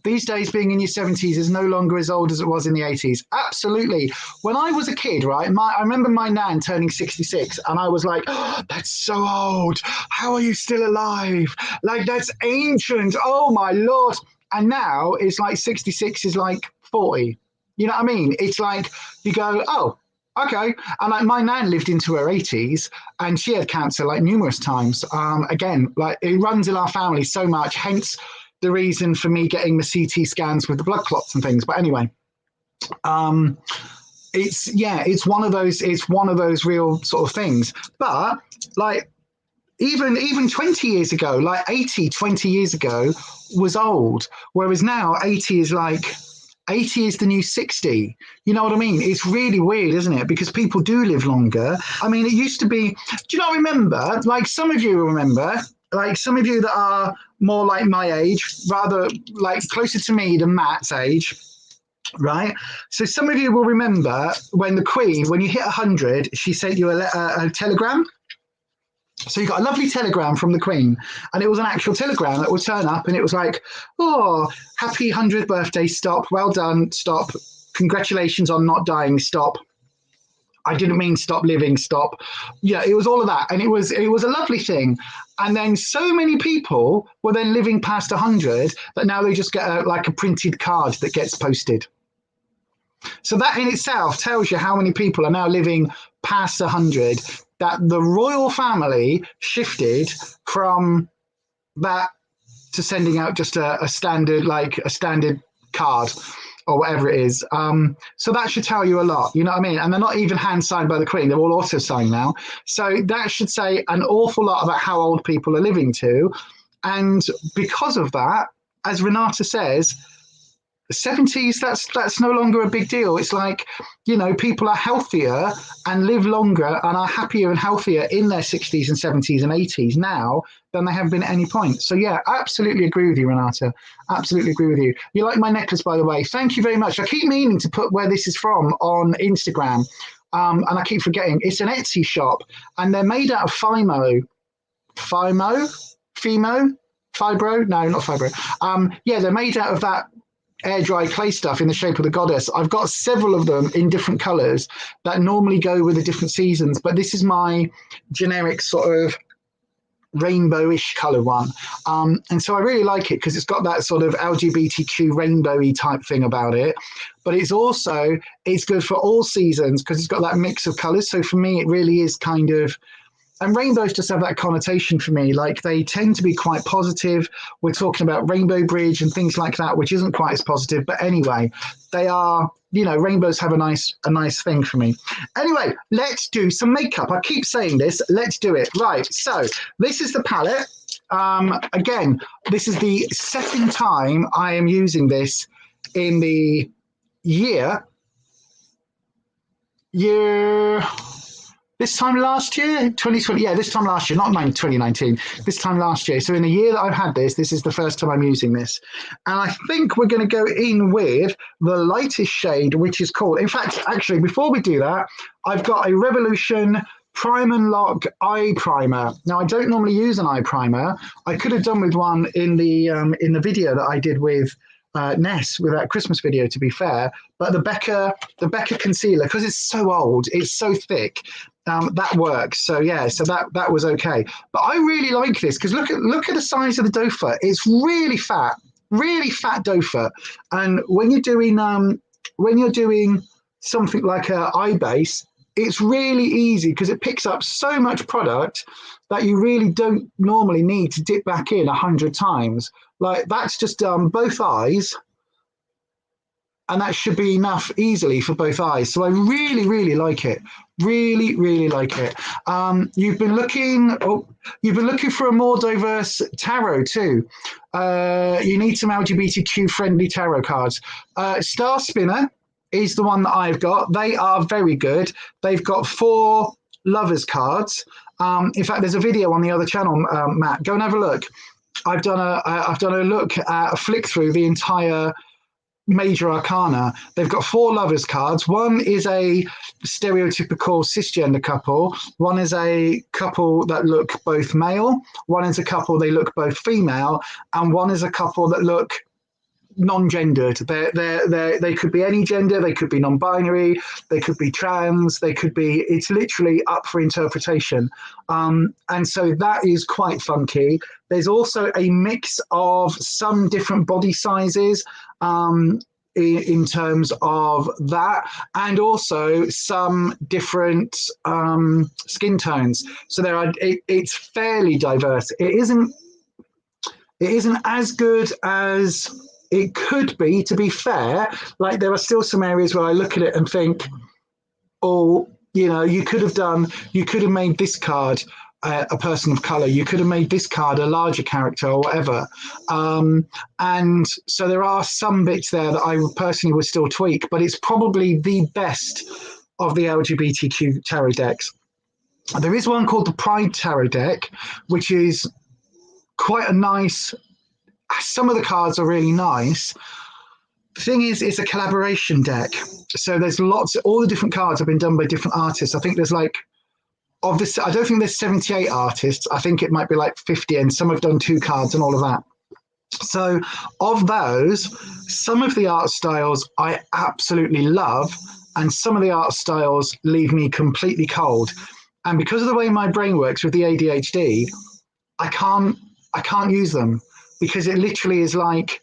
These days, being in your 70s is no longer as old as it was in the 80s. Absolutely. When I was a kid, right, I remember my nan turning 66 and I was like, oh, that's so old. How are you still alive? Like, that's ancient. Oh, my Lord. And now it's like 66 is like 40. You know what I mean? It's like you go, oh, okay. And like my nan lived into her 80s and she had cancer like numerous times. Again, like it runs in our family so much, hence the reason for me getting the CT scans with the blood clots and things. But anyway, it's one of those real sort of things. But like even 20 years ago, like 20 years ago was old. Whereas now 80 is the new 60. You know what I mean? It's really weird, isn't it? Because people do live longer. I mean, it used to be, do you not remember? Like some of you remember, like some of you that are more like my age, rather like closer to me than Matt's age, right? So some of you will remember when the Queen, when you hit 100, she sent you a telegram. So you got a lovely telegram from the Queen, and it was an actual telegram that would turn up, and it was like, "Oh, happy 100th birthday! Stop. Well done. Stop. Congratulations on not dying. Stop. I didn't mean stop living. Stop." Yeah, it was all of that, and it was a lovely thing. And then so many people were then living past 100 that now they just get a printed card that gets posted. So that in itself tells you how many people are now living past 100. That the royal family shifted from that to sending out just a standard card or whatever it is. So that should tell you a lot, you know what I mean? And they're not even hand signed by the Queen, they're all auto signed now. So that should say an awful lot about how old people are living to. And because of that, as Renata says, 70s, that's no longer a big deal. It's like, you know, people are healthier and live longer and are happier and healthier in their 60s and 70s and 80s now than they have been at any point. So yeah, I absolutely agree with you, Renata. Absolutely agree with you. You like my necklace, by the way. Thank you very much. I keep meaning to put where this is from on Instagram, and I keep forgetting. It's an Etsy shop, and they're made out of Fimo? Fibro? No, not Fibro. Yeah, they're made out of that air dry clay stuff in the shape of the goddess. I've got several of them in different colors that normally go with the different seasons, but this is my generic sort of rainbowish color one. And so I really like it because it's got that sort of LGBTQ rainbowy type thing about it. But it's good for all seasons because it's got that mix of colors. So for me, it really is kind of, and rainbows just have that connotation for me. Like they tend to be quite positive. We're talking about Rainbow Bridge and things like that, which isn't quite as positive. But anyway, they are, you know, rainbows have a nice thing for me. Anyway, let's do some makeup. I keep saying this. Let's do it. Right. So this is the palette. Again, this is the second time I am using this in the year. This time last year, 2020, yeah, this time last year, not 2019, this time last year. So in the year that I've had this is the first time I'm using this. And I think we're going to go in with the lightest shade, which is called, in fact, actually, before we do that, I've got a Revolution Prime and Lock eye primer. Now, I don't normally use an eye primer. I could have done with one in the video that I did with Ness, with that Christmas video, to be fair, but the Becca Concealer, because it's so old, it's so thick, that works. So yeah, so that was okay. But I really like this because look at the size of the doe foot. It's really fat doe foot. And when you're doing something like a eye base, it's really easy because it picks up so much product that you really don't normally need to dip back in 100 times. Like that's just both eyes, and that should be enough easily for both eyes. So I really, really like it. Really, really like it. You've been looking for a more diverse tarot too. You need some LGBTQ friendly tarot cards. Star Spinner is the one that I've got. They are very good. They've got 4 lovers cards. In fact, there's a video on the other channel, Matt. Go and have a look. I've done a look at a flick through the entire major arcana. They've got 4 lovers cards. One is a stereotypical cisgender couple. One is a couple that look both male. One is a couple they look both female, and one is a couple that look non-gendered. They could be any gender. They could be non-binary. They could be trans. They could be. It's literally up for interpretation. And so that is quite funky. There's also a mix of some different body sizes in terms of that, and also some different skin tones. So there are. It's fairly diverse. It isn't as good as it could be, to be fair. Like there are still some areas where I look at it and think, oh, you could have made this card a person of color. You could have made this card a larger character or whatever. And so there are some bits there that I personally would still tweak, but it's probably the best of the LGBTQ tarot decks. There is one called the Pride Tarot deck, which is quite a nice. Some of the cards are really nice. The thing is, it's a collaboration deck. So there's all the different cards have been done by different artists. I think there's I don't think there's 78 artists. I think it might be like 50, and some have done 2 cards and all of that. So of those, some of the art styles I absolutely love, and some of the art styles leave me completely cold. And because of the way my brain works with the ADHD, I can't use them. Because it literally is like,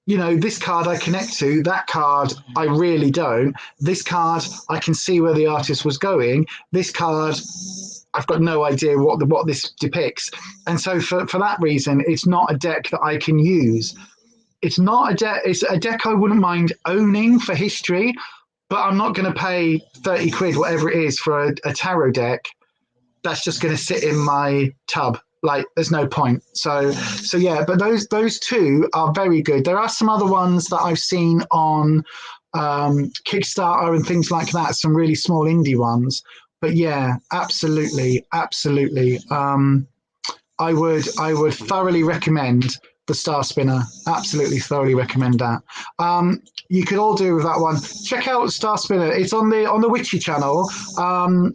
this card I connect to, that card I really don't. This card I can see where the artist was going. This card I've got no idea what this depicts. And so for that reason, it's not a deck that I can use. It's not a deck. It's a deck I wouldn't mind owning for history, but I'm not going to pay 30 quid, whatever it is, for a tarot deck that's just going to sit in my tub. Like, there's no point. So yeah, but those 2 are very good. There are some other ones that I've seen on Kickstarter and things like that, some really small indie ones. But yeah, absolutely. I would thoroughly recommend the Star Spinner. Absolutely thoroughly recommend that. You could all do with that one. Check out Star Spinner. It's on the Witchy channel.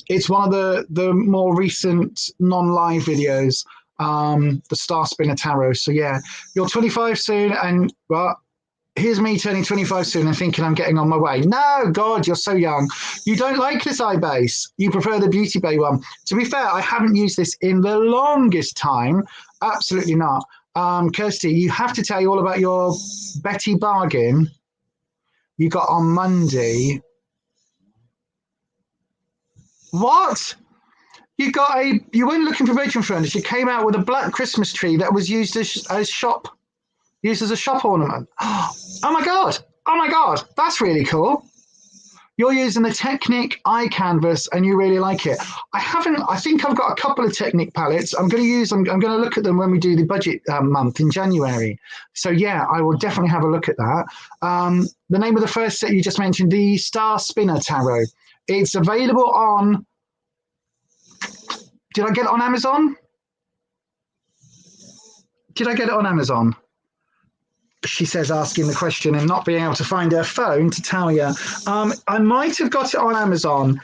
It's one of the more recent non-live videos. The Star Spinner Tarot. So yeah, you're 25 soon, and well, here's me turning 25 soon and thinking I'm getting on my way. No, God, you're so young. You don't like this eye base. You prefer the Beauty Bay one. To be fair, I haven't used this in the longest time. Absolutely not. Kirsty, you have to tell you all about your Betty bargain you got on Monday. What? You went looking for bedroom furniture. You came out with a black Christmas tree that was used as a shop ornament. Oh my God, that's really cool. You're using the Technic eye canvas and you really like it. I think I've got a couple of Technic palettes. I'm going to look at them when we do the budget month in January. So yeah, I will definitely have a look at that. The name of the first set you just mentioned, the Star Spinner Tarot. It's available on, did I get it on Amazon? She says, asking the question and not being able to find her phone to tell you. I might have got it on Amazon.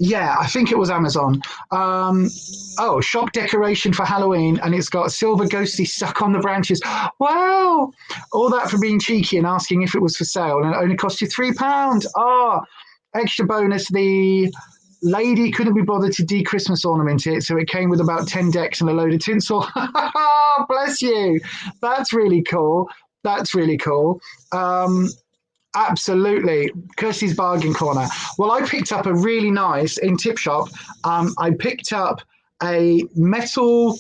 Yeah, I think it was Amazon. Shop decoration for Halloween, and it's got silver ghosty stuck on the branches. Wow! All that for being cheeky and asking if it was for sale, and it only cost you £3. Oh, extra bonus, the lady couldn't be bothered to de-Christmas ornament it, so it came with about 10 decks and a load of tinsel. Bless you. That's really cool. Absolutely. Kirsty's Bargain Corner. Well, I picked up a really nice, in Tip Shop, I picked up a metal,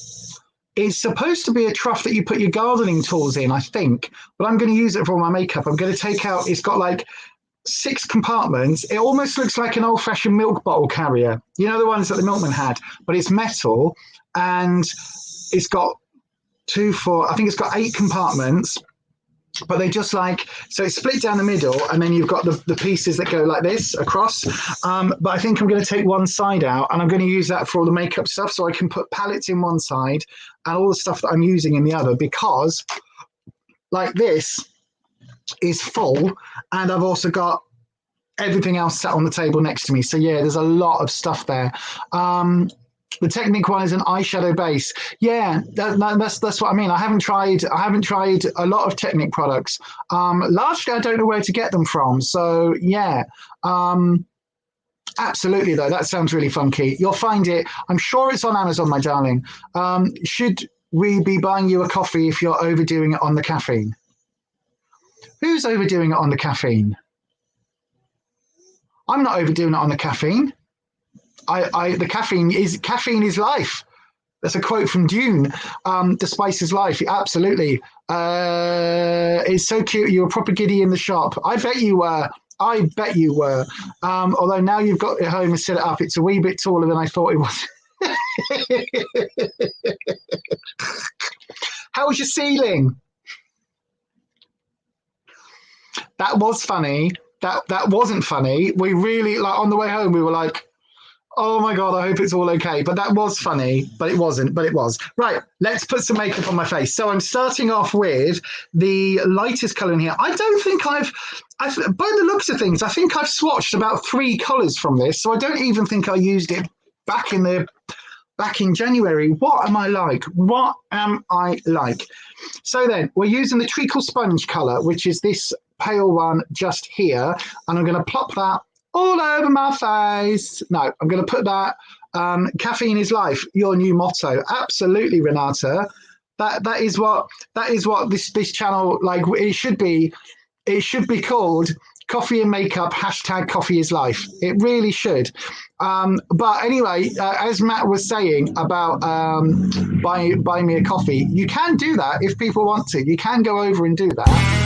it's supposed to be a trough that you put your gardening tools in, I think, but I'm going to use it for my makeup. I'm going to take out, it's got like 6 compartments. It almost looks like an old-fashioned milk bottle carrier. You know, the ones that the milkman had, but it's metal, and it's got 2, 4, I think it's got 8 compartments. But they just like, so it's split down the middle, and then you've got the pieces that go like this across. But I think I'm going to take one side out, and I'm going to use that for all the makeup stuff, so I can put palettes in one side and all the stuff that I'm using in the other, because like this is full, and I've also got everything else sat on the table next to me. So yeah, there's a lot of stuff there. The Technic one is an eyeshadow base. Yeah, that's what I mean. I haven't tried a lot of Technic products. Largely, I don't know where to get them from. So yeah, absolutely though. That sounds really funky. You'll find it. I'm sure it's on Amazon, my darling. Should we be buying you a coffee if you're overdoing it on the caffeine? Who's overdoing it on the caffeine? I'm not overdoing it on the caffeine. The caffeine is life. That's a quote from Dune. The spice is life. Absolutely. It's so cute. You were proper giddy in the shop. I bet you were. Although now you've got it home and set it up, it's a wee bit taller than I thought it was. How was your ceiling? That was funny. That wasn't funny. We really, like, on the way home, we were like, oh my God, I hope it's all okay. But that was funny, but it wasn't, but it was. Right, let's put some makeup on my face. So I'm starting off with the lightest color in here. I don't think I've by the looks of things, I think I've swatched about 3 colors from this. So I don't even think I used it back in January. What am I like? What am I like? So then we're using the Treacle Sponge color, which is this pale one just here. And I'm going to plop that all over my face. No, I'm going to put that. Caffeine is life, your new motto. Absolutely, Renata. That is what this channel, like, it should be. It should be called Coffee and Makeup # Coffee is Life. It really should. But anyway, as Matt was saying about buy me a coffee, you can do that if people want to. You can go over and do that.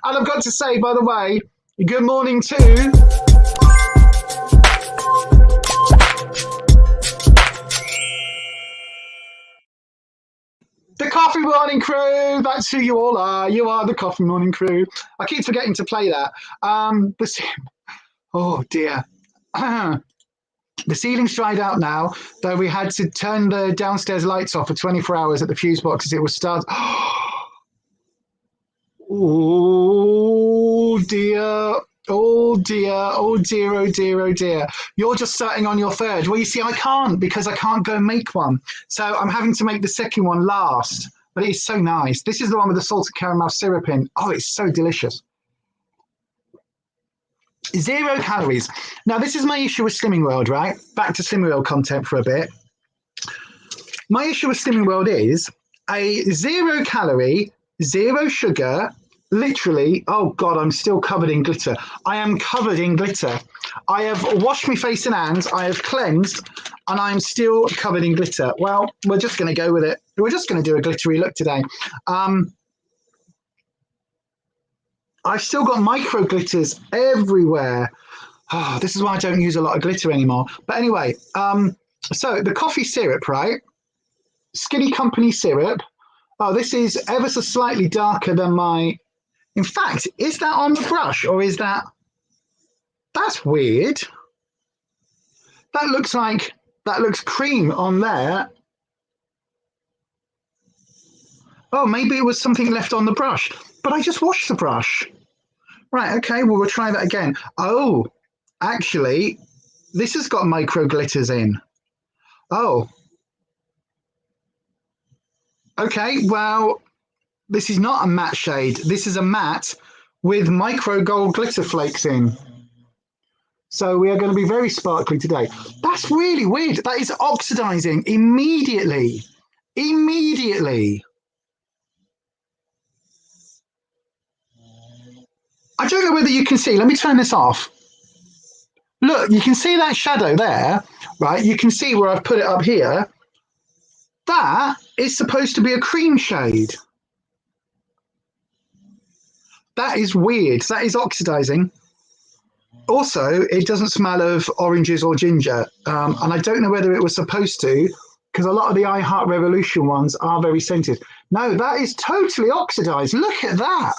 And I've got to say, by the way, good morning to the Coffee Morning Crew. That's who you all are. You are the Coffee Morning Crew. I keep forgetting to play that. Oh dear. The ceiling's dried out now, though we had to turn the downstairs lights off for 24 hours at the fuse box because it was starting. Oh dear. Oh dear, oh dear, oh dear, oh dear. You're just starting on your third. Well, you see, I can't because I can't go and make one. So I'm having to make the second one last. But it is so nice. This is the one with the salted caramel syrup in. Oh, it's so delicious. 0 calories. Now, this is my issue with Slimming World, right? Back to Slimming World content for a bit. My issue with Slimming World is a 0 calorie, 0 sugar, literally, oh God, I'm still covered in glitter. I am covered in glitter. I have washed my face and hands, I have cleansed, and I'm still covered in glitter. Well, we're just going to go with it. We're just going to do a glittery look today. I've still got micro glitters everywhere. Oh, this is why I don't use a lot of glitter anymore. But anyway, so the coffee syrup, right? Skinny Company syrup. Oh, this is ever so slightly darker than my... In fact, is that on the brush or is that... That's weird. That looks cream on there. Oh, maybe it was something left on the brush. But I just washed the brush. Right, okay, well, we'll try that again. Oh, actually, this has got micro glitters in. Oh. Okay, well, this is not a matte shade. This is a matte with micro gold glitter flakes in. So we are going to be very sparkly today. That's really weird. That is oxidizing immediately. Immediately. I don't know whether you can see. Let me turn this off. Look, you can see that shadow there, right? You can see where I've put it up here. That is supposed to be a cream shade. That is weird. That is oxidizing. Also, it doesn't smell of oranges or ginger. And I don't know whether it was supposed to, because a lot of the I Heart Revolution ones are very scented. No, that is totally oxidized. Look at that.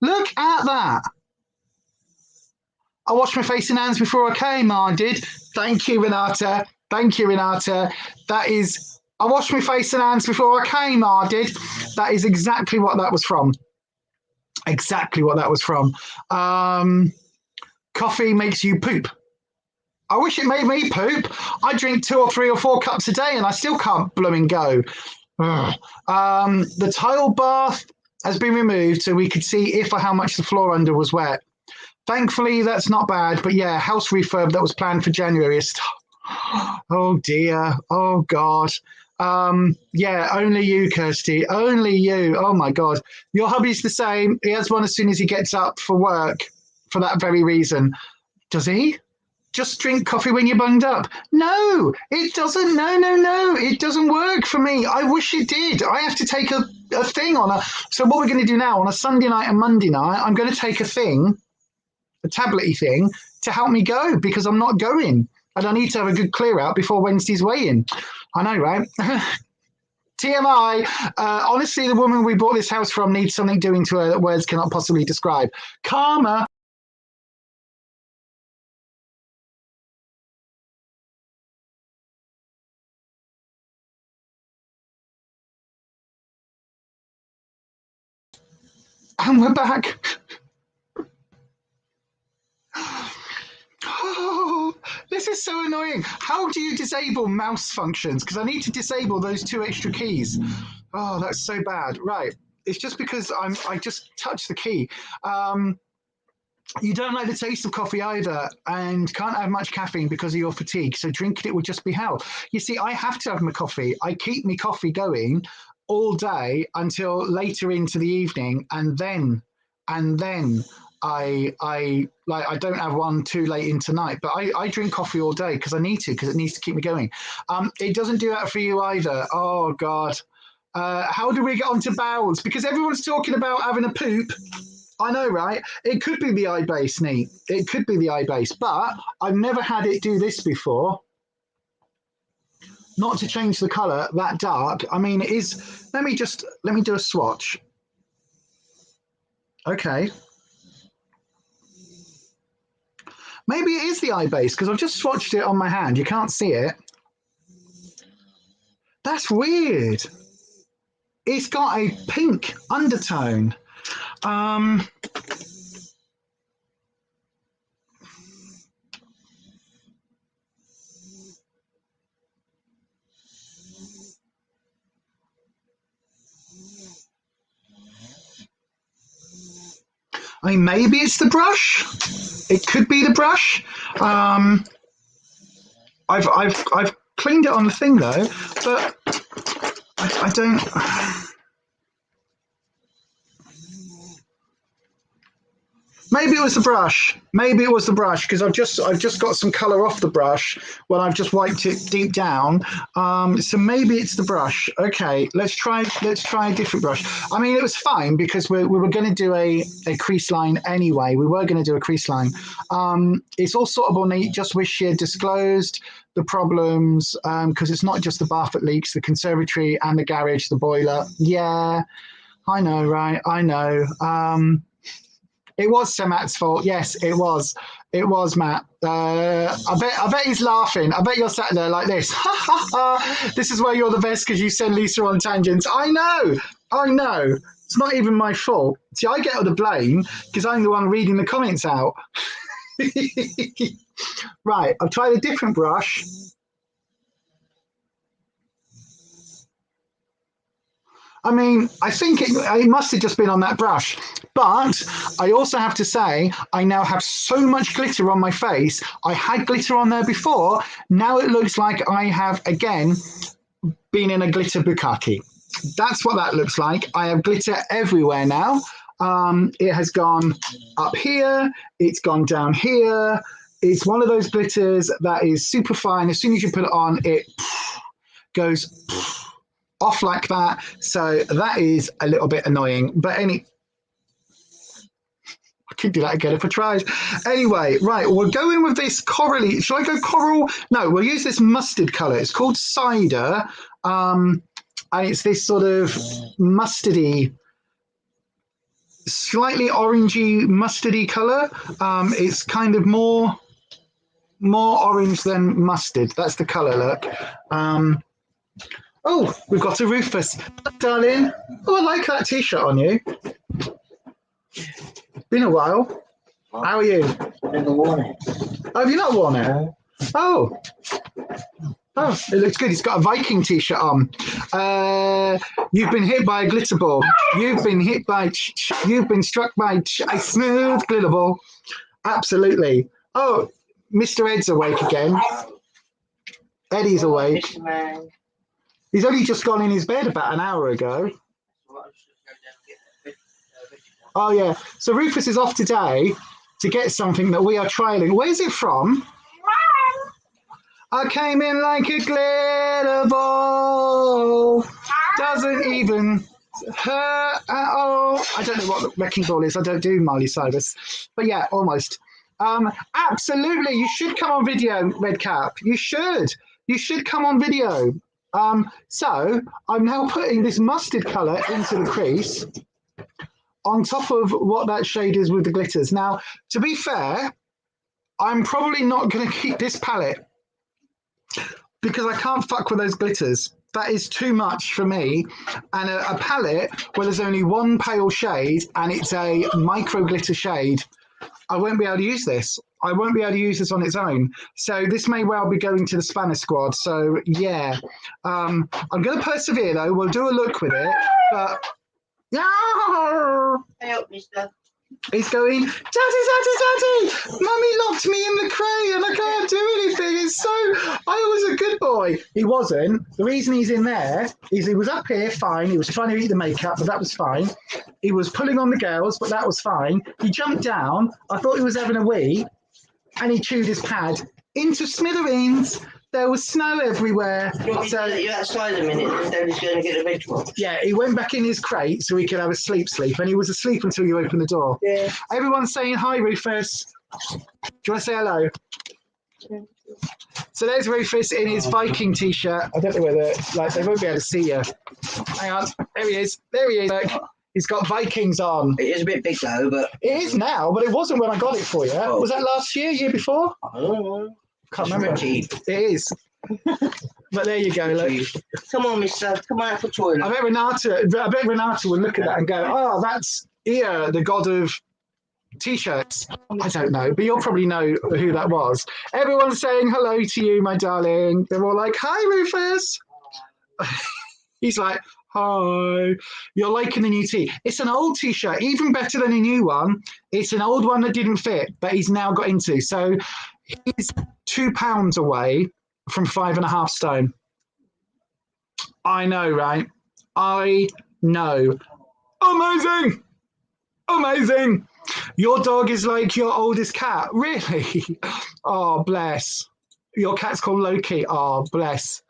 Look at that. I washed my face and hands before I came, I did. Thank you, Renata. Thank you, Renata. That is, I washed my face and hands before I came, I did. That is exactly what that was from. Exactly what that was from. Coffee makes you poop. I wish it made me poop. I drink 2 or 3 or 4 cups a day and I still can't blooming go. The tile bath has been removed so we could see if or how much the floor under was wet. Thankfully, that's not bad. But yeah, house refurb that was planned for January is... Oh dear. Oh God. Yeah, only you, Kirsty. Only you. Oh my God. Your hubby's the same. He has one as soon as he gets up for work for that very reason. Does he? Just drink coffee when you're bunged up. No, it doesn't. No. It doesn't work for me. I wish it did. I have to take a thing on a... So what we're going to do now on a Sunday night and Monday night, I'm going to take a thing, a tablet-y thing, to help me go because I'm not going. And I need to have a good clear out before Wednesday's weigh-in. I know, right? TMI. Honestly, the woman we bought this house from needs something doing to her that words cannot possibly describe. Karma. And we're back. Oh, this is so annoying. How do you disable mouse functions? Because I need to disable those 2 extra keys. Oh, that's so bad. Right. It's just because I just touched the key. You don't like the taste of coffee either and can't have much caffeine because of your fatigue. So drinking it would just be hell. You see, I have to have my coffee. I keep my coffee going all day until later into the evening. And then I don't have one too late into night, but I drink coffee all day because I need to, because it needs to keep me going. It doesn't do that for you either. Oh God. How do we get onto bowels? Because everyone's talking about having a poop. I know, right? It could be the eye base, Neat. It could be the eye base, but I've never had it do this before. Not to change the colour that dark. I mean, it is. Let me do a swatch. Okay. Maybe it is the eye base because I've just swatched it on my hand. You can't see it. That's weird. It's got a pink undertone. I mean, maybe it's the brush. It could be the brush. I've cleaned it on the thing though, but I don't. Maybe it was the brush. Maybe it was the brush because I've just got some colour off the brush when I've just wiped it deep down. So maybe it's the brush. Okay, let's try a different brush. I mean, it was fine because we were going to do a crease line anyway. We were going to do a crease line. It's all sortable, Neat. Just wish she had disclosed the problems because it's not just the bath that leaks, the conservatory and the garage, the boiler. Yeah, I know, right? I know. It was Sir Matt's fault. Yes, it was. It was Matt. I bet he's laughing. I bet you're sat there like this. This is why you're the best because you send Lisa on tangents. I know. It's not even my fault. See, I get all the blame because I'm the one reading the comments out. Right, I've tried a different brush. I mean, I think it must have just been on that brush. But I also have to say, I now have so much glitter on my face. I had glitter on there before. Now it looks like I have, again, been in a glitter bukkake. That's what that looks like. I have glitter everywhere now. It has gone up here. It's gone down here. It's one of those glitters that is super fine. As soon as you put it on, it goes off like that. So that is a little bit annoying. But I could do that again if I tried. Anyway, right, we'll go in with this corally. Shall I go coral? No, we'll use this mustard colour. It's called Cider. And it's this sort of mustardy, slightly orangey, mustardy colour. It's kind of more orange than mustard. That's the colour, look. Oh, we've got a Rufus. Darling. Oh, I like that T-shirt on you. Been a while. How are you? Never worn it. Oh, have you not worn it? No. Oh, it looks good. He's got a Viking T-shirt on. You've been hit by a glitter ball. You've been struck by a smooth glitter ball. Absolutely. Oh, Mr. Ed's awake again. Eddie's awake. He's only just gone in his bed about an hour ago. Oh, yeah. So Rufus is off today to get something that we are trialing. Where's it from? I came in like a glitter ball. Doesn't even hurt at all. I don't know what the wrecking ball is. I don't do Miley Cyrus. But yeah, almost. Absolutely. You should come on video, Redcap. You should. You should come on video. So I'm now putting this mustard colour into the crease on top of what that shade is with the glitters. Now, to be fair, I'm probably not going to keep this palette because I can't fuck with those glitters. That is too much for me. And a palette where there's only one pale shade and it's a micro glitter shade, I won't be able to use this. I won't be able to use this on its own. So this may well be going to the Spanner Squad. So yeah, I'm going to persevere though. We'll do a look with it. But Help, mister. he's going, Daddy, Mummy locked me in the crate and I can't do anything. It's so, I was a good boy. He wasn't. The reason he's in there is he was up here, fine. He was trying to eat the makeup, but that was fine. He was pulling on the girls, but that was fine. He jumped down. I thought he was having a wee and he chewed his pad into smithereens. There was snow everywhere. So you're outside a minute and Daddy's going to get a vegetable. Yeah, he went back in his crate so he could have a sleep, and he was asleep until you opened the door. Yeah. Everyone's saying hi, Rufus. Do you want to say hello? Yeah. So there's Rufus in his Viking T-shirt. I don't know whether, they won't be able to see you. Hang on, there he is. Look, he's got Vikings on. It is a bit big though, but... It is now, but it wasn't when I got it for you. Oh. Was that last year before? I don't know. Can't remember. It is. But there you go. Look. Come on, mister. Come on out for toilet. I bet Renata will look at that and go, oh, that's Ea, the god of T-shirts. I don't know, but you'll probably know who that was. Everyone's saying hello to you, my darling. They're all like, hi, Rufus. He's like, hi. You're liking the new tee. It's an old T-shirt, even better than a new one. It's an old one that didn't fit, but he's now got into. So he's 2 pounds away from 5.5 stone. I know, right? I know. Amazing! Amazing! Your dog is like your oldest cat. Really? Oh, bless. Your cat's called Loki. Oh, bless.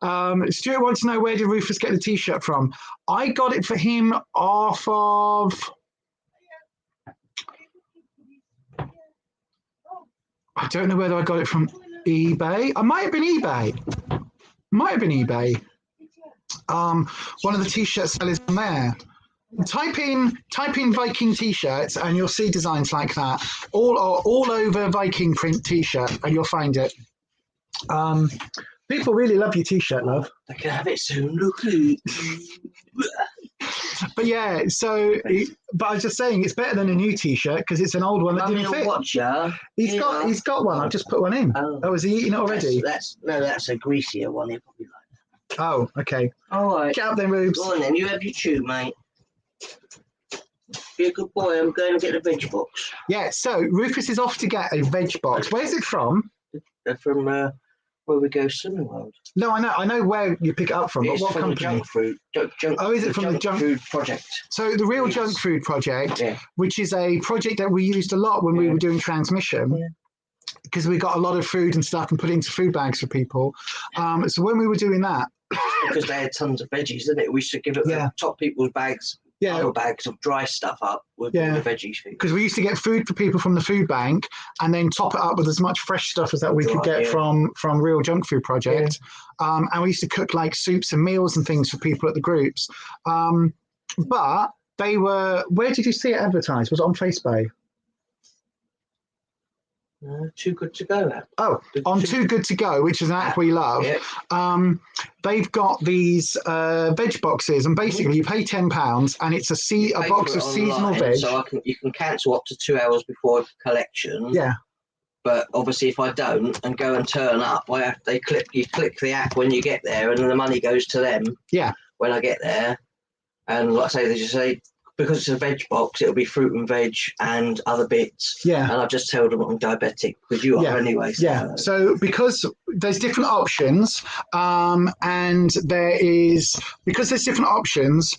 Stuart wants to know, where did Rufus get the T-shirt from? I got it for him off of... I don't know whether I got it from eBay. I might have been eBay. One of the T-shirt sellers on there. Type in Viking T-shirts and you'll see designs like that. All over Viking print T-shirt and you'll find it. People really love your T-shirt, love. I can have it soon. Look. But yeah, but I was just saying it's better than a new T-shirt because it's an old one that didn't fit. Watcher. He's got one. I've just put one in. Oh, is he eating it already? That's a greasier one. He'll probably like Oh, okay. All right. Get up then, Rubes. Go on then, you have your chew, mate. Be a good boy, I'm going to get the veg box. Yeah, so Rufus is off to get a veg box. Where's it from? They're from where we go swimming world. No, I know where you pick it up from, It's but what from company? the junk food. Oh, is it from the junk food project? So the Real Yes. Junk Food Project, Yeah. which is a project that we used a lot when we were doing transmission, because we got a lot of food and stuff and put it into food bags for people. So when we were doing that, Because they had tons of veggies, didn't it? We used to give it top people's bags, other bags of dry stuff up with all the veggies. Because we used to get food for people from the food bank and then top it up with as much fresh stuff as that we could get from Real Junk Food Project. And we used to cook like soups and meals and things for people at the groups. But they were, where did you see it advertised? Was it on Facebook? Too Good to Go app. Oh, on Too Good to Go, which is an app we love. Yeah. They've got these veg boxes, and basically you pay £10, and it's a box of seasonal veg. So you can cancel up to 2 hours before collection. Yeah. But obviously, if I don't and go and turn up, you click the app when you get there, and then the money goes to them. Yeah. When I get there, and like I say, they just say, because it's a veg box, it'll be fruit and veg and other bits. Yeah. And I've just told them I'm diabetic, because you are anyway. So. So because there's different options, and because there's different options,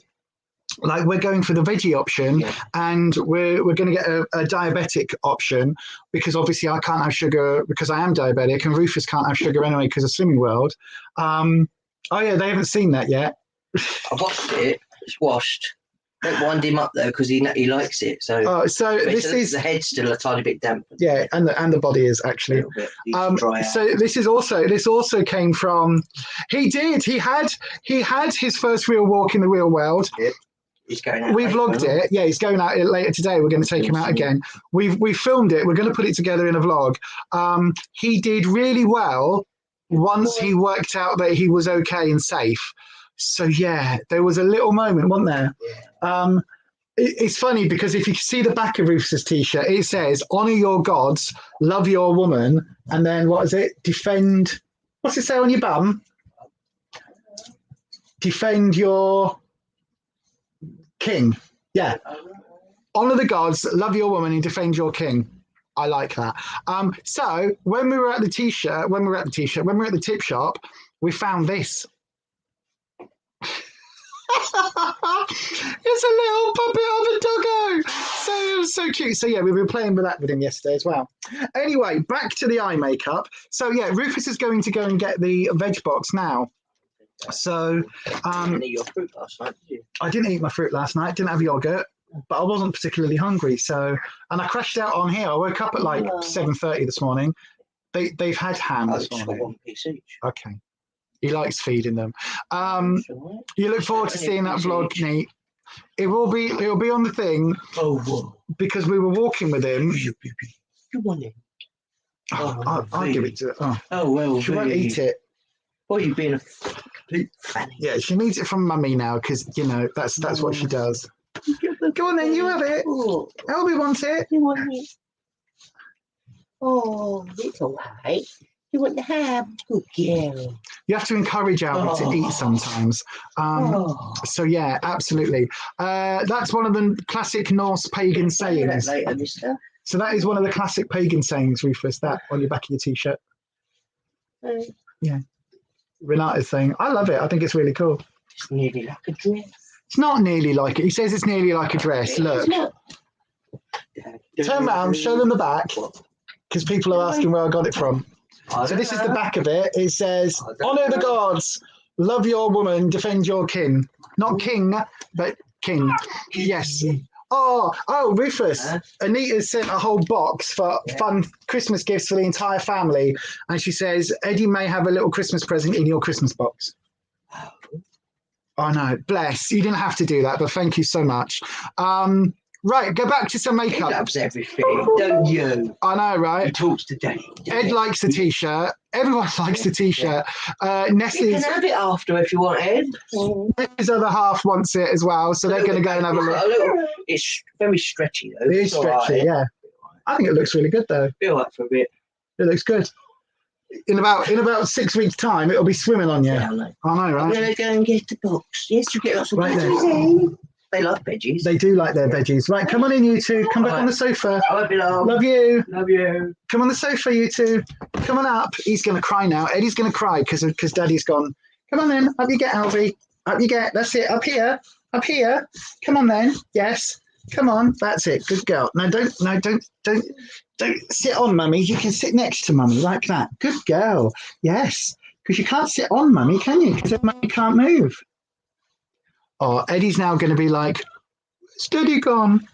like we're going for the veggie option, and we're going to get a diabetic option, because obviously I can't have sugar because I am diabetic, and Rufus can't have sugar anyway because of Swimming World. Oh yeah, they haven't seen that yet. I've watched it. It's washed. Don't wind him up though, because he likes it. So the head's still a tiny bit damp. Yeah, and the body is actually. So this also came from. He had his first real walk in the real world. Yeah. He's going out. We vlogged it. Yeah, he's going out later today. We're going to take him out again. We filmed it. We're going to put it together in a vlog. He did really well once he worked out that he was okay and safe. So yeah, there was a little moment, wasn't there? Yeah. It's funny because if you see the back of Rufus's t-shirt, it says "Honor your gods, love your woman," and then what is it? Defend. What's it say on your bum? Defend your king. Yeah. Honor the gods, love your woman, and defend your king. I like that. So when we were at the tip shop, we found this. It's a little puppet of a doggo. So cute. So yeah, we were playing with that with him yesterday as well. Anyway, back to the eye makeup. So yeah, Rufus is going to go and get the veg box now. So you didn't eat your fruit last night, did you? I didn't eat my fruit last night. Didn't have yogurt, but I wasn't particularly hungry. So, and I crashed out on here. I woke up at like 7:30 this morning. They've had ham this morning. Got one piece each. Okay. He likes feeding them. You look forward to seeing that vlog, Neat. It'll be on the thing. Because we were walking with him. You want it? I'll give it to her. Well, she won't eat it. Well, you've been a complete fanny. Yeah, she needs it from Mummy now because that's what she does. Go on then, you have it. Elby wants it. You want it? Oh, it's all right. You want to have good girl. You have to encourage Albie to eat sometimes. So yeah, absolutely. That's one of the classic Norse pagan sayings. Later, mister. So that is one of the classic pagan sayings, Rufus, that on your back of your t-shirt. Yeah. Renata's saying, I love it. I think it's really cool. It's nearly like a dress. It's not nearly like it. He says it's nearly like a dress. Look. Turn around, show them the back, because people are asking where I got it from. So this is the back of it. It says, "Honor the gods, love your woman, defend your kin." Not king, but king. Yes. Oh, Rufus. Anita sent a whole box for fun Christmas gifts for the entire family. And she says, Eddie may have a little Christmas present in your Christmas box. Oh, no. Bless. You didn't have to do that, but thank you so much. Right, go back to some makeup. He loves everything, don't you? I know, right? He talks to Daddy. Ed likes the t-shirt. Everyone likes the t-shirt. Nessie's... You can have it after if you want, Ed. His other half wants it as well, so they're going to go and have a look. It's very stretchy, though. It is stretchy, yeah. I think it looks really good, though. Feel like for a bit. It looks good. In about 6 weeks' time, it'll be swimming on you. Yeah, I know. I know, I'm right? going to go and get the box. Yes, you get lots of Right there. veggies in. They like veggies. They do like their veggies. Right, come on in, you two. Come back on the sofa. I won't be long. Love you. Love you. Come on the sofa, you two. Come on up. He's going to cry now. Eddie's going to cry because Daddy's gone. Come on then. Up you get, Alfie. Up you get. That's it. Up here. Up here. Come on then. Yes. Come on. That's it. Good girl. No, don't sit on Mummy. You can sit next to Mummy like that. Good girl. Yes. Because you can't sit on Mummy, can you? Because Mummy can't move. Oh, Eddie's now going to be like, "Is Daddy gone?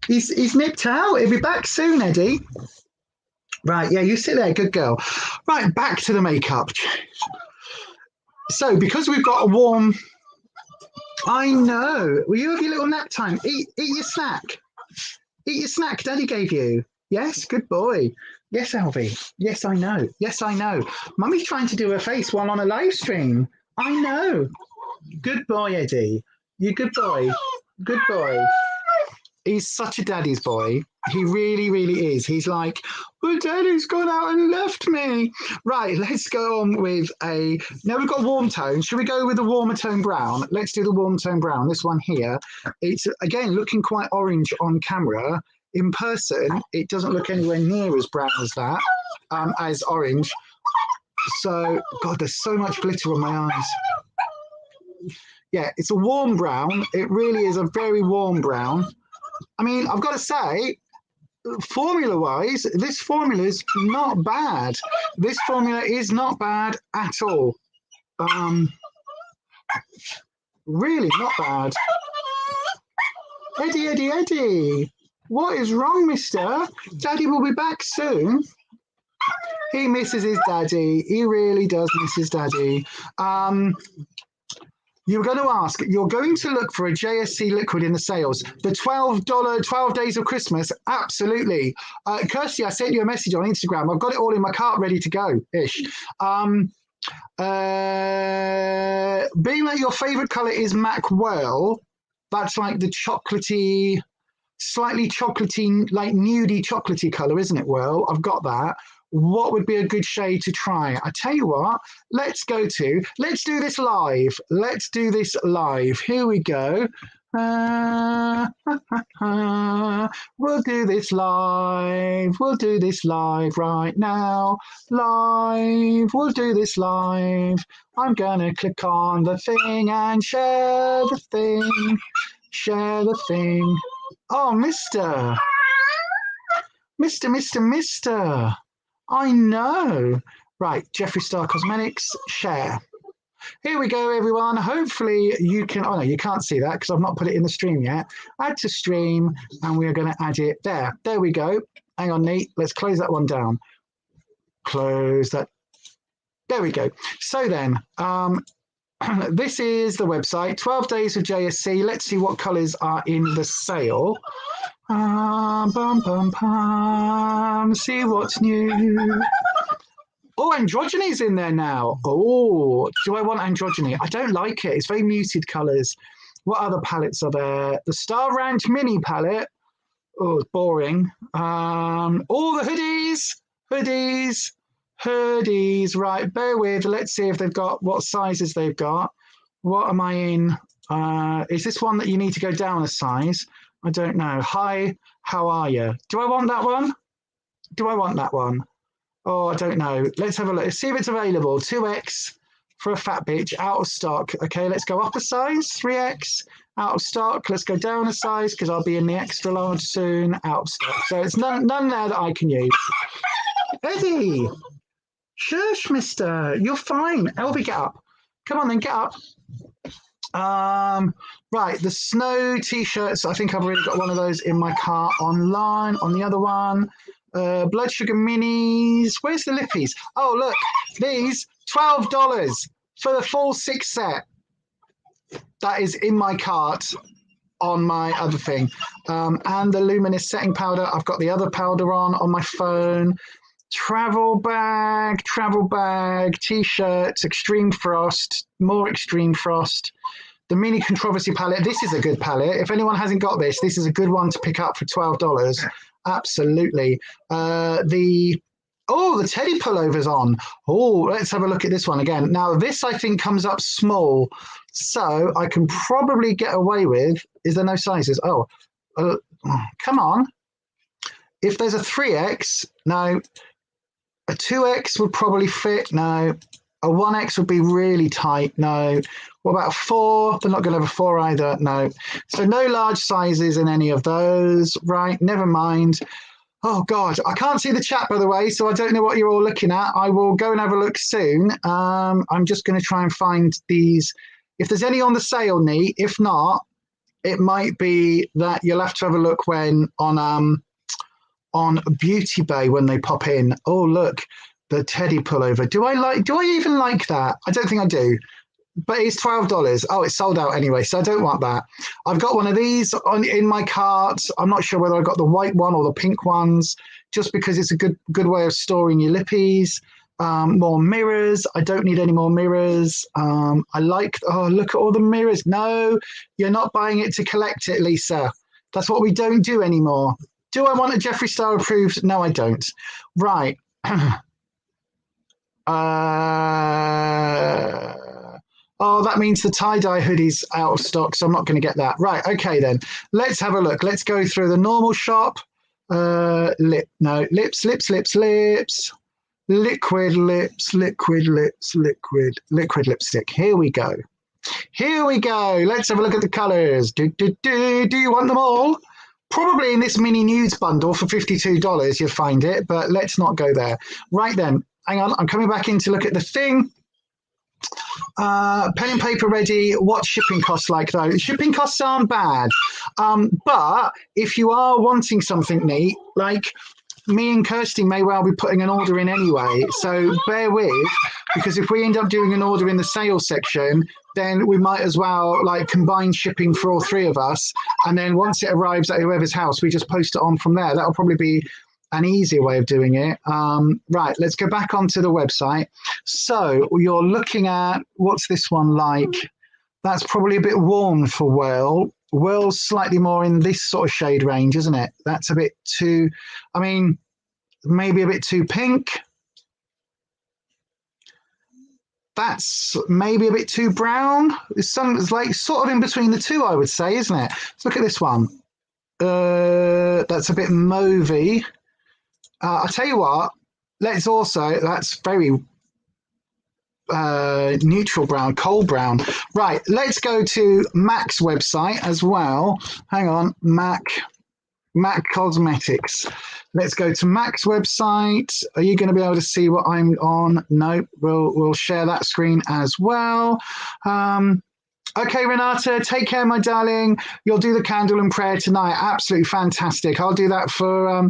He's nipped out. He'll be back soon, Eddie." Right, yeah, you sit there, good girl. Right, back to the makeup. So, because we've got a warm... I know. Will you have your little nap time? Eat your snack. Eat your snack Daddy gave you. Yes, good boy. Yes, Alfie. Yes, I know. Yes, I know. Mummy's trying to do her face while on a live stream. I know. Good boy, Eddie. You good boy. Good boy. He's such a daddy's boy. He really, really is. He's like, well, Daddy's gone out and left me. Right, let's go on with a... Now we've got warm tone. Should we go with the warmer tone brown? Let's do the warm tone brown. This one here. It's, again, looking quite orange on camera. In person, it doesn't look anywhere near as brown as that, as orange. So, God, there's so much glitter on my eyes. Yeah, it's a warm brown. It really is a very warm brown. I mean, I've got to say, formula-wise, this formula is not bad. This formula is not bad at all. Really not bad. Eddie, Eddie, Eddie. What is wrong, mister? Daddy will be back soon. He misses his daddy. He really does miss his daddy. You're going to ask, you're going to look for a JSC liquid in the sales. The $12, 12 Days of Christmas, absolutely. Kirsty, I sent you a message on Instagram. I've got it all in my cart ready to go-ish. Being that your favourite colour is Mac Well, that's like the chocolatey, slightly chocolatey, like nudie chocolatey colour, isn't it? Well, I've got that. What would be a good shade to try? I tell you what, let's do this live. Let's do this live. Here we go. We'll do this live. We'll do this live right now. Live. We'll do this live. I'm going to click on the thing and share the thing. Share the thing. Oh, Mister. I know. Right, Jeffree Star Cosmetics, share. Here we go, everyone. Hopefully you can... Oh, no, you can't see that because I've not put it in the stream yet. Add to stream, and we are going to add it there. There we go. Hang on, Nate. Let's close that one down. Close that. There we go. So then, this is the website, 12 Days of JSC. Let's see what colours are in the sale. See what's new. Oh, androgyny's in there now. Oh, do I want androgyny? I don't like it. It's very muted colours. What other palettes are there? The Star Ranch mini palette. Oh, it's boring. All the hoodies. Right, bear with. Let's see if they've got what sizes they've got. What am I in? Is this one that you need to go down a size? I don't know. Hi, how are you? Do I want that one? Oh, I don't know. Let's have a look. Let's see if it's available. 2X for a fat bitch, out of stock. Okay, let's go up a size. 3X, out of stock. Let's go down a size because I'll be in the extra large soon, out of stock. So it's none there that I can use. Eddie, shush, mister. You're fine. Elvie, get up. Come on then, get up. Right, the snow t-shirts. I think I've already got one of those in my cart online. On the other one, blood sugar minis. Where's the lippies? Oh, look, these $12 for the full 6 set. That is in my cart on my other thing. And the luminous setting powder. I've got the other powder on my phone. Travel bag, t-shirts, extreme frost, more extreme frost. The mini controversy palette. This is a good palette. If anyone hasn't got this, this is a good one to pick up for $12. Absolutely. The Oh, the teddy pullover's on. Oh, let's have a look at this one again. Now, this I think comes up small, so I can probably get away with. Is there no sizes? Oh, come on. If there's a 3X, no. A 2X would probably fit. No. A 1X would be really tight. No. What about a 4? They're not going to have a 4 either. No. So no large sizes in any of those. Right. Never mind. Oh, God. I can't see the chat, by the way, so I don't know what you're all looking at. I will go and have a look soon. I'm just going to try and find these. If there's any on the sale, Neat. If not, it might be that you'll have to have a look when on Beauty Bay when they pop in. Oh, look, the teddy pullover. Do I even like that? I don't think I do. But it's $12. Oh, it's sold out anyway, so I don't want that. I've got one of these in my cart. I'm not sure whether I got the white one or the pink ones, just because it's a good way of storing your lippies. More mirrors. I don't need any more mirrors. I like, oh, look at all the mirrors. No, you're not buying it to collect it, Lisa. That's what we don't do anymore. Do I want a Jeffree Star approved? No, I don't. Right. Oh, that means the tie-dye hoodie's out of stock, so I'm not going to get that. Right, okay then. Let's have a look. Let's go through the normal shop. Lips, liquid lipstick. Here we go. Let's have a look at the colours. Do you want them all? Probably in this mini nudes bundle for $52 you'll find it, but let's not go there. Right then, hang on, I'm coming back in to look at the thing. Pen and paper ready. What's shipping costs like though? Shipping costs aren't bad, but if you are wanting something neat, like me and Kirsty may well be putting an order in anyway, so bear with, because if we end up doing an order in the sales section, then we might as well like combine shipping for all three of us, and then once it arrives at whoever's house, we just post it on from there. That'll probably be an easier way of doing it. Right, let's go back onto the website. So you're looking at, what's this one like? That's probably a bit warm for Whirl. Whirl's slightly more in this sort of shade range, isn't it? That's a bit too, I mean, maybe a bit too pink. That's maybe a bit too brown. It's like sort of in between the two, I would say, isn't it? Let's look at this one. That's a bit mauvey. I'll tell you what, let's also, that's very neutral brown, cold brown. Right, let's go to Mac's website as well. Hang on, Mac Cosmetics. Let's go to Mac's website. Are you going to be able to see what I'm on? No, we'll share that screen as well. Okay, Renata, take care, my darling. You'll do the candle and prayer tonight. Absolutely fantastic. I'll do that for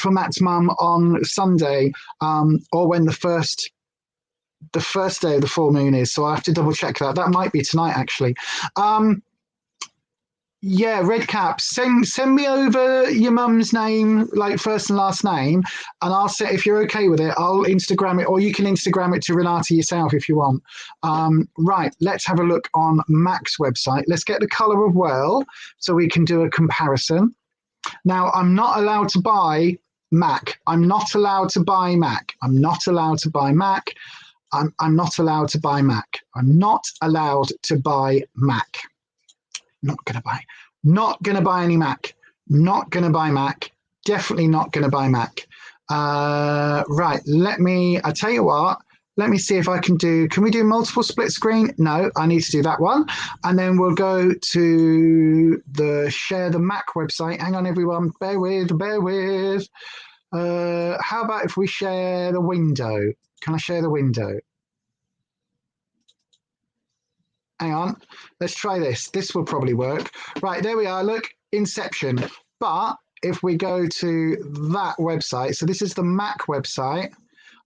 Matt's mum on Sunday, or when the first day of the full moon is. So I'll have to double check that. That might be tonight, actually. Yeah, Redcap, send me over your mum's name, like first and last name, and I'll say, if you're okay with it, I'll Instagram it, or you can Instagram it to Renata yourself if you want. Right, let's have a look on Mac's website. Let's get the colour of Whirl so we can do a comparison. Now, I'm not allowed to buy Mac. I'm not allowed to buy Mac. I'm not allowed to buy Mac. I'm not allowed to buy Mac. I'm not allowed to buy Mac. Not going to buy any Mac. Not going to buy Mac. Definitely not going to buy Mac. Right, I tell you what, let me see if I can we do multiple split screen? No, I need to do that one. And then we'll go to share the Mac website. Hang on, everyone, bear with. How about if we share the window? Can I share the window? Hang on, let's try this. This will probably work. Right, there we are. Look, Inception. But if we go to that website, so this is the Mac website.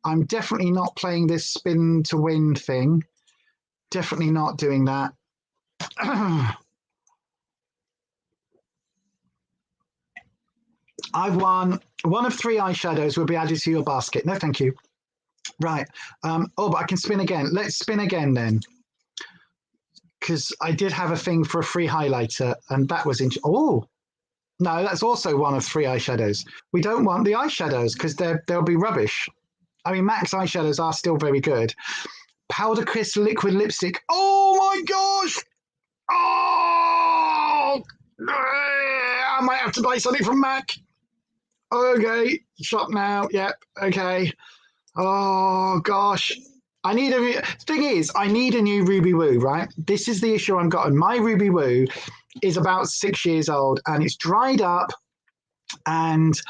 I'm definitely not playing this spin to win thing. Definitely not doing that. I've won. One of 3 eyeshadows will be added to your basket. No, thank you. Right. But I can spin again. Let's spin again then. Because I did have a thing for a free highlighter, and that was oh, No, that's also one of 3 eyeshadows. We don't want the eyeshadows because they'll be rubbish. I mean, MAC's eyeshadows are still very good. Powder Crisp liquid lipstick. Oh my gosh! Oh! I might have to buy something from MAC. Okay, shop now. Yep, okay. Oh gosh. I need thing is, I need a new Ruby Woo, right? This is the issue I've got. My Ruby Woo is about 6 years old and it's dried up and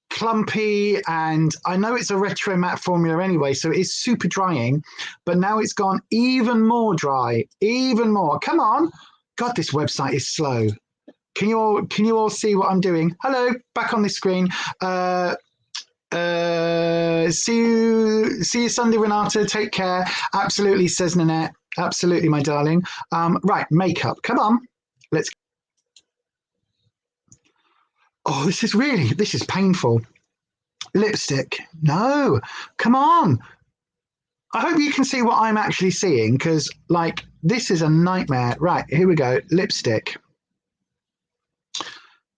clumpy, and I know it's a retro matte formula anyway, so it is super drying, but now it's gone even more dry, even more. Come on. God, this website is slow. Can you all see what I'm doing? Hello, back on the screen. See you Sunday, Renata. Take care. Absolutely, says Nanette. Absolutely, my darling. Right, makeup. Come on. Let's. Oh, this is painful. Lipstick. No, come on. I hope you can see what I'm actually seeing because, like, this is a nightmare. Right, here we go. Lipstick.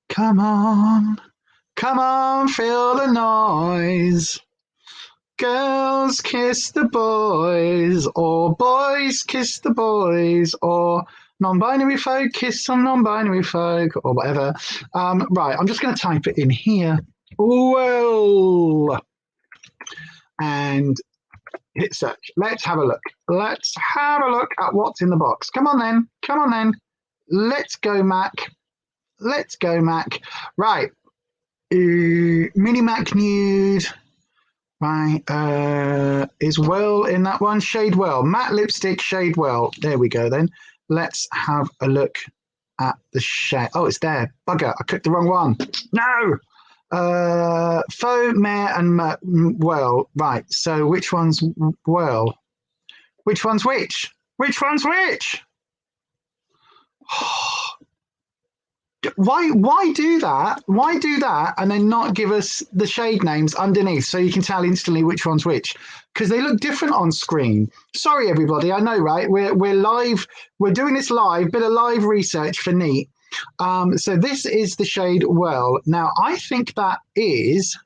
Come on. Come on, feel the noise. Girls kiss the boys, or boys kiss the boys, or non-binary folk kiss some non-binary folk, or whatever. Right, I'm just going to type it in here. Well, and hit search. Let's have a look. Let's have a look at what's in the box. Come on then. Come on then. Let's go, Mac. Let's go, Mac. Right. Mini Mac Nude. Right, is Well in that one? Shade Well, matte lipstick, shade Well. There we go then. Let's have a look at the shade. Oh, it's there. Bugger, I clicked the wrong one. No! Faux, Mare and Well. Right, so which one's Well? Which one's which? Which one's which? Why do that? Why do that and then not give us the shade names underneath so you can tell instantly which one's which? Because they look different on screen. Sorry, everybody. I know, right? We're live. We're doing this live. Bit of live research for Neat. So this is the shade Well. Now I think that is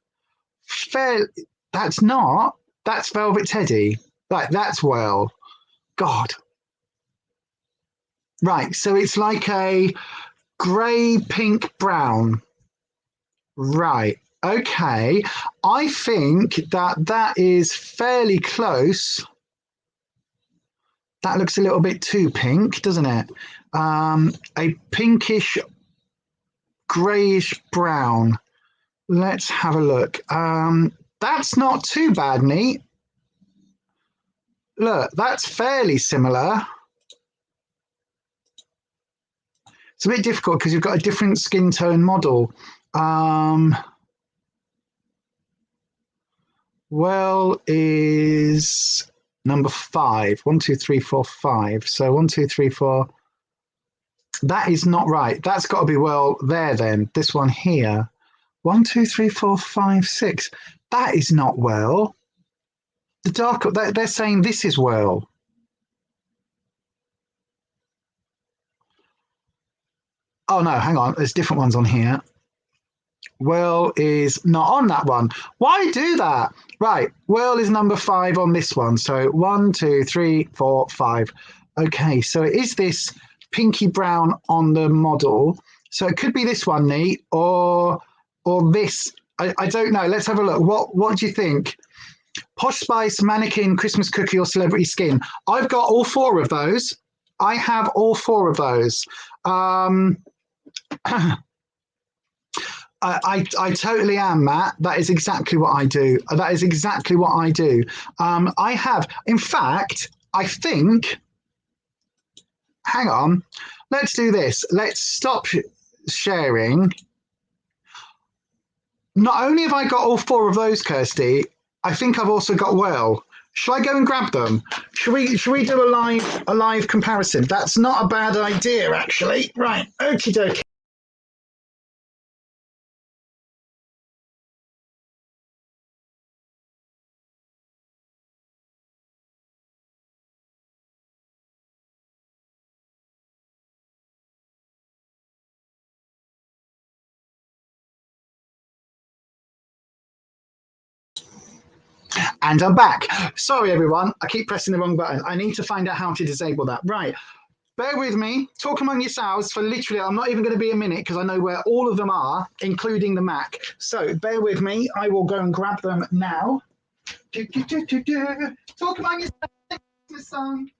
fair. That's not. That's Velvet Teddy. Like that's Well. God. Right. So it's like a grey, pink, brown. Right. Okay. I think that is fairly close. That looks a little bit too pink, doesn't it? A pinkish, greyish brown. Let's have a look. That's not too bad, Neat. Look, that's fairly similar. It's a bit difficult because you've got a different skin tone model. Well is number 5. 1, 2, 3, 4, 5. So 1, 2, 3, 4. That is not right. That's got to be Well there then. This one here. 1, 2, 3, 4, 5, 6. That is not Well. The darker, they're saying this is Well. Oh no, hang on. There's different ones on here. Well is not on that one. Why do that? Right. Well is number 5 on this one. So 1, 2, 3, 4, 5. Okay. So it is this pinky brown on the model. So it could be this one, Neat, or this. I don't know. Let's have a look. What do you think? Posh Spice, Mannequin, Christmas Cookie, or Celebrity Skin? I've got all 4 of those. I have all 4 of those. I totally am, Matt. That is exactly what I do. That is exactly what I do. I have, in fact, I think, hang on, let's do this. Let's stop sharing. Not only have I got all 4 of those, Kirsty, I think I've also got Well. Shall I go and grab them? Should we do a live comparison? That's not a bad idea, actually. Right, okie dokie. And I'm back. Sorry, everyone. I keep pressing the wrong button. I need to find out how to disable that. Right. Bear with me. Talk among yourselves for literally, I'm not even going to be a minute because I know where all of them are, including the Mac. So bear with me. I will go and grab them now. Talk among yourselves.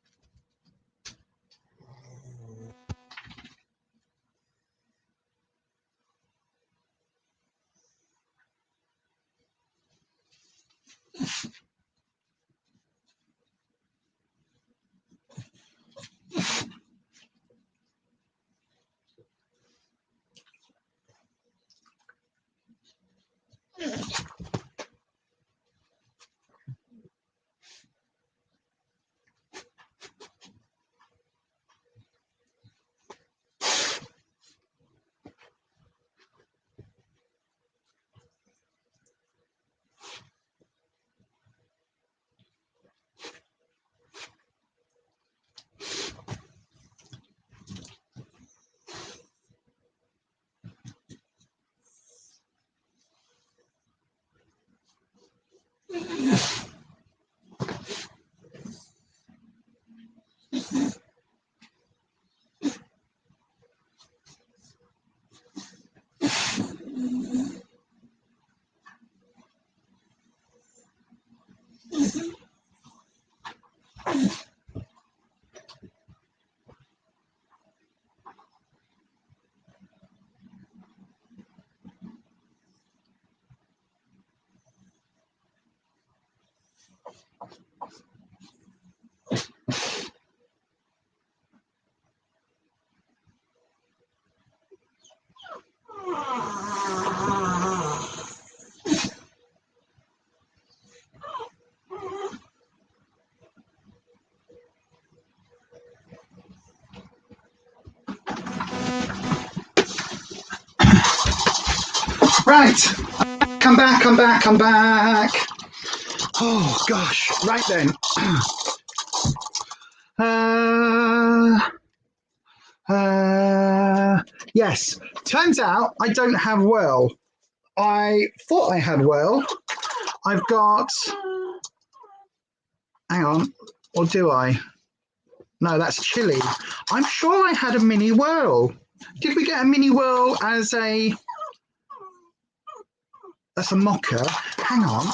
Right. Come back. Oh, gosh. Right then. Yes. Turns out I don't have whirl. I thought I had whirl. I've got... Hang on. Or do I? No, that's chili. I'm sure I had a mini whirl. Did we get a mini whirl as a... That's a mocha. Hang on.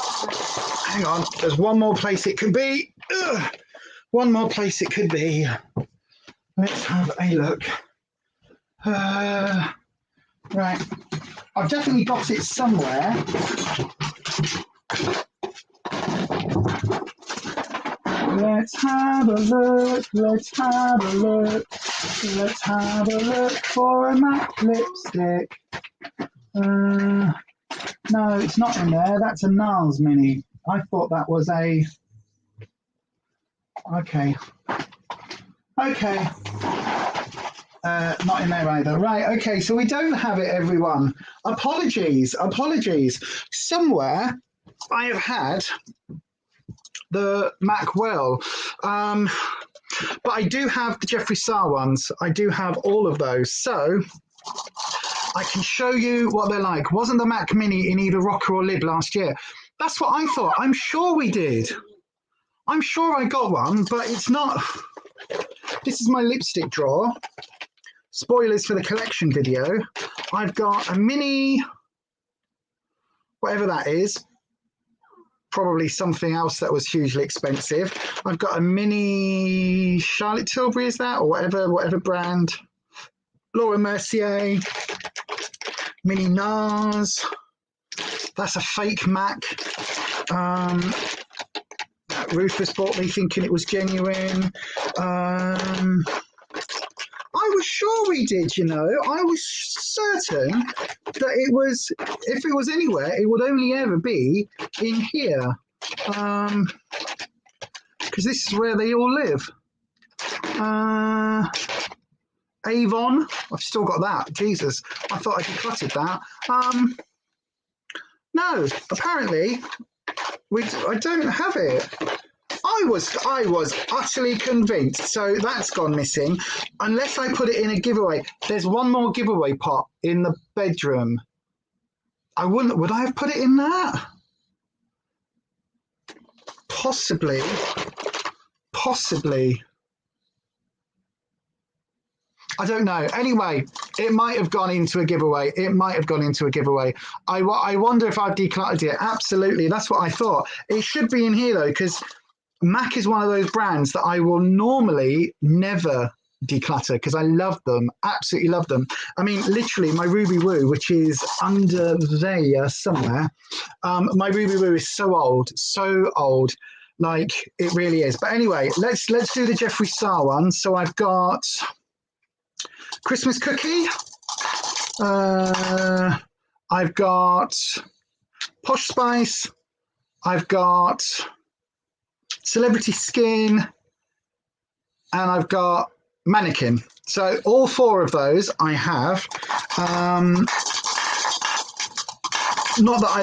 There's one more place it could be. Ugh. One more place it could be. Let's have a look. Right. I've definitely got it somewhere. Let's have a look for a matte lipstick. No, it's not in there. That's a NARS mini. I thought that was a... Okay. Not in there either. Right, okay, so we don't have it, everyone. Apologies. Somewhere I have had the Mac Well. But I do have the Jeffree Star ones. I do have all of those. So I can show you what they're like. Wasn't the Mac Mini in either rocker or lib last year? That's what I thought. I'm sure we did. I'm sure I got one, but it's not. This is my lipstick drawer. Spoilers for the collection video. I've got a mini, whatever that is. Probably something else that was hugely expensive. I've got a mini Charlotte Tilbury, is that? Or whatever brand. Laura Mercier. Mini NARS. That's a fake Mac. Rufus bought me thinking it was genuine. I was sure we did, you know. I was certain that it was, if it was anywhere, it would only ever be in here. Because this is where they all live. Avon, I've still got that. Jesus, I thought I decluttered that. No, apparently, I don't have it. I was utterly convinced. So that's gone missing. Unless I put it in a giveaway. There's one more giveaway pot in the bedroom. Would I have put it in that? possibly. I don't know. Anyway, it might have gone into a giveaway. I wonder if I've decluttered it. Absolutely. That's what I thought. It should be in here, though, because MAC is one of those brands that I will normally never declutter because I love them. Absolutely love them. I mean, literally, my Ruby Woo, which is under there somewhere, my Ruby Woo is so old. Like, it really is. But anyway, let's do the Jeffree Star one. So I've got Christmas cookie. I've got Posh Spice. I've got Celebrity Skin. And I've got Mannequin. So all four of those I have. Not that I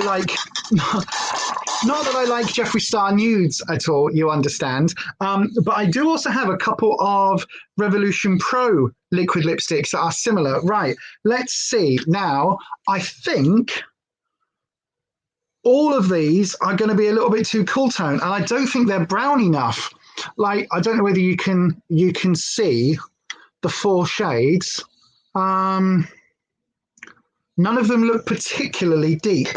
like Jeffree Star nudes at all, you understand. But I do also have a couple of Revolution Pro liquid lipsticks that are similar. Right, let's see. Now, I think all of these are going to be a little bit too cool tone, and I don't think they're brown enough. Like, I don't know whether you can see the four shades. None of them look particularly deep.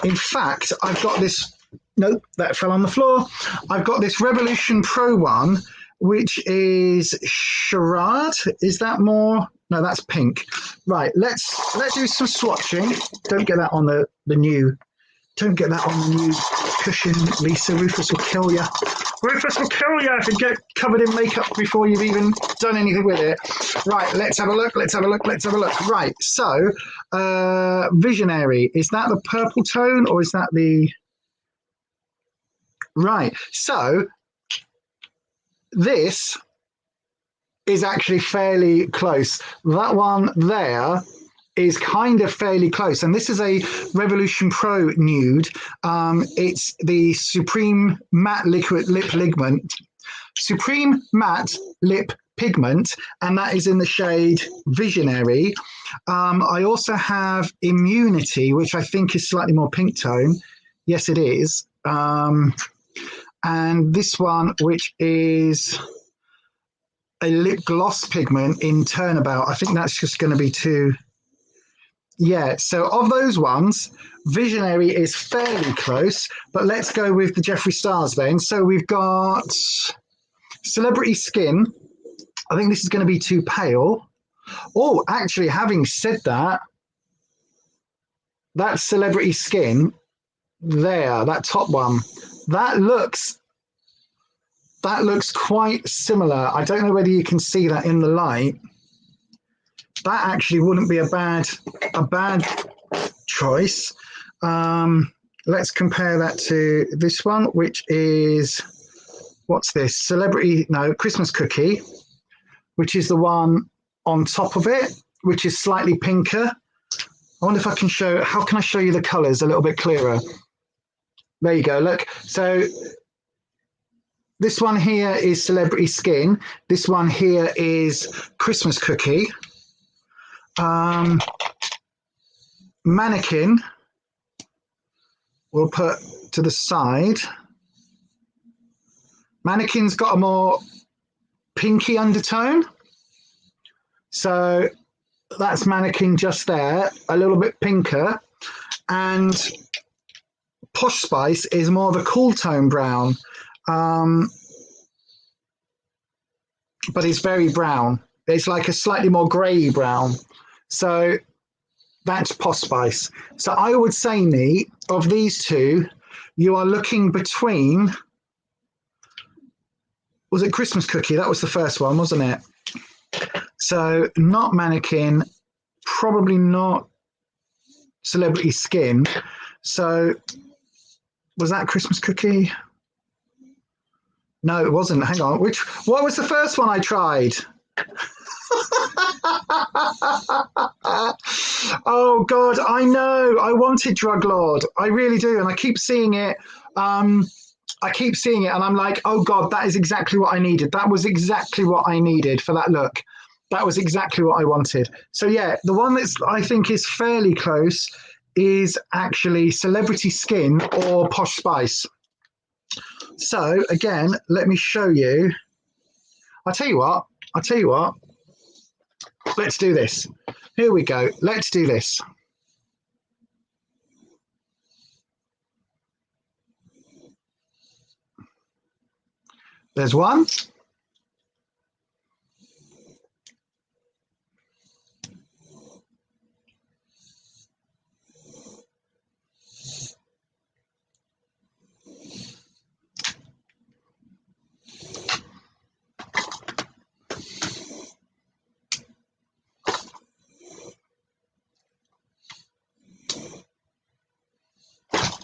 In fact, I've got this. Nope, that fell on the floor. I've got this Revolution Pro one, which is Charade. Is that more? No, that's pink. Right, let's do some swatching. Don't get that on the new. Don't get that on the new cushion, Lisa. Rufus will kill you. Rufus will kill you if you get covered in makeup before you've even done anything with it. Right, let's have a look. Right, so Visionary. Is that the purple tone or is that the... Right, so this is actually fairly close. That one there is kind of fairly close. And this is a Revolution Pro nude. It's the Supreme Matte Liquid Lip Pigment. Supreme Matte Lip Pigment, and that is in the shade Visionary. I also have Immunity, which I think is slightly more pink tone. Yes, it is. And this one, which is a lip gloss pigment in Turnabout. I think that's just going to be too... Yeah, so of those ones, Visionary is fairly close, but let's go with the Jeffree Stars then. So we've got Celebrity Skin. I think this is going to be too pale. Oh, actually, having said that, that Celebrity Skin there, that top one, that looks quite similar. I don't know whether you can see that in the light. That actually wouldn't be a bad choice. Let's compare that to this one, which is, what's this? Christmas Cookie, which is the one on top of it, which is slightly pinker. I wonder if I can how can I show you the colors a little bit clearer? There you go, look. So this one here is Celebrity Skin. This one here is Christmas Cookie. Mannequin we'll put to the side. Mannequin's got a more pinky undertone. So that's Mannequin just there, a little bit pinker. And Posh Spice is more of a cool tone brown. But it's very brown. It's like a slightly more grey brown. So that's Posh Spice. So I would say, Nee, of these two, you are looking between... Was it Christmas Cookie? That was the first one, wasn't it? So not Mannequin, probably not Celebrity Skin. So was that Christmas Cookie? No, it wasn't. Hang on. What was the first one I tried? Oh God, I know. I wanted Drug Lord. I really do, and I keep seeing it. And I'm like, oh God, that is exactly what I needed. That was exactly what I needed for that look. That was exactly what I wanted. So yeah, the one that's I think is fairly close is actually Celebrity Skin or Posh Spice. So again, let me show you. I'll tell you what. Let's do this. Here we go. Let's do this. There's one.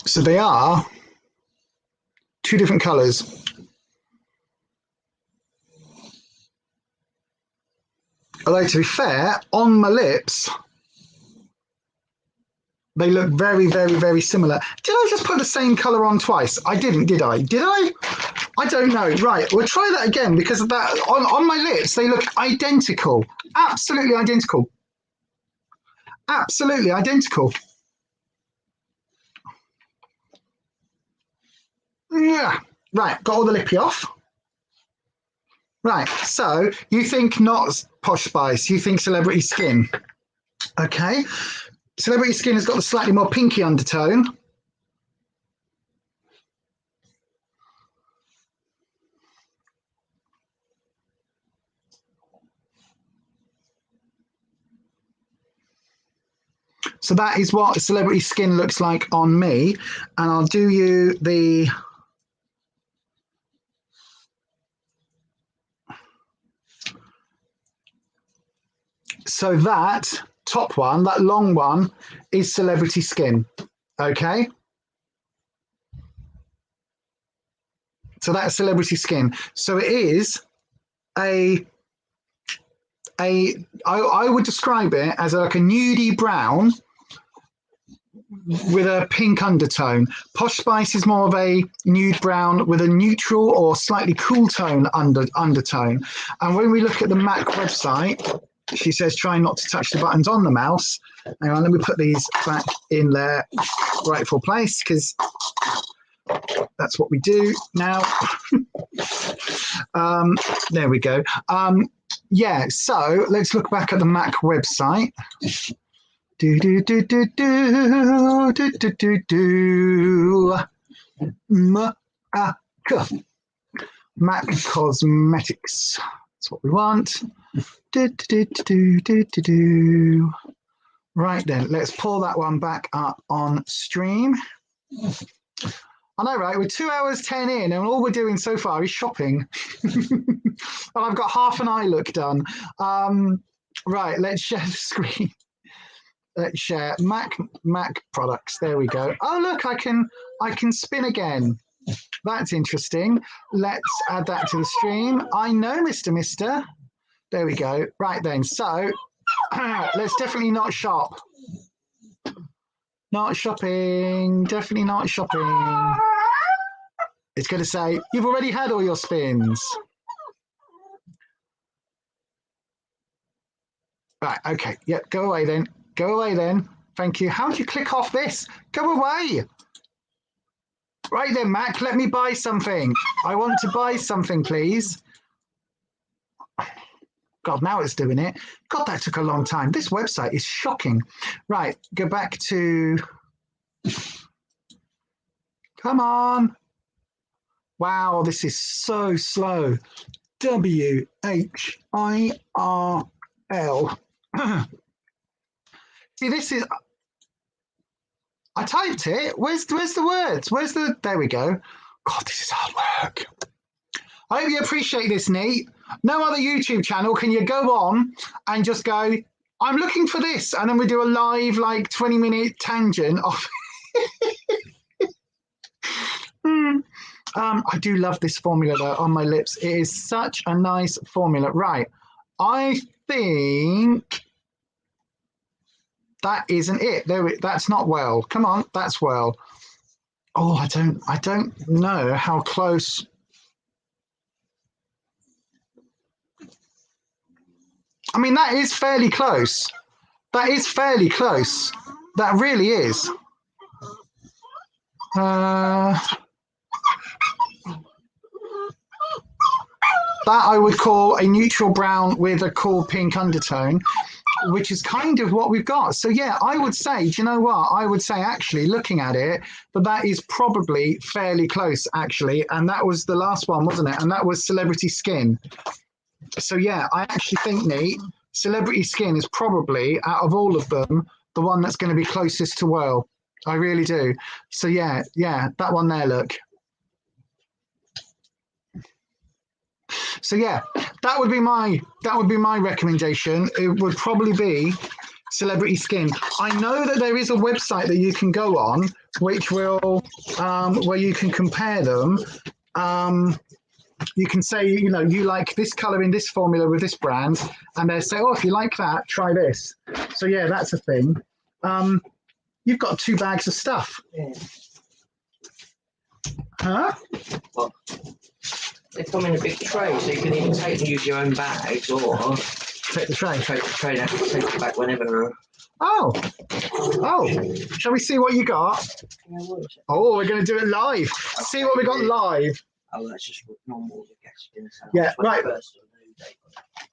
So they are two different colours. Although to be fair, on my lips, they look very, very, very similar. Did I just put the same colour on twice? I didn't, did I? Did I? I don't know. Right, we'll try that again because of that on my lips, they look identical. Absolutely identical. Absolutely identical. Yeah. Right, got all the lippy off. Right, so you think not Posh Spice, you think Celebrity Skin. Okay, Celebrity Skin has got the slightly more pinky undertone. So that is what Celebrity Skin looks like on me. And I'll do you the... So that top one, that long one, is Celebrity Skin. Okay. So that's Celebrity Skin. So it is I would describe it as like a nudie brown with a pink undertone. Posh Spice is more of a nude brown with a neutral or slightly cool tone undertone. And when we look at the MAC website, she says try not to touch the buttons on the mouse. Hang on, let me put these back in their rightful place because that's what we do now. There we go. Yeah, so let's look back at the MAC website. MAC Cosmetics. That's what we want. Right then, let's pull that one back up on stream. I know, right? We're 2 hours 10 in, and all we're doing so far is shopping. And I've got half an eye look done. Right, let's share the screen. Let's share MAC products. There we go. Oh look, I can spin again. That's interesting. Let's add that to the stream. I know, Mister. There we go. Right then. So let's definitely not shop. Not shopping. Definitely not shopping. It's going to say you've already had all your spins. Right. Okay. Yep. Go away then. Go away then. Thank you. How do you click off this? Go away. Right then, Mac, let me buy something. I want to buy something, please. God, now it's doing it. God, that took a long time. This website is shocking. Right, go back to... Come on. Wow, this is so slow. WHIRL. See, this is... I typed it. Where's the words? Where's the... There we go. God, this is hard work. I hope you appreciate this, Neat. No other YouTube channel can you go on and just go, I'm looking for this. And then we do a live, like, 20-minute tangent of... I do love this formula, though, on my lips. It is such a nice formula. Right. I think... That isn't it. That's not well. Come on, that's well. Oh, I don't know how close. I mean, that is fairly close. That is fairly close. That really is. that I would call a neutral brown with a cool pink undertone, which is kind of what we've got. So yeah, I would say, do you know what? I would say actually looking at it, that is probably fairly close actually. And that was the last one, wasn't it? And that was Celebrity Skin. So yeah, I actually think, Neat, Celebrity Skin is probably, out of all of them, the one that's going to be closest to Whirl. I really do. So yeah, that one there, look. So yeah, that would be my recommendation. It would probably be Celebrity Skin. I know that there is a website that you can go on, which will where you can compare them. You can say, you know, you like this color in this formula with this brand, and they'll say, oh, if you like that, try this. So yeah, that's a thing. You've got 2 bags of stuff. Yeah. Huh? Well, they come in a big tray, so you can either take and use your own bags, or Take the tray. take the tray and take it back whenever. Oh, shall we see what you got? Oh, we're going to do it live. See what we got live. Oh, that's just normal gas. Yeah, right.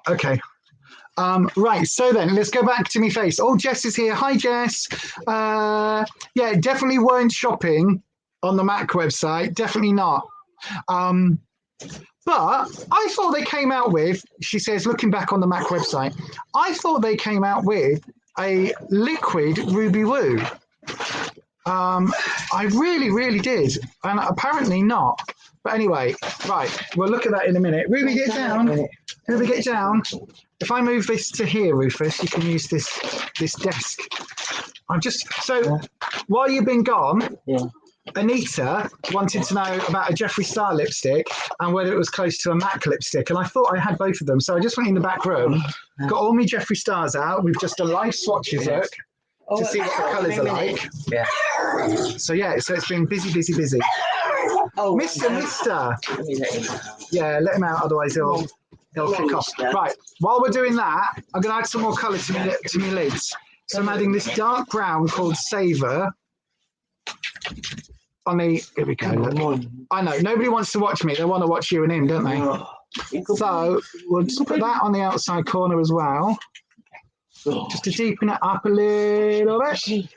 Okay. Right, so then let's go back to me face. Oh, Jess is here. Hi, Jess. Yeah, definitely weren't shopping on the MAC website. Definitely not. But I thought they came out with, she says, looking back on the MAC website, I thought they came out with a liquid Ruby Woo. I really, really did. And apparently not. But anyway, right, we'll look at that in a minute. Ruby, get down. Ruby, get down. If I move this to here, Rufus, you can use this desk. While you've been gone, Anita wanted to know about a Jeffree Star lipstick and whether it was close to a MAC lipstick. And I thought I had both of them. So I just went in the back room, got all my Jeffree Stars out. We've just done live swatches, look, to see what the colours are like. Yeah. So yeah, so it's been busy. Oh, Mister. Let me let him out. Yeah, let him out, otherwise he'll kick off. Right, while we're doing that, I'm going to add some more colour to my lids. So I'm adding this dark brown called Savor. Here we go. Look. I know, nobody wants to watch me. They want to watch you and him, don't they? So we'll just put that on the outside corner as well. Just to deepen it up a little bit.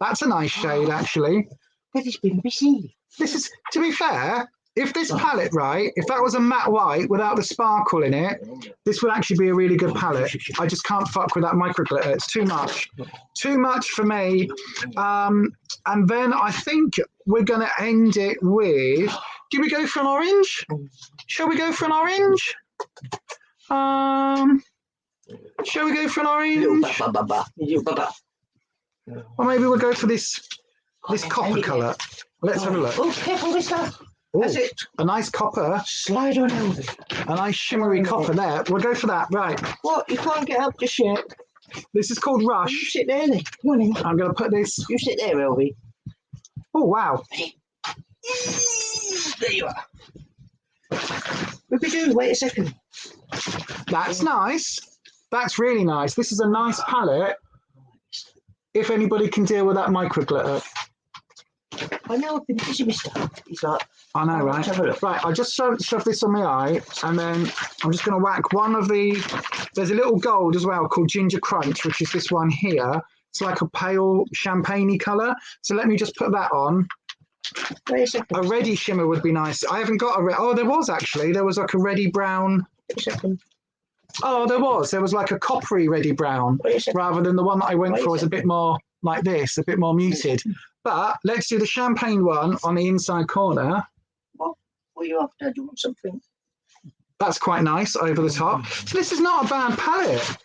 That's a nice shade, actually. But it's been busy. This is, to be fair, if this palette, right, if that was a matte white without the sparkle in it, this would actually be a really good palette. I just can't fuck with that micro glitter. It's too much. Too much for me. And then I think we're going to end it with, do we go for an orange? Shall we go for an orange? Shall we go for an orange? Or maybe we'll go for this copper colour. Let's have a look. Oh, careful with that. That's it. A nice copper. Slide on over. A nice shimmery copper there. We'll go for that. Right. What? You can't get up just yet. This is called Rush. You sit there then. Come on in. I'm going to put this. You sit there, Elvie. Oh, wow. There you are. What we do? Wait a second. That's nice. That's really nice. This is a nice palette. If anybody can deal with that micro glitter. I know, I've been busy, mister. He's like, I know, right? Have a look. Right, I'll just shove this on my eye, and then I'm just going to whack one of the... There's a little gold as well called Ginger Crunch, which is this one here. It's like a pale champagne-y colour. So let me just put that on. Wait a second. A reddy shimmer would be nice. I haven't got a red... Oh, there was actually. There was like a reddy brown... Wait a second. Oh, there was. There was like a coppery reddy brown, rather than the one that I went for was a bit more like this, a bit more muted. But let's do the champagne one on the inside corner. What are you after? Do you want something? That's quite nice over the top. So this is not a bad palette.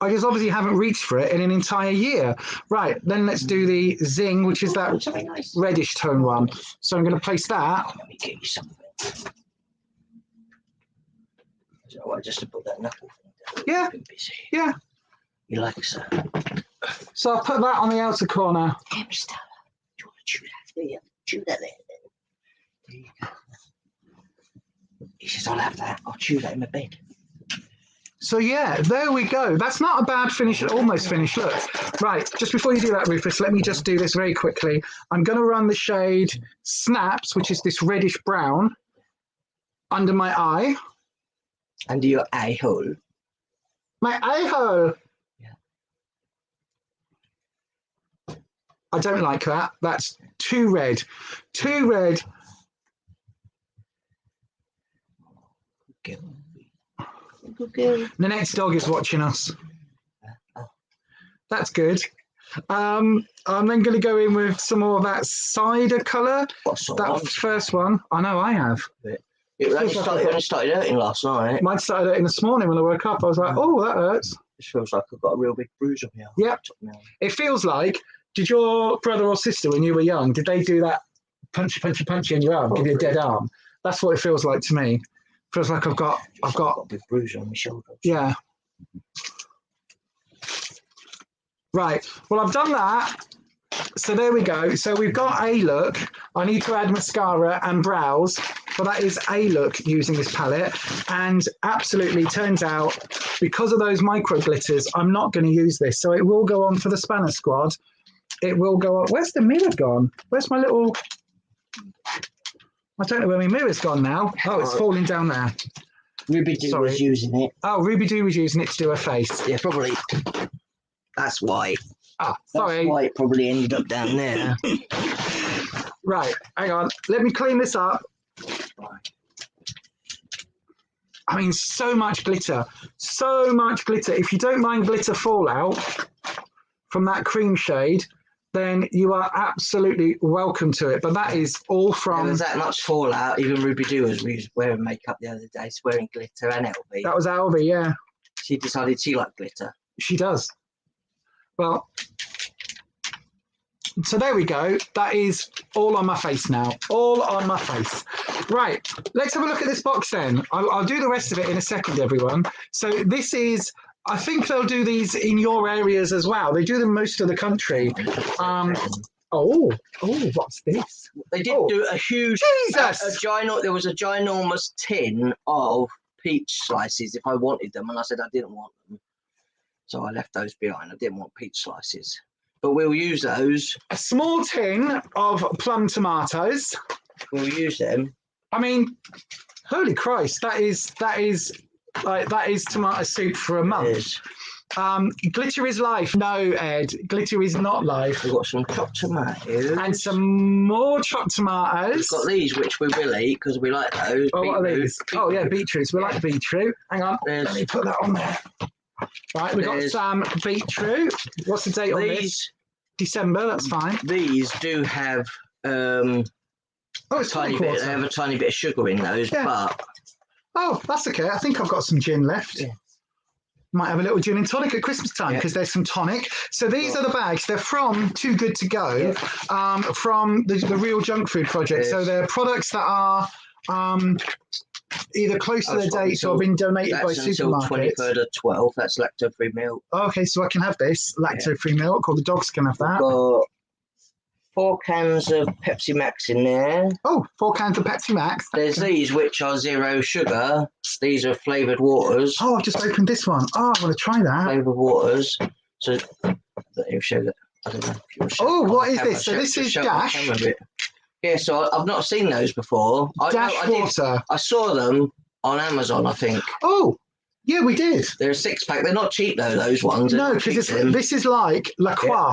I just obviously haven't reached for it in an entire year. Right, then let's do the Zing, which is that nice reddish tone one. So I'm going to place that. Let me get you something. Right, just to put that knuckle thing down. Yeah. Yeah. You like so? So I'll put that on the outer corner. Yeah, mister. Do you want to chew that? Yeah, chew that there. There you go. He says, I'll have that. I'll chew that in my bed. So yeah, there we go. That's not a bad finish, almost finished look. Right, just before you do that, Rufus, let me just do this very quickly. I'm going to run the shade Snaps, which is this reddish brown. under my eye. Under your eye hole. My eye hole. Yeah. I don't like that. That's too red. Too red. Good girl. The next dog is watching us. Oh. That's good. I'm then going to go in with some more of that cider colour. What's That on? first one. I know I have. It only started hurting last night. Mine started hurting this morning when I woke up. I was like, oh, that hurts. It feels like I've got a real big bruise on here. Yep. It feels like, did your brother or sister when you were young, did they do that punchy in your arm, give you a dead arm? That's what it feels like to me. Feels like I've got a big bruise on my shoulder. Yeah. Right. Well, I've done that. So there we go. So we've got a look. I need to add mascara and brows, but that is a look using this palette. And absolutely turns out, because of those micro glitters, I'm not going to use this. So it will go on for the Spanner Squad. It will go on. Where's the mirror gone? Where's my little... I don't know where my mirror's gone now. Oh, it's falling down there. Ruby Doo was using it. Oh, Ruby Doo was using it to do her face. Yeah, probably. That's why. Ah, sorry. That's why it probably ended up down there. Right, hang on. Let me clean this up. I mean, so much glitter. So much glitter. If you don't mind glitter fallout from that cream shade, then you are absolutely welcome to it. But that is all from... There was that much fallout. Even Ruby Doo was wearing makeup the other day. She's wearing glitter and LV. That was LV, yeah. She decided she liked glitter. She does. Well, so there we go. That is all on my face now. All on my face. Right, let's have a look at this box then. I'll do the rest of it in a second, everyone. So this is... I think they'll do these in your areas as well. They do them most of the country. What's this? They did do a huge... Jesus! There was a ginormous tin of peach slices if I wanted them, and I said I didn't want them. So I left those behind. I didn't want peach slices. But we'll use those. A small tin of plum tomatoes. We'll use them. I mean, holy Christ, that is tomato soup for a month. Glitter is life. No, Ed, glitter is not life. We've got some chopped tomatoes. And some more chopped tomatoes. We've got these, which we will eat because we like those. Oh, what are these? Oh, yeah, beetroots. We like beetroot. Hang on, let me put that on there. Right, we've got some beetroot. What's the date on this? December, that's fine. These do have it's tiny bit. They have a tiny bit of sugar in those, but... Oh, that's okay. I think I've got some gin left. Yeah. Might have a little gin and tonic at Christmas time because there's some tonic. So these are the bags. They're from Too Good To Go, from the Real Junk Food Project. So they're products that are either close to their dates or been donated by supermarkets. That's until 23rd of 12. That's lactose-free milk. Okay, so I can have this lactose-free milk, or the dogs can have that. Got 4 cans of Pepsi Max in there. Oh, 4 cans of Pepsi Max. There's these, which are 0 sugar. These are flavoured waters. Oh, I've just opened this one. Oh, I want to try that. Flavoured waters. So, I'll show that. I don't know if you want to show. Oh, what is this? So this is Dash. Yeah, so I've not seen those before. Dash water. I saw them on Amazon, I think. Oh, yeah, we did. They're a 6-pack. They're not cheap, though, those ones. No, because this is like La Croix.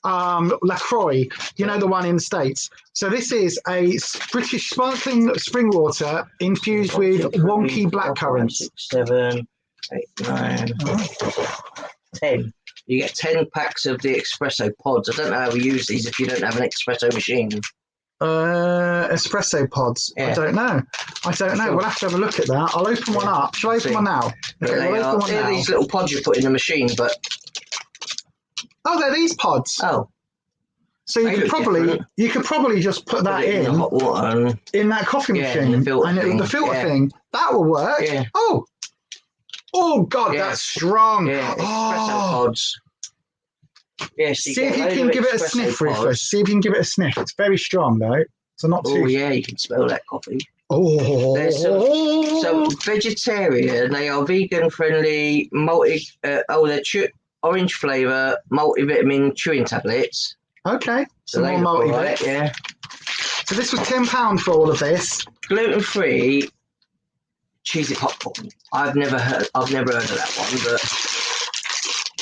LaCroix, you know, the one in the States. So this is a British sparkling spring water infused with wonky blackcurrants. 6, 7, 8, 9, 10. You get 10 packs of the espresso pods. I don't know how we use these if you don't have an espresso machine. Espresso pods. Yeah. I don't know. Sure. We'll have to have a look at that. I'll open one up. Shall I open one now? Okay, we'll open one now. These little pods you put in the machine, but... Oh, they're these pods. Oh. So you could probably just put that in the hot water in that coffee machine. The filter thing. That will work. Yeah. Oh God, that's strong. Yeah, espresso pods. Yeah, so see if you can give it a sniff, Rufus. See if you can give it a sniff. It's very strong though. So not too. Oh yeah, you can smell that coffee. Oh. There's some vegetarian. They are vegan friendly. They're orange flavour multivitamin chewing tablets. Okay, some more multivit. Yeah. So this was £10 for all of this. Gluten free cheesy popcorn. I've never heard of that one, but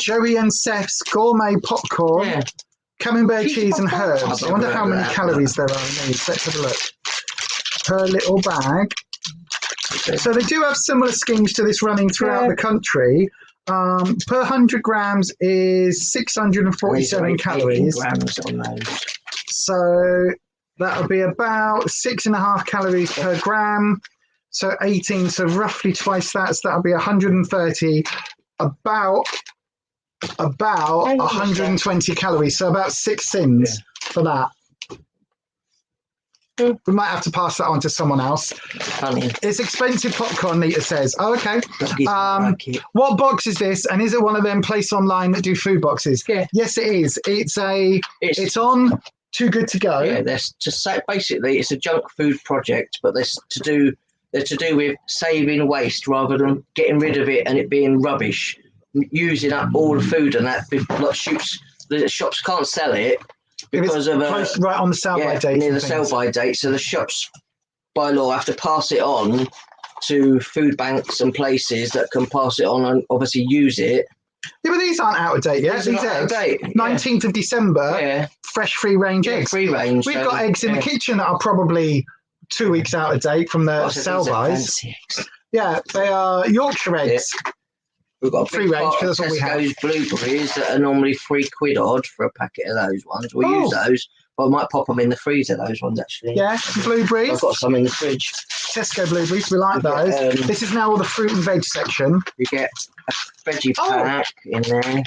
Joey and Seth's gourmet popcorn, yeah, camembert cheesy cheese and popcorn? herbs. I've I wonder never how heard of many that, calories there are in these. Let's have a look. Per little bag. Okay. So they do have similar schemes to this running throughout the country. Per 100 grams is 647 calories. Grams on those. So that'll be about 6.5 calories per gram. So 18, so roughly twice that. So that'll be 130, about 120 calories. So about 6 sins for that. We might have to pass that on to someone else. Funny. It's expensive popcorn, Nita says. Oh, okay. Like What box is this? And is it one of them place online that do food boxes? Yeah. Yes, it is. It's on Too Good to Go. Yeah, there's to say basically it's a junk food project, but they're to do with saving waste rather than getting rid of it and it being rubbish. Using up all the food and that, the shops can't sell it. Because of right on the sell-by date. Near the sell-by date, so the shops by law have to pass it on to food banks and places that can pass it on and obviously use it. Yeah, but these aren't out of date yet. These eggs, 19th of December, fresh free-range eggs. Free range. We've got eggs in the kitchen that are probably 2 weeks out of date from the sell-bys. Yeah, they are Yorkshire eggs. Yeah. We've got free range because that's what we have. Blueberries that are normally £3 odd for a packet of those ones. We use those, but I might pop them in the freezer. Those ones actually. Yeah, blueberries. I've got some in the fridge. Tesco blueberries, we like those. This is now all the fruit and veg section. You get a veggie pack in there.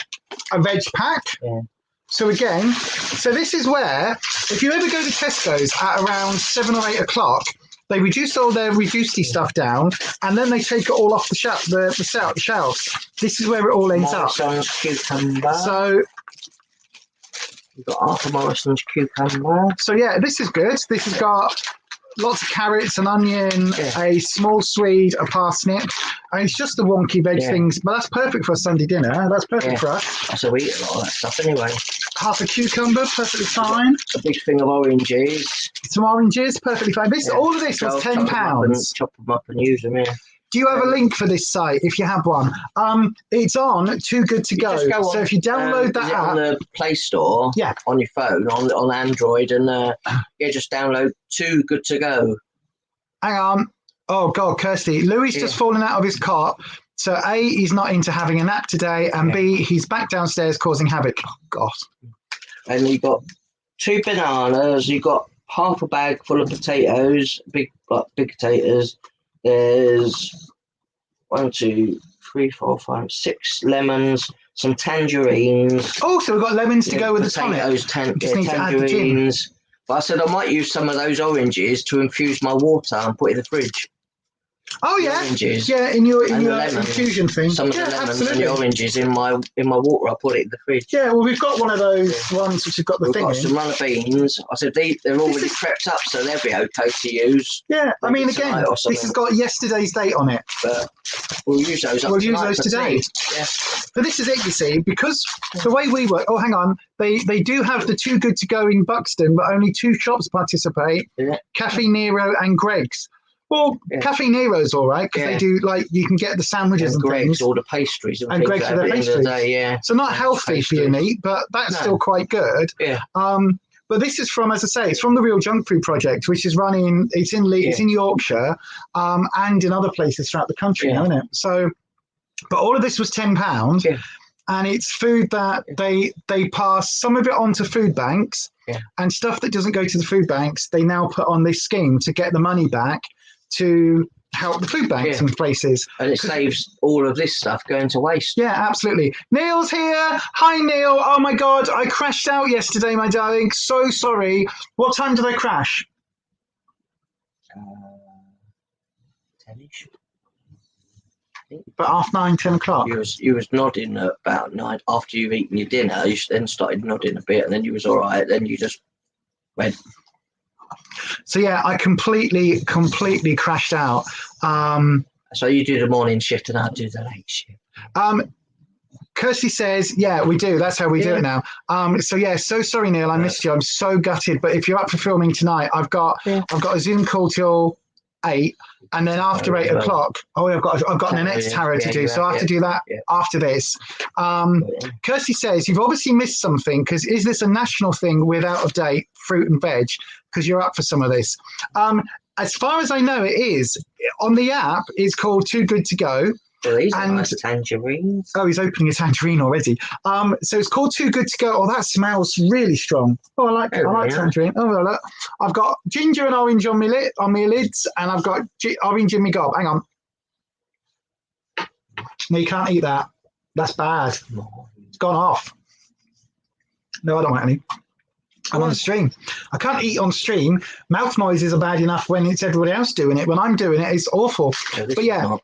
A veg pack. Yeah. So again, this is where if you ever go to Tesco's at around 7 or 8 o'clock. They reduce all their reducedy stuff down, and then they take it all off the shelves. This is where it all ends Morrison's cucumber. So you've got half a Morrison's cucumber. So yeah, this is good. This has got lots of carrots, an onion, a small swede, a parsnip. And it's just the wonky veg things, but that's perfect for a Sunday dinner. That's perfect for us. So we eat a lot of that stuff anyway. Half a cucumber, perfectly fine. A big thing of oranges. Some oranges, perfectly fine. All of this was £10. Chop them up and use them, Do you have a link for this site if you have one? It's on Too Good to Go. So if you download that app on the Play Store, on your phone, on Android, and just download Too Good to Go. Hang on. Oh God, Kirsty, Louis just fallen out of his cot. So A, he's not into having a nap today, and B, he's back downstairs causing havoc. Oh God. And you've got 2 bananas. You've got half a bag full of potatoes, big potatoes. There's 1, 2, 3, 4, 5, 6 lemons, some tangerines. Oh, so we've got lemons to go with the tonic. Tangerines. But I said I might use some of those oranges to infuse my water and put in the fridge. Oh the yeah, oranges in your infusion thing. Some of the lemons and the oranges in my water. I put it in the fridge. Yeah, well we've got one of those ones which have got the we've thing. Got some runner beans. I said they're already prepped up, so they'll be okay to use. Yeah, I mean again, this has got yesterday's date on it. But we'll use those. We'll use those today. Yeah. But this is it, you see, because the way we work. Oh, hang on. They do have the Too Good to Go in Buxton, but only 2 shops participate: Cafe Nero and Greg's. Well, Cafe Nero's all right because they do you can get the sandwiches and Greg's, things. all the pastries and Greg's for the pastries. Day, so not healthy for you, neat, but that's still quite good. Yeah. But this is from, as I say, it's from the Real Junk Food Project, which is running. It's in Leeds, it's in Yorkshire, and in other places throughout the country, now, isn't it? So, but all of this was £10, and it's food that they pass some of it on to food banks, and stuff that doesn't go to the food banks, they now put on this scheme to get the money back to help the food banks and places. And it saves all of this stuff going to waste. Yeah, absolutely. Neil's here. Hi, Neil. Oh, my God. I crashed out yesterday, my darling. So sorry. What time did I crash? 10ish. About 9:30, 10 o'clock. You was nodding at about 9 after you've eaten your dinner. You then started nodding a bit, and then you was all right. Then you just went. So yeah, I completely crashed out. So you do the morning shift, and I do the late shift. Kirsty says, yeah, we do. That's how we do it now. So sorry, Neil, I missed you. I'm so gutted. But if you're up for filming tonight, I've got a Zoom call till 8. And then after 8 o'clock, I've got an next tarot to do, so I have to do that after this. Kirsty says, you've obviously missed something, because is this a national thing with out-of-date fruit and veg? Because you're up for some of this. As far as I know, it is. On the app, it's called Too Good To Go. Oh, these are nice tangerines. Oh, he's opening a tangerine already. So it's called Too Good To Go. Oh, that smells really strong. Oh, I like tangerine. Oh, look. I've got ginger and orange on my lids, and I've got orange in my gob. Hang on. No, you can't eat that. That's bad. It's gone off. No, I don't want any. I'm on the stream. I can't eat on stream. Mouth noises are bad enough when it's everybody else doing it. When I'm doing it, it's awful. But yeah.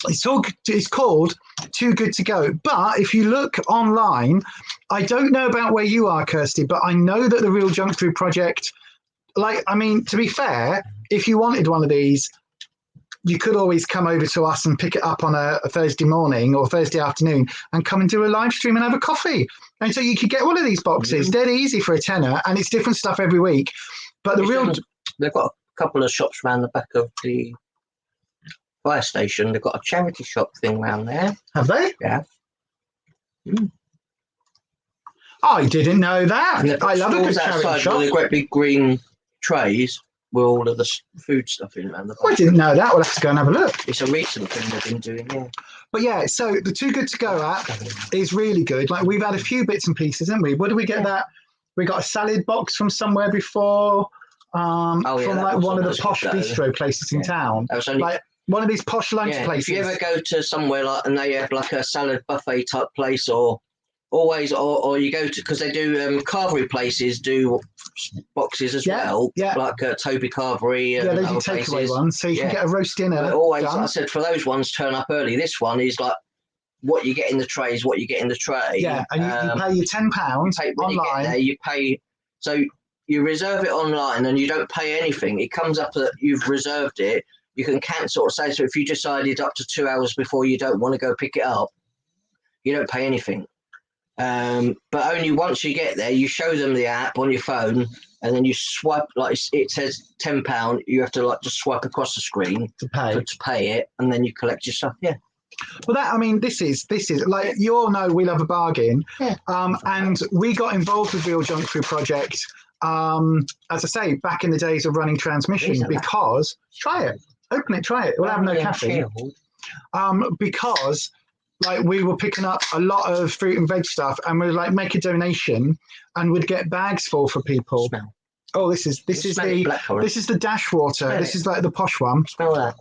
It's called Too Good To Go. But if you look online, I don't know about where you are, Kirsty, but I know that the Real Junk Food Project, to be fair, if you wanted one of these, you could always come over to us and pick it up on a Thursday morning or Thursday afternoon and come and do a live stream and have a coffee. And so you could get one of these boxes. Dead easy for a tenner, and it's different stuff every week. But they've got a couple of shops around the back of the fire station. They've got a charity shop thing around there. Have they? Yeah. I didn't know that. I love a good charity shop. With the great big green trays with all of the food stuff in around the back. I didn't know that. We'll have to go and have a look. It's a recent thing they've been doing, yeah. But yeah, so the Too Good To Go app is really good. Like, we've had a few bits and pieces, haven't we? Where do we get that? We got a salad box from somewhere before, from like one of the posh bistro places in town. That was only, like one of these posh lunch places. If you ever go to somewhere like, and they have like a salad buffet type place, or you go to, because they do carvery places do boxes as well, like Toby Carvery and they do other takeaway places. Ones, so you can get a roast dinner. But always, I said, for those ones, turn up early. This one is like what you get in the tray is what you get in the tray. Yeah, and you pay your £10 when online. You get there, you pay, so you reserve it online and you don't pay anything. It comes up that you've reserved it. You can cancel or say, so if you decided up to 2 hours before you don't want to go pick it up, you don't pay anything. But only once you get there, you show them the app on your phone, and then you swipe, like it says £10. You have to like just swipe across the screen to pay it, and then you collect your stuff. Yeah. Well, this is like, you all know we love a bargain. Yeah. And we got involved with Real Junk Food Project, as I say, back in the days of running transmission, because try it, open it, try it. We'll have no caffeine. Because like we were picking up a lot of fruit and veg stuff, and we'd like make a donation, and we'd get bags full for people. Smell. Oh, this is the dash water. Smell this is like the posh one. Smell that.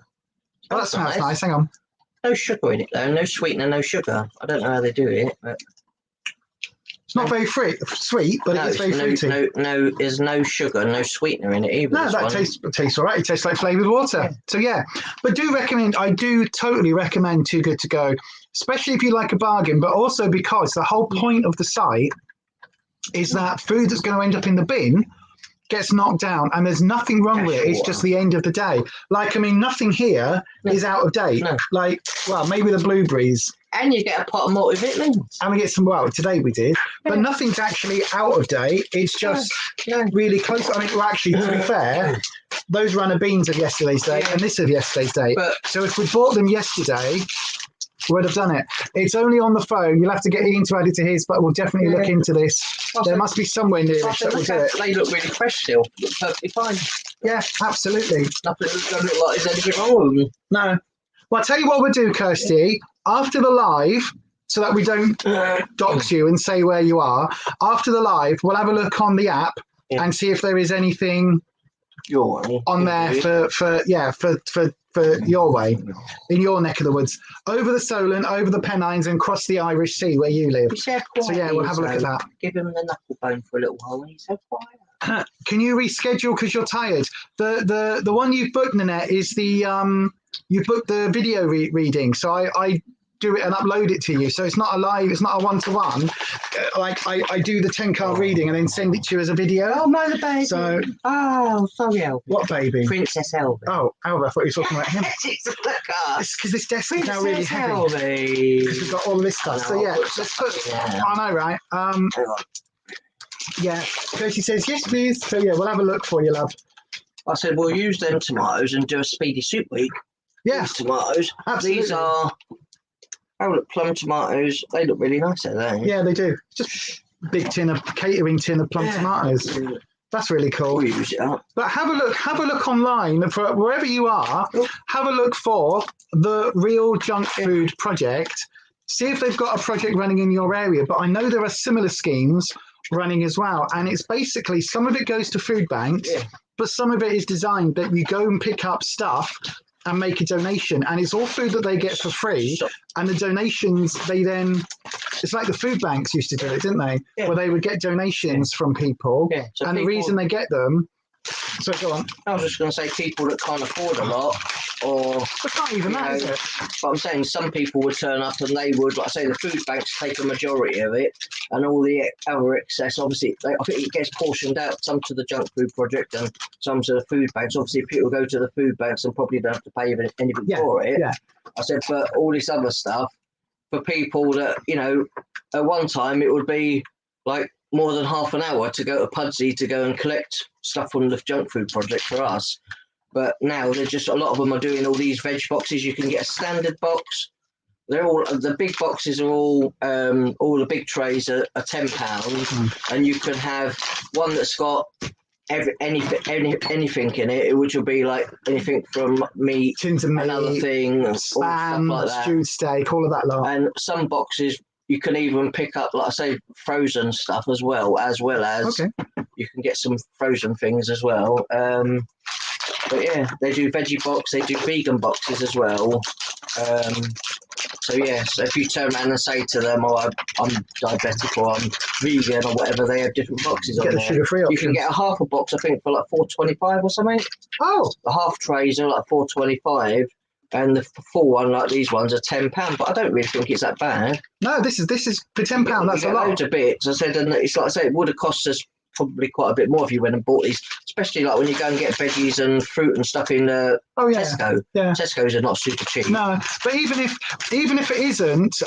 Oh, that smells nice. Hang on. No sugar in it though. No sweetener. No sugar. I don't know how they do it, but it's not very sweet, but it is very fruity. No, there's no sugar, no sweetener in it either. No, that tastes all right. It tastes like flavoured water. Yeah. So yeah, but I do totally recommend Too Good To Go, especially if you like a bargain, but also because the whole point of the site is that food that's going to end up in the bin gets knocked down, and there's nothing wrong with it. It's just the end of the day. Like, nothing here is out of date. No. Like, well, maybe the blueberries. And you get a pot of multivitamins. And we get some, today we did. But nothing's actually out of date. It's just really close. Actually, to be fair, those runner beans of yesterday's date and this of yesterday's date. So if we bought them yesterday, would have done it. It's only on the phone. You'll have to get Ian to add it to his, but we'll definitely look into this. There must be somewhere nearish that will do it. They look really fresh still. Look perfectly fine. Yeah, absolutely. Nothing doesn't look like there's anything wrong with them. No. Well, I'll tell you what we'll do, Kirsty. After the live, so that we don't dox you and say where you are, after the live, we'll have a look on the app and see if there is anything on there for your way, in your neck of the woods, over the Solent, over the Pennines, and across the Irish Sea where you live. So yeah, we'll have a look at that. Give him the knuckle bone for a little while when he's so quiet. Can you reschedule because you're tired? The one you've booked, Nanette, is the you booked the video reading. So I do it and upload it to you. So it's not a live, it's not a one-to-one. Like I do the 10-card reading and then send it to you as a video. Oh, no, the baby. So, sorry, Elvis. What baby? Princess Elvis. Oh, Elvis, I thought you were talking about him. It's because this desk is now really heavy. Because we've got all this stuff. So yeah, let's put. I know, right? Yeah. Kirsty says yes, please. So yeah, we'll have a look for you, love. I said, we'll use them tomatoes and do a speedy soup week. Yeah, These tomatoes. absolutely. These are, oh look, plum tomatoes. They look really nice, don't they? Yeah, they do. Just big catering tin of plum tomatoes. Yeah. That's really cool. We'll use it up. But have a look online for wherever you are. Have a look for the Real Junk Food Project. See if they've got a project running in your area. But I know there are similar schemes running as well. And it's basically some of it goes to food banks, but some of it is designed that you go and pick up stuff and make a donation, and it's all food that they get for free, and the donations they then, it's like the food banks used to do it, didn't they? Where they would get donations from people, so and the reason they get them, so go on. I was just going to say people that can't afford a lot, or but not even that, is it? But I'm saying some people would turn up and they would, like I say, the food banks take a majority of it, and all the other excess, obviously, I think it gets portioned out, some to the Junk Food Project and some to the food banks. Obviously, if people go to the food banks and probably don't have to pay anything for it. I said, but all this other stuff, for people that, you know, at one time it would be like more than half an hour to go to Pudsey to go and collect stuff from the Junk Food Project for us. But now they're just, a lot of them are doing all these veg boxes. You can get a standard box. They're all, the big boxes are all the big trays are £10, and you can have one that's got anything in it, which will be like anything from meat, tins of meat, another thing, spam, like that. stewed steak, all of that lot. And some boxes you can even pick up, like I say, frozen stuff as well as you can get some frozen things as well. But yeah, they do veggie box, they do vegan boxes as well. So yeah, so if you turn around and say to them, "Oh, I'm diabetic or I'm vegan or whatever," they have different boxes on there. Get the sugar-free options. You can get a half a box, I think, for like $4.25 or something. Oh, the half trays are like $4.25, and the full one, like these ones, are £10. But I don't really think it's that bad. No, this is for £10. That's a lot. Loads of bits. I said, and it's like I say, it would have cost us probably quite a bit more if you went and bought these, especially like when you go and get veggies and fruit and stuff in Tesco. Yeah. Tesco's are not super cheap. No, but even if it isn't,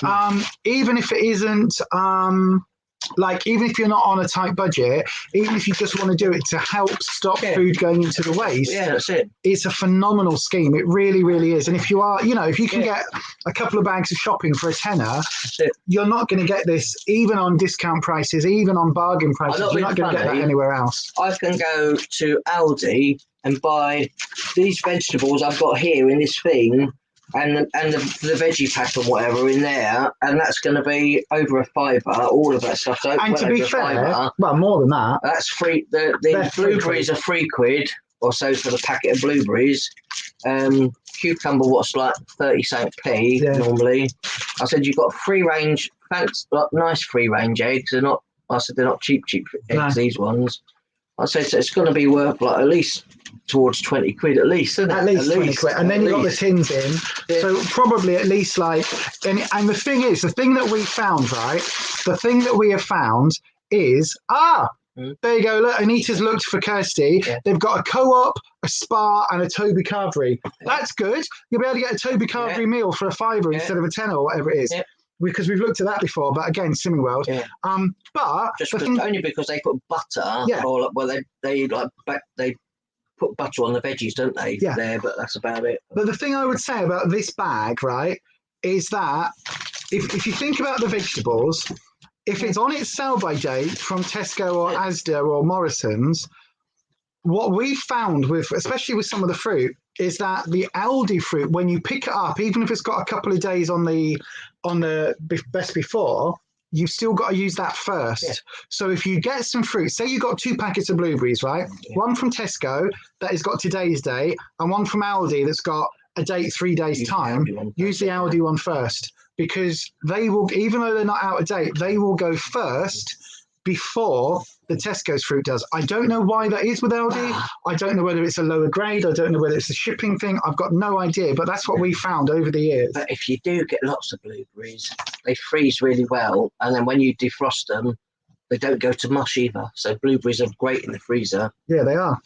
like, even if you're not on a tight budget, even if you just want to do it to help stop food going into the waste, that's it. It's a phenomenal scheme. It really, really is. And if you are, if you can get a couple of bags of shopping for £10, you're not going to get this even on discount prices, even on bargain prices. You're not going to get that anywhere else. I can go to Aldi and buy these vegetables I've got here in this thing, and the veggie pack and whatever in there, and that's going to be over £5, all of that stuff. So and to be fair, well, more than that. That's free. The blueberries are £3 or so for the packet of blueberries. Cucumber, what's like 30-something normally. I said you've got free range, nice free range eggs. They're not. I said they're not cheap eggs. These ones. I said so it's going to be worth like at least towards £20 at least, isn't it? At least £20, and then you've got the tins in, so probably at least like. And the thing is, the thing that we found, right? The thing that we have found is there you go. Look, Anita's looked for Kirsty. Yeah. They've got a Co-op, a Spa, and a Toby Carvery. That's good. You'll be able to get a Toby Carvery meal for £5 instead of a £10 or whatever it is. Yeah. Because we've looked at that before, but again, Slimming World. Yeah. But just only because they put butter, or they put butter on the veggies, don't they? Yeah. There, but that's about it. But the thing I would say about this bag, right, is that if you think about the vegetables, if it's on its sell-by date from Tesco or Asda or Morrison's, what we've found especially with some of the fruit, is that the Aldi fruit, when you pick it up, even if it's got a couple of days on the best before, you've still got to use that first. Yeah. So if you get some fruit, say you got 2 packets of blueberries, right? Yeah. One from Tesco that has got today's date, and one from Aldi that's got a date 3 days' time. Use the Aldi one first, because they will, even though they're not out of date, they will go first before the Tesco's fruit does. I don't know why that is with Aldi. I don't know whether it's a lower grade. I don't know whether it's a shipping thing. I've got no idea, but that's what we found over the years. But if you do get lots of blueberries, they freeze really well, and then when you defrost them, they don't go to mush either. So blueberries are great in the freezer. Yeah, they are.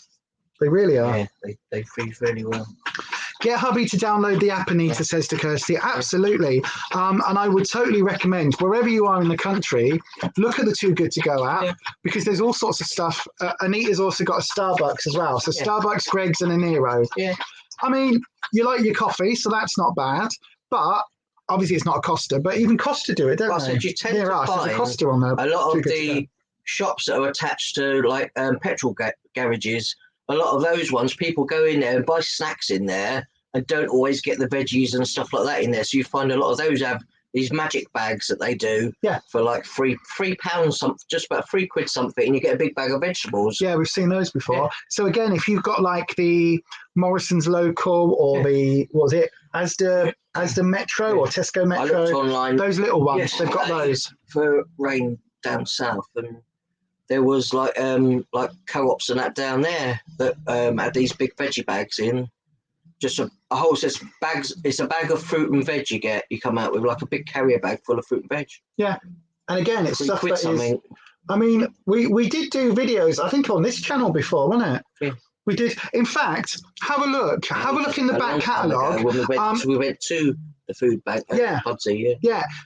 They really are. Yeah, they freeze really well. Get hubby to download the app, Anita says to Kirsty. Absolutely. And I would totally recommend, wherever you are in the country, look at the Too Good To Go app, because there's all sorts of stuff. Anita's also got a Starbucks as well. So Starbucks, Greg's and a Nero. Yeah. I mean, you like your coffee, so that's not bad. But obviously it's not a Costa, but even Costa do it, don't they? You tend to find a Costa on there. A lot of the shops that are attached to like petrol garages, a lot of those ones, people go in there and buy snacks in there and don't always get the veggies and stuff like that in there. So you find a lot of those have these magic bags that they do for like £3 something, just about £3 something, and you get a big bag of vegetables. Yeah, we've seen those before. Yeah. So again, if you've got like the Morrison's Local or the, what was it, Asda Metro or Tesco Metro, I looked online, those little ones, they've got those. For rain down south, and there was like co-ops and that down there that had these big veggie bags in. Just a whole set of bags. It's a bag of fruit and veg you get. You come out with like a big carrier bag full of fruit and veg. Yeah, and again, it's stuff that is. I mean, we did do videos, I think, on this channel before, wasn't it? Yeah. We did. In fact, have a look. Have a look in the back catalogue. We went to the food bank. Yeah.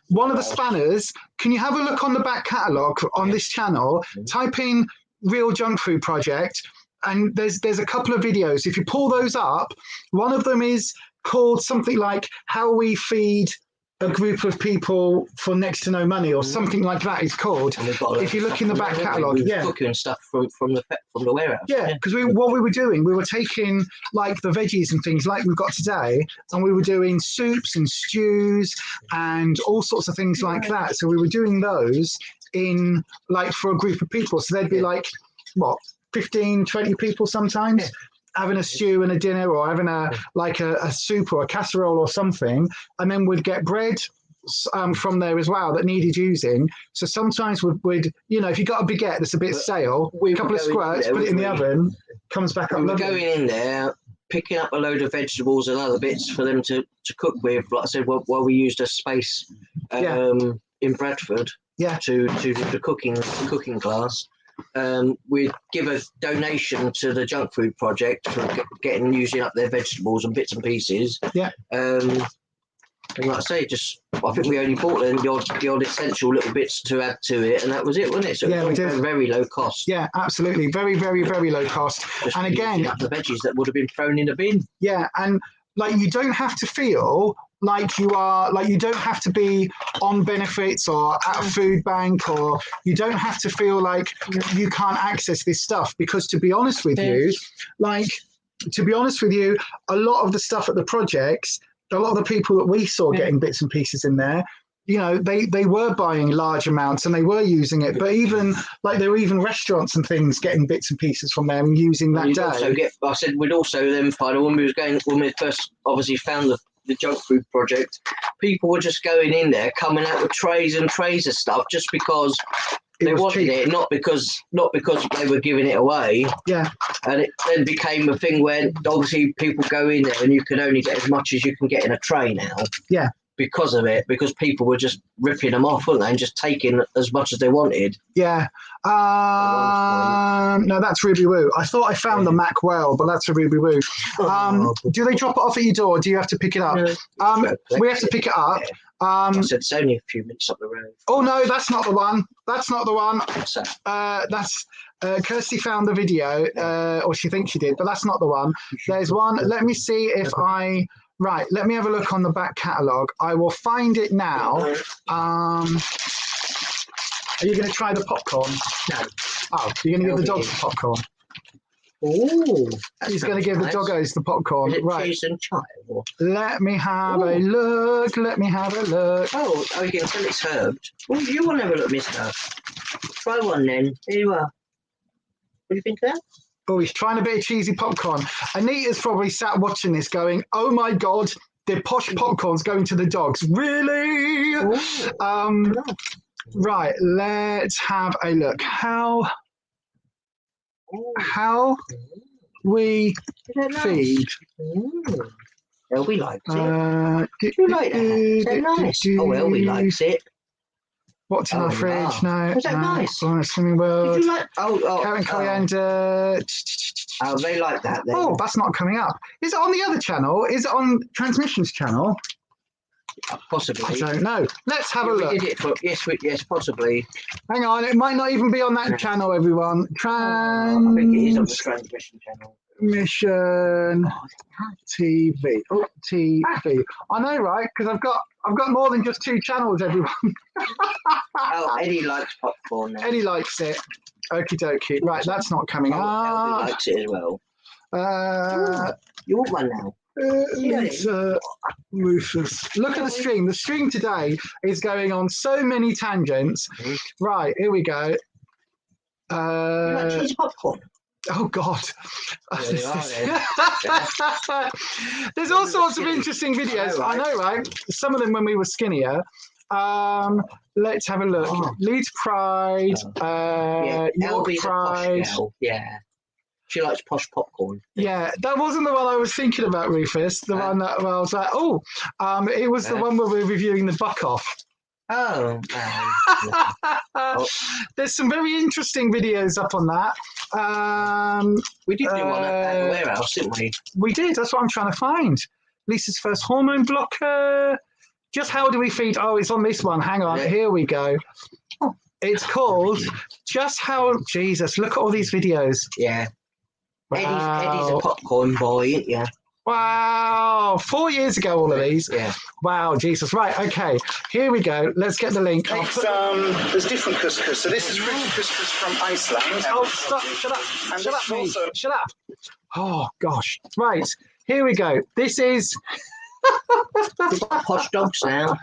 One of the spanners. Can you have a look on the back catalogue on this channel? Type in Real Junk Food Project. And there's a couple of videos. If you pull those up, one of them is called something like How We Feed a Group of People for Next to No Money, or something like that it's called. If you look in the back catalogue, cooking stuff from the warehouse. Yeah, because what we were doing, we were taking like the veggies and things like we've got today, and we were doing soups and stews and all sorts of things like that. So we were doing those in like for a group of people. So there'd be like, what, 15, 20 people sometimes having a stew and a dinner, or having a soup or a casserole or something, and then we'd get bread from there as well that needed using. So sometimes we'd if you got a baguette that's a bit stale, a couple of squirts, put it in the oven, comes back up. We're going in there, picking up a load of vegetables and other bits for them to cook with. Like I said, while we used a space in Bradford to do the cooking class. We'd give a donation to the Junk Food Project for using up their vegetables and bits and pieces. Yeah. And like I say, I think we only bought the odd essential little bits to add to it, and that was it, wasn't it? So it was very low cost. Yeah, absolutely, very, very, very low cost. Just and again, the veggies that would have been thrown in a bin. Yeah, and like you don't have to feel like you don't have to be on benefits or at a food bank, or you don't have to feel like you can't access this stuff, because to be honest with you, a lot of the stuff at the projects, a lot of the people that we saw getting bits and pieces in there, they were buying large amounts and they were using it. But even there were even restaurants and things getting bits and pieces from there and using that day. I said we'd also then find when we first obviously found the Junk Food Project, people were just going in there, coming out with trays and trays of stuff just because they wanted it, not because they were giving it away. Yeah. And it then became a thing where obviously people go in there and you can only get as much as you can get in a tray now. Yeah. Because of it, because people were just ripping them off, weren't they, and just taking as much as they wanted. Yeah. No, that's Ruby Woo. I thought I found the Mac well, but that's a Ruby Woo. Do they drop it off at your door, or do you have to pick it up? We have to pick it up. I said it's only a few minutes up the road. Oh no, that's not the one. That's not the one. That's Kirsty found the video, or she thinks she did, but that's not the one. There's one. Let me see if I. Right, let me have a look on the back catalogue. I will find it now. Are you going to try the popcorn? No. Oh, you're going to give the dogs the popcorn? Oh. He's going to give the doggos the popcorn. Is it right. cheese and chive? Let me have a look. Let me have a look. Oh, you can tell it's herbed. Oh, you want to have a look, mister? Try one then. Here you are. What do you think of that? Oh, he's trying a bit of cheesy popcorn. Anita's probably sat watching this going, oh my God, the posh popcorn's going to the dogs. Really? Right, let's have a look. How we feed. Elby likes it. Do you like that? Is that nice? Oh, Elby likes it. What's in our fridge? No. Was that nice? Swimming world. Did you like? Carrot and coriander. Oh, they like that then. Oh, that's not coming up. Is it on the other channel? Is it on Transmissions channel? Possibly. I don't know. Let's have a look. We did it for, yes, possibly. Hang on, it might not even be on that channel, everyone. I think it is on the Transmission channel. Mission TV. Oh, TV. I know, right? Because I've got more than just 2 channels, everyone. Oh, Eddie likes popcorn now. Eddie likes it. Okie dokie. Right, that's not coming up. Eddie likes it as well. You want one now? Rufus. Look at the stream. The stream today is going on so many tangents. Right, here we go. You like cheese popcorn? Oh God! Yeah, There's all sorts of interesting videos. I know, right? Some of them when we were skinnier. Let's have a look. Leeds Pride. York Pride. Yeah. She likes posh popcorn. Yeah, that wasn't the one I was thinking about, Rufus. The one that I was like, it was the one where we're reviewing the Buck Off. Oh. There's some very interesting videos up on that. We did do one at the warehouse, didn't we? We did. That's what I'm trying to find. Lisa's first hormone blocker. Just how do we feed? Oh, it's on this one. Hang on. Here we go. It's called Just How. Jesus, look at all these videos. Yeah. Wow. Eddie's a popcorn boy, isn't you? Wow. 4 years ago, all of these. Yeah. Wow, Jesus. Right, okay. Here we go. Let's get the link. There's different couscous. So this is rich couscous from Iceland. Oh, stop. Shut up. Shut up, me. Shut up. Oh, gosh. Right. Here we go. This is... Posh dogs now.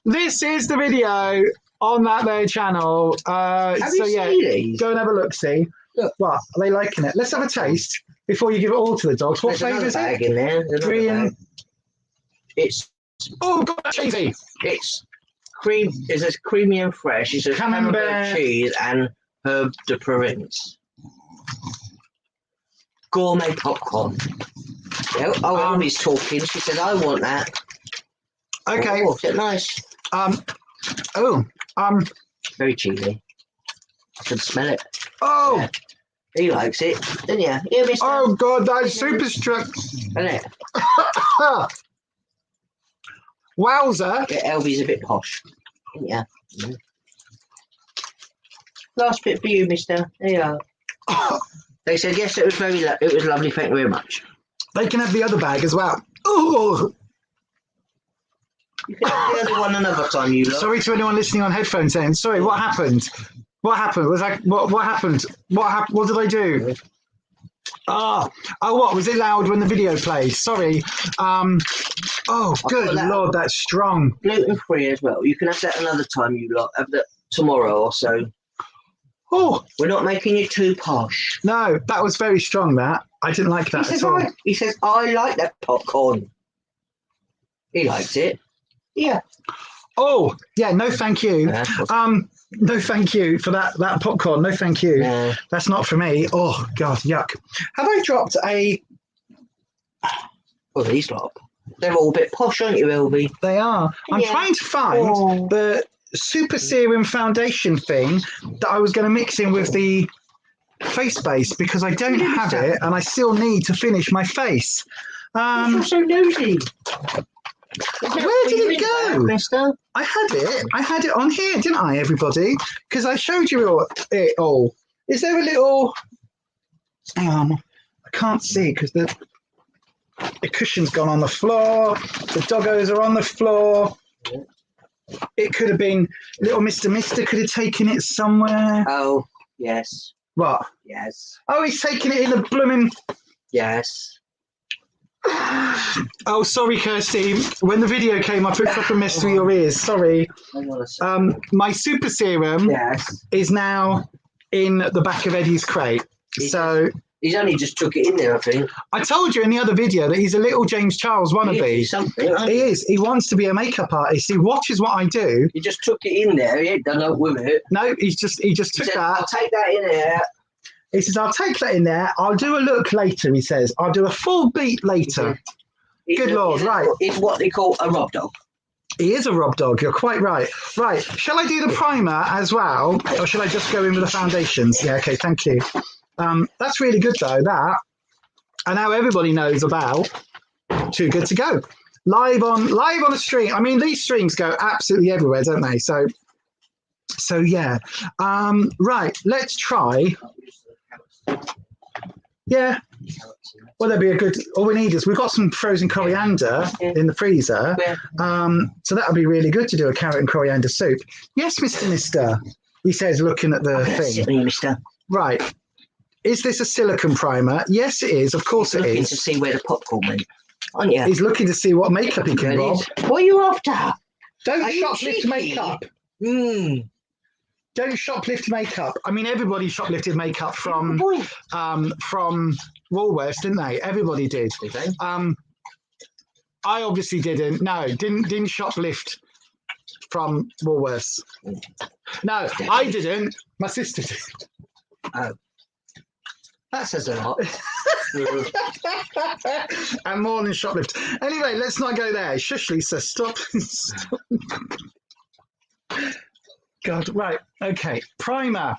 This is the video on that there channel. Have you seen these? Go and have a look, see. Look. What? Are they liking it? Let's have a taste before you give it all to the dogs. What flavour is it? In there. Green. It's... Oh, God, cheesy. It's cream. It's creamy and fresh. It's a camembert cheese and herb de Provence. Gourmet popcorn. Emmy's talking. She said, "I want that." Okay. Oh, is it nice? Very cheesy. I can smell it. Oh. Yeah. He likes it, didn't you? Yeah, mister. Oh God, that's super struck. Isn't it? Wowzer. Yeah, Elvy's a bit posh. Yeah. Mm. Last bit for you, mister. There you are. They said yes. It was it was lovely. Thank you very much. They can have the other bag as well. Oh. You can have the other one another time, you lot. Sorry to anyone listening on headphones saying, sorry, what happened? What happened? Was that what happened? What did I do? What was it loud when the video played? Sorry. Oh, good Lord, that's strong. Gluten free as well. You can have that another time, you lot. Have that tomorrow or so. Oh, we're not making you too posh. No, that was very strong. That I didn't like that at all. He says, "I like that popcorn." He likes it. Yeah. Oh, yeah. No, thank you. No, thank you for that popcorn. No, thank you. Yeah. That's not for me. Oh God, yuck. Have I dropped a? Well, these lot. They're all a bit posh, aren't you, LB? They are. I'm trying to find the super serum foundation thing that I was going to mix in with the face base because I don't have it and I still need to finish my face. You're so nosy. Where did it go, mister? I had it on here, didn't I, everybody? Because I showed you it all. Is there a little... Hang on. I can't see because the cushion's gone on the floor. The doggos are on the floor. It could have been little Mr. Mister could have taken it somewhere. Oh, yes. What? Yes. Oh, he's taking it in the blooming... Yes. Oh, sorry, Kirsty. When the video came up, it fucking messed with your ears. Sorry. My super serum is now in the back of Eddie's crate. He's only just took it in there, I think. I told you in the other video that he's a little James Charles wannabe. He is. He wants to be a makeup artist. He watches what I do. He just took it in there. He ain't done up with it. No, he just took that. I'll take that in there. He says, I'll take that in there. I'll do a look later, he says. I'll do a full beat later. Good Lord, right. It's what they call a rob dog. He is a rob dog. You're quite right. Right. Shall I do the primer as well? Or shall I just go in with the foundations? Yeah, okay, thank you. That's really good though, that. And now everybody knows about Too Good to Go. Live on a stream. I mean, these streams go absolutely everywhere, don't they? So yeah. Right, let's try. Yeah. Well, that'd be a good. All we need is we've got some frozen coriander in the freezer. So that would be really good to do a carrot and coriander soup. Yes, Mister. He says, looking at the thing. Mister. Right. Is this a silicone primer? Yes, it is. Of course, it Looking is. to see where the popcorn went, aren't you? He's looking to see what makeup he can rob. What are you after? Don't Are you shoplift cheeky? makeup. Don't shoplift makeup. I mean, everybody shoplifted makeup from Woolworths, didn't they? Everybody did. Did they? I obviously didn't. No, didn't shoplift from Woolworths. No, I didn't. My sister did. Oh. That says a lot. And more than shoplift. Anyway, let's not go there. Shush, Lisa, stop. God, right. Okay, primer.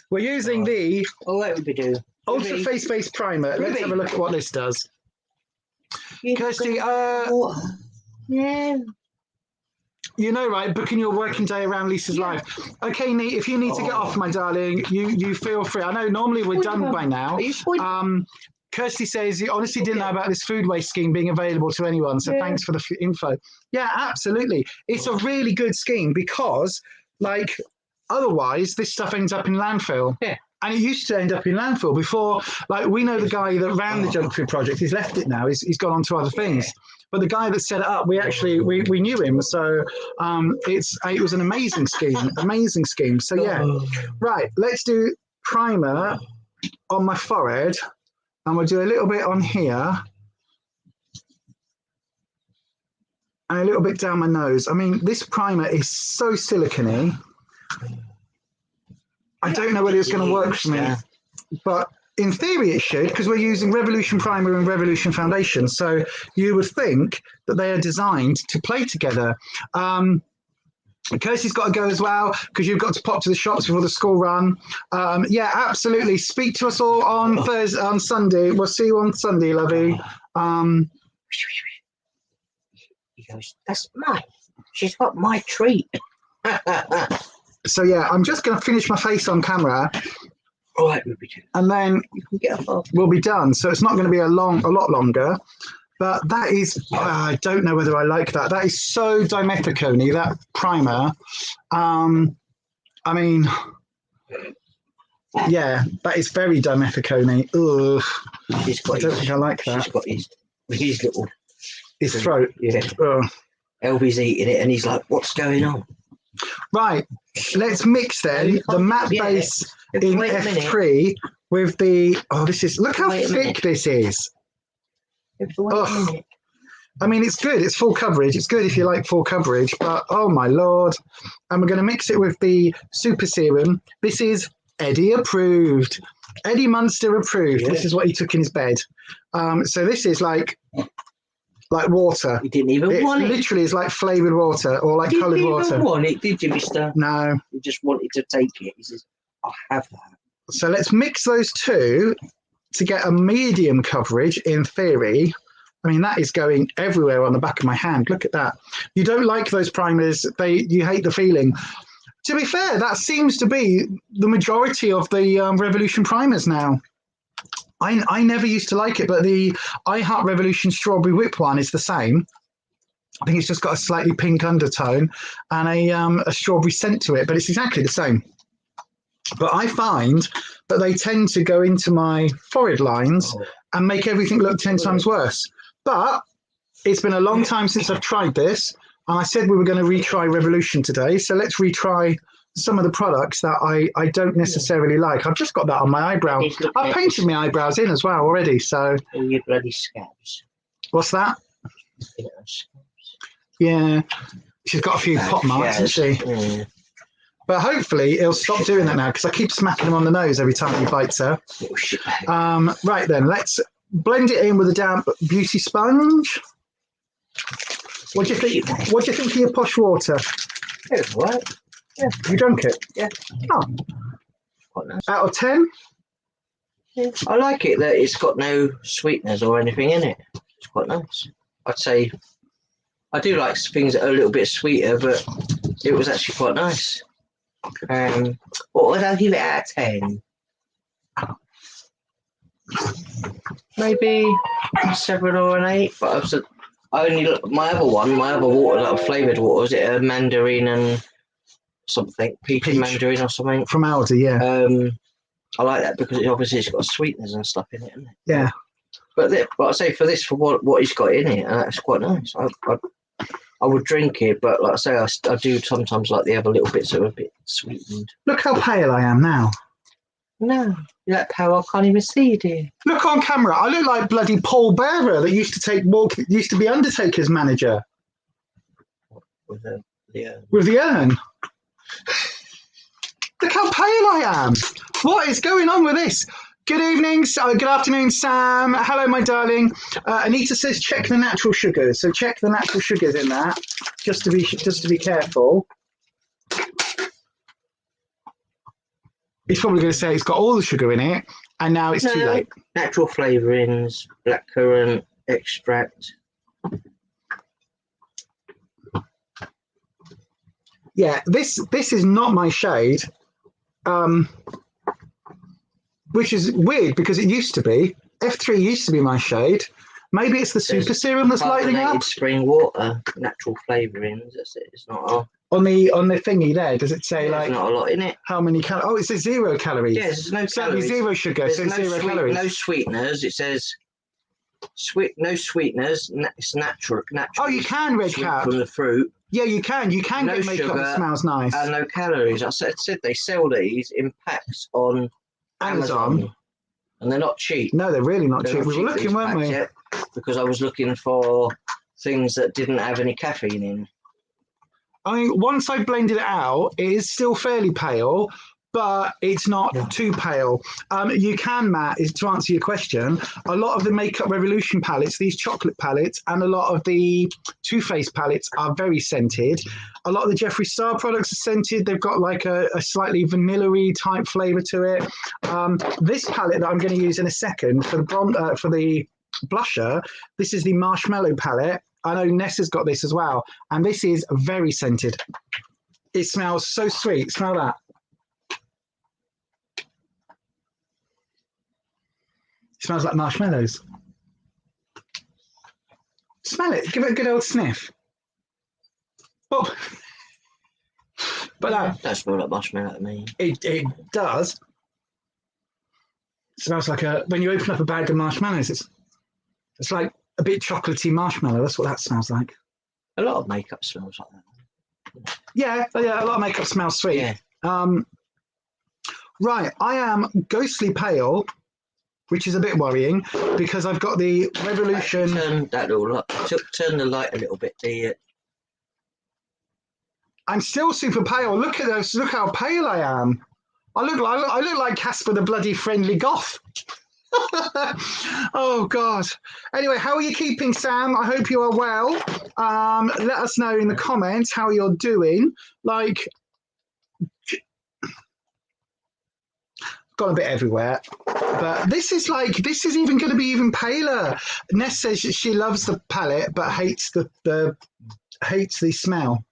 We're using the what would we do? Ultra Face Base Primer. Let's have a look at what this does. Kirsty, yeah. You know, right, booking your working day around Lisa's life. Okay, Neat, if you need to get off, my darling, you feel free. I know normally we're done by now. Kirsty says you honestly didn't know about this food waste scheme being available to anyone, so thanks for the info. Yeah, absolutely. It's a really good scheme because, like, otherwise this stuff ends up in landfill. Yeah. And it used to end up in landfill before, like, we know the guy that ran the junk food project. He's left it now. He's gone on to other things. But the guy that set it up, we knew him. So it was an amazing scheme. So yeah, right. Let's do primer on my forehead, and we'll do a little bit on here, and a little bit down my nose. I mean, this primer is so silicone-y. I don't know whether it's going to work for me, but in theory it should, because we're using Revolution Primer and Revolution Foundation. So you would think that they are designed to play together. Kirsty's got to go as well, because you've got to pop to the shops before the school run. Yeah, absolutely. Speak to us all on Thursday, on Sunday. We'll see you on Sunday, lovey. He goes, that's mine. She's got my treat. So yeah, I'm just going to finish my face on camera. All right, we'll be done. And then we'll be done. So it's not going to be a lot longer. But that is, I don't know whether I like that. That is so dimethicone-y, that primer. I mean, yeah, that is very dimethicone-y. Ugh. I don't think I like that. She's got his little... His throat. Yeah. Elby's eating it and he's like, what's going on? Right, let's mix then the matte base in F3 with the, look how thick this is. Oh, I mean, it's good. It's full coverage. It's good if you like full coverage, but oh my Lord. And we're going to mix it with the super serum. This is Eddie approved. Eddie Munster approved. Yeah. This is what he took in his bed. So this is like water. You didn't even want it. Literally is like flavoured water or like coloured water. You didn't want it, did you, mister? No. You just wanted to take it. He says, I'll have that. So let's mix those two to get a medium coverage in theory. I mean, that is going everywhere on the back of my hand. Look at that. You don't like those primers. You hate the feeling. To be fair, that seems to be the majority of the Revolution primers now. I never used to like it, but the I Heart Revolution Strawberry Whip one is the same. I think it's just got a slightly pink undertone and a strawberry scent to it, but it's exactly the same. But I find that they tend to go into my forehead lines and make everything look 10 times worse. But it's been a long time since I've tried this, and I said we were going to retry Revolution today, so let's retry some of the products that I don't necessarily like. I've just got that on my eyebrow. I've painted my eyebrows in as well already, so... Oh, you bloody scabs. What's that? Yeah, she's got a few pop marks, hasn't she? Yeah. But hopefully he'll stop doing that now, because I keep smacking him on the nose every time he bites her. Right then, let's blend it in with a damp beauty sponge. What do you think? What do you think of your posh water? It's all right. Yeah. You drunk it? Yeah. Oh. Quite nice. Out of 10? Yeah, I like it that it's got no sweeteners or anything in it. It's quite nice. I'd say I do like things that are a little bit sweeter, but it was actually quite nice. What would I give it out of 10? Maybe 7 or an 8. But I only look my other water, like flavoured water, was it a mandarin and something, peach and mandarin or something from Aldi? Yeah. I like that because it's got sweeteners and stuff in it, isn't it? Yeah. But I say for what he's got in it, that's quite nice. I would drink it, but like I say, I do sometimes like the other little bits that are a bit sweetened. Look how pale I am now. No, you're that pale I can't even see you, dear. Look on camera. I look like bloody Paul Bearer that used to be Undertaker's manager. With the urn. With the urn. Look how pale I am. What is going on with this? Good evening, good afternoon, Sam. Hello, my darling. Anita says check the natural sugars. So check the natural sugars in that, just to be careful. He's probably going to say it's got all the sugar in it, and now it's too late. Natural flavourings, blackcurrant extract. Yeah, this is not my shade. Which is weird because it used to be. F3 used to be my shade. Maybe it's the super serum that's lighting up. Spring water, natural flavourings. That's it. It's not on the thingy there. Does it say like not a lot in it? How many calories? Oh, it says 0 calories. Yes, there's no calories. Zero sugar, there's so no 0 calories. No sweeteners. It says no sweeteners. It's natural. Oh, you can red cap from the fruit. Yeah, you can. You can get makeup that smells nice. And no calories. I said they sell these in packs on Amazon. And they're not cheap. No, they're really not cheap. We were looking, weren't we? Yet, because I was looking for things that didn't have any caffeine in. I mean, once I blended it out, it is still fairly pale, but it's not too pale. You can, Matt, is to answer your question, a lot of the Makeup Revolution palettes, these chocolate palettes, and a lot of the Too Faced palettes are very scented. A lot of the Jeffree Star products are scented. They've got like a slightly vanilla-y type flavour to it. This palette that I'm going to use in a second for the blusher, this is the Marshmallow palette. I know Nessa's got this as well, and this is very scented. It smells so sweet. Smell that. It smells like marshmallows. Smell it. Give it a good old sniff. Oh. But that does smell like marshmallow to me. It does. It smells like when you open up a bag of marshmallows, it's like a bit chocolatey marshmallow. That's what that smells like. A lot of makeup smells like that. Yeah, a lot of makeup smells sweet. Yeah. Right, I am ghostly pale, which is a bit worrying because I've got the Revolution. Turn that little up. Turn the light a little bit. I'm still super pale. Look at this. Look how pale I am. I look like Casper the Bloody Friendly Goth. Oh God. Anyway, how are you keeping, Sam? I hope you are well. Let us know in the comments how you're doing. Like, gone a bit everywhere, but this is even going to be even paler. Ness says she loves the palette but hates the smell.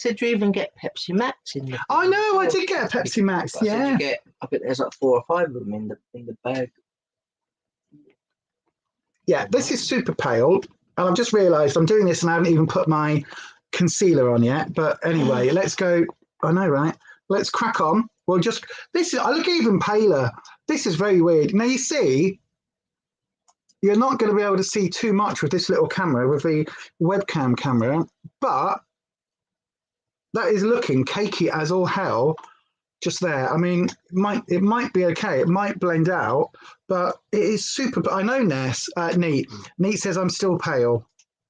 Did you even get Pepsi Max in the? I know, I did get a Pepsi Max. Yeah. I think there's like 4 or 5 of them in the bag. Yeah, this is super pale, and I've just realised I'm doing this and I haven't even put my concealer on yet. But anyway, let's go. I know, right? Let's crack on. Well, I look even paler. This is very weird. Now you see, you're not going to be able to see too much with this little camera, with the webcam camera, but that is looking cakey as all hell. Just there. I mean, it might be okay. It might blend out, but it is super. I know Ness. Neat says I'm still pale.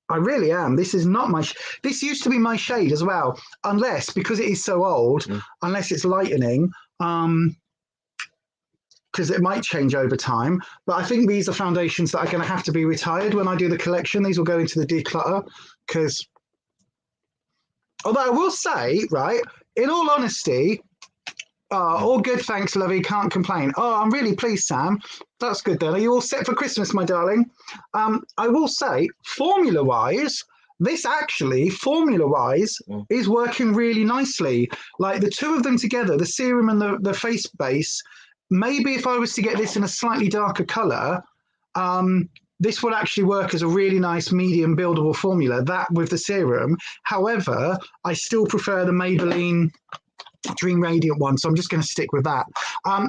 I really am. This is not my. This used to be my shade as well, unless because it is so old, unless it's lightening, because it might change over time. But I think these are foundations that are going to have to be retired when I do the collection. These will go into the declutter because. Although I will say, right, in all honesty. Oh, all good, thanks, lovey. Can't complain. Oh, I'm really pleased, Sam. That's good then. Are you all set for Christmas, my darling? I will say, formula-wise, this actually, formula-wise, is working really nicely. Like the two of them together, the serum and the face base, maybe if I was to get this in a slightly darker colour, this would actually work as a really nice medium buildable formula, that with the serum. However, I still prefer the Maybelline Dream Radiant one, so I'm just going to stick with that.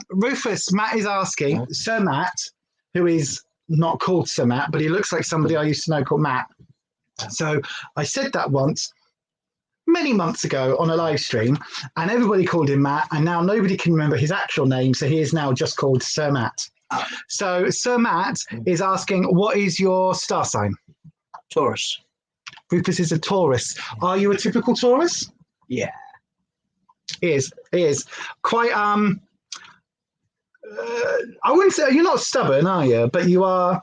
Rufus, Matt is asking, Sir Matt, who is not called Sir Matt, but he looks like somebody I used to know called Matt. So I said that once, many months ago on a live stream, and everybody called him Matt, and now nobody can remember his actual name, so he is now just called Sir Matt. So Sir Matt is asking, what is your star sign? Taurus. Rufus is a Taurus. Are you a typical Taurus? Yeah. He is. Quite, I wouldn't say, you're not stubborn, are you? But you are,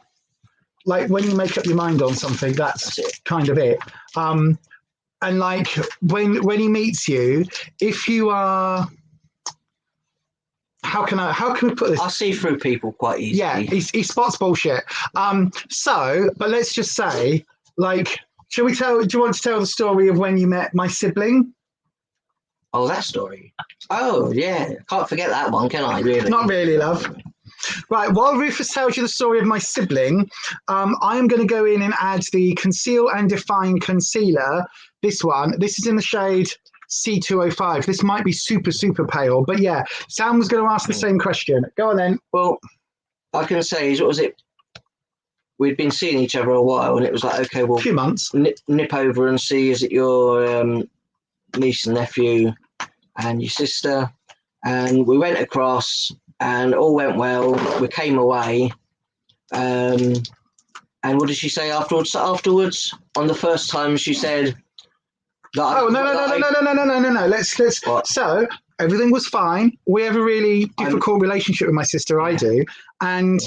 like, when you make up your mind on something, that's kind of it. And like, when he meets you, if you are, how can we put this? I see through people quite easily. Yeah, he spots bullshit. But let's just say, like, do you want to tell the story of when you met my sibling? Oh, that story. Oh, yeah. Can't forget that one, can I, really? Not really, love. Right, while Rufus tells you the story of my sibling, I am going to go in and add the Conceal and Define Concealer. This one. This is in the shade C205. This might be super, super pale. But yeah, Sam was going to ask the same question. Go on then. Well, I can say, what was it? We'd been seeing each other a while, and it was like, okay, well, a few months. Nip over and see, is it your niece and nephew and your sister? And we went across, and all went well. We came away, and what did she say afterwards? Afterwards, on the first time, she said, "Oh no! Let's." What? So everything was fine. We have a really difficult relationship with my sister. I do, and.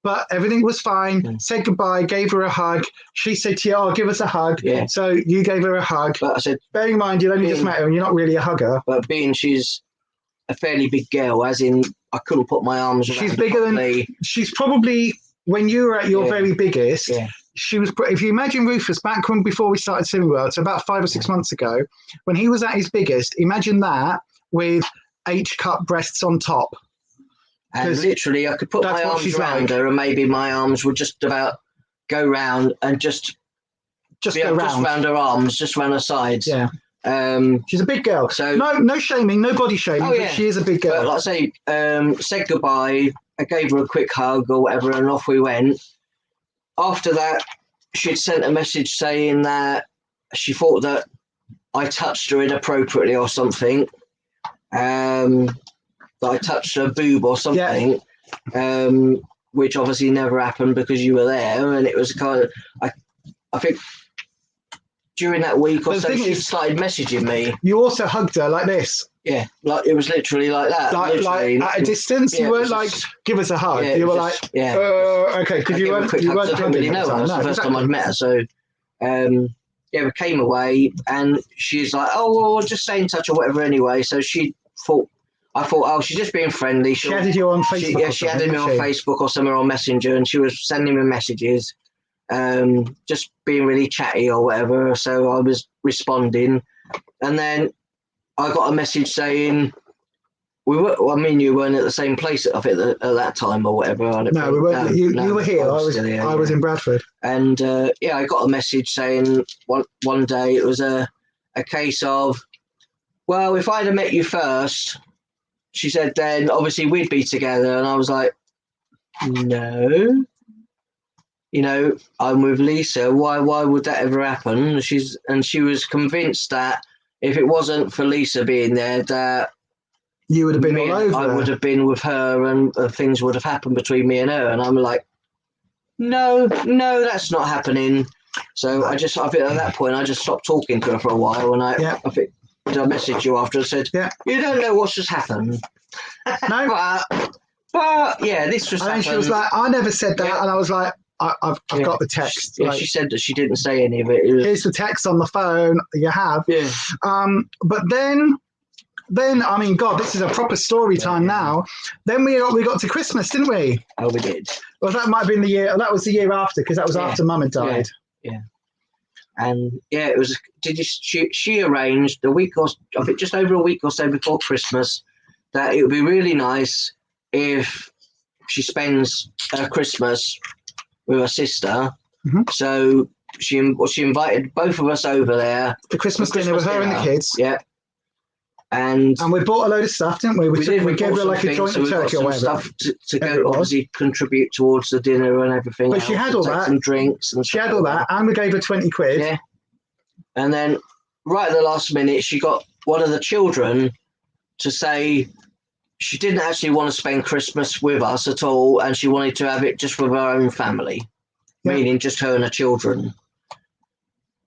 But everything was fine. Said goodbye, gave her a hug. She said to you, "Oh, give us a hug." Yeah. So you gave her a hug. But I said, bearing in mind, you only just met her and you're not really a hugger. But being she's a fairly big girl, as in I couldn't put my arms around her. She's bigger than, she's probably, when you were at your very biggest, she was, if you imagine Rufus back when, before we started Swimming World, so about 5 or 6 months ago, when he was at his biggest, imagine that with H-cup breasts on top. And literally, I could put my arms around her, and maybe my arms would just about go round and just round her arms, just round her sides. Yeah. She's a big girl. So no shaming, no body shaming. But she is a big girl. But like I say, said goodbye. I gave her a quick hug or whatever, and off we went. After that, she'd sent a message saying that she thought that I touched her inappropriately or something. That I touched her boob or something, which obviously never happened because you were there, and it was kind of, I think during that week or so she started messaging me. You also hugged her like this. Yeah, like it was literally like that. Like at a distance, you weren't like, give us a hug. You were like, okay, because you weren't really know her. That's the first time I'd met her. So, we came away, and she's like, oh, well, we'll just stay in touch or whatever anyway. So I thought, oh, she's just being friendly. She added you on Facebook. She added me on Facebook or somewhere on Messenger, and she was sending me messages, just being really chatty or whatever. So I was responding, and then I got a message saying you weren't at the same place at that time or whatever. No, we weren't. You were here. I was in Bradford. And I got a message saying one day it was a case of, well, if I'd have met you first. She said, then obviously we'd be together. And I was like, no, I'm with Lisa. Why would that ever happen? She was convinced that if it wasn't for Lisa being there, that you would have been all over. I would have been with her, and things would have happened between me and her. And I'm like, no, that's not happening. So I think at that point I just stopped talking to her for a while, and I think. I messaged you after and said, you don't know what's just happened. No. but this just happened. And she was like, I never said that. And I was like, I've got the text. Yeah, she said that she didn't say any of it. Here's the text on the phone. You have. Yeah. But then then, I mean, God, this is a proper story time now. Then we got to Christmas, didn't we? Oh, we did. Well, that might have been the year. That was the year after, because that was after Mum had died. Yeah. And yeah, it was. She arranged a week or I think just over a week or so before Christmas that it would be really nice if she spends her Christmas with her sister. Mm-hmm. So she invited both of us over there. The Christmas dinner with her and the kids. Yeah. And we bought a load of stuff, didn't we? We gave her like a joint turkey or whatever. Stuff to go, obviously contribute towards the dinner and everything. But she had all that. Some drinks and she had all that, and we gave her 20 quid. Yeah. And then, right at the last minute, she got one of the children to say she didn't actually want to spend Christmas with us at all, and she wanted to have it just with her own family, meaning just her and her children.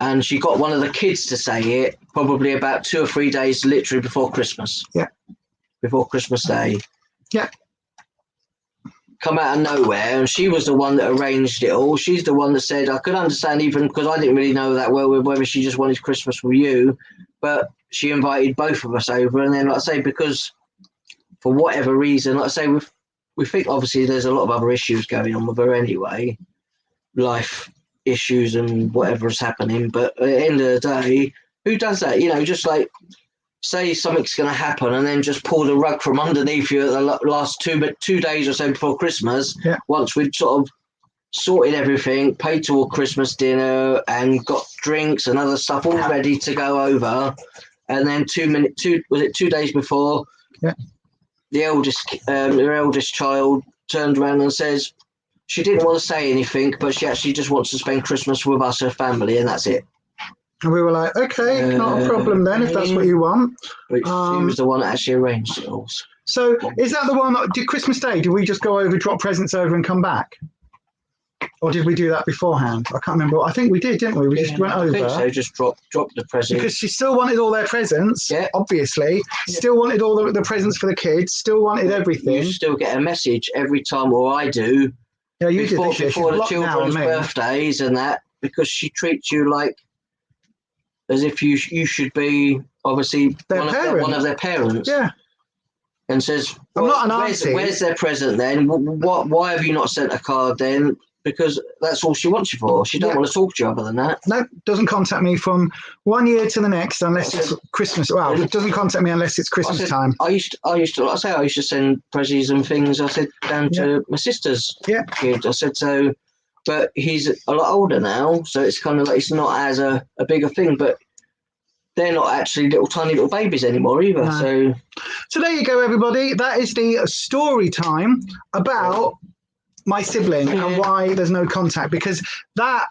And she got one of the kids to say it probably about 2 or 3 days literally before Christmas. Yeah. Before Christmas Day. Yeah. Come out of nowhere, and she was the one that arranged it all. She's the one that said, I could understand even because I didn't really know that well whether she just wanted Christmas with you, but she invited both of us over. And then, like I say, because for whatever reason, like I say, we think obviously there's a lot of other issues going on with her anyway, life issues and whatever's happening, but at the end of the day, who does that? You know, just like say something's going to happen and then just pull the rug from underneath you at the last 2 days or so before Christmas. Once we'd sort of sorted everything, paid toward Christmas dinner and got drinks and other stuff all ready to go over, and then 2 days before, the her eldest child turned around and says she didn't want to say anything, but she actually just wants to spend Christmas with us, her family, and that's it. And we were like, okay, not a problem then, if that's what you want. But she was the one that actually arranged it all. So is that the one, did Christmas Day, did we just go over, drop presents over and come back? Or did we do that beforehand? I can't remember. I think we did, didn't we? We just went over. I think so, just dropped the presents. Because she still wanted all their presents, obviously. Still wanted all the presents for the kids, still wanted everything. You still get a message every time, or I do. Yeah, you did this year. Before the children's birthdays and that, because she treats you like as if you should be obviously one of their parents. Yeah. And says, I'm not an auntie. Where's their present then? Why have you not sent a card then? Because that's all she wants you for. She doesn't want to talk to you other than that. No, doesn't contact me from 1 year to the next unless it's Christmas. Well, it doesn't contact me unless it's Christmas time. I used to, like I say, I used to send prezzies and things. I said down to my sister's kid. I said so, but he's a lot older now, so it's kind of like it's not as a bigger thing. But they're not actually tiny little babies anymore either. No. So there you go, everybody. That is the story time about my sibling and why there's no contact, because that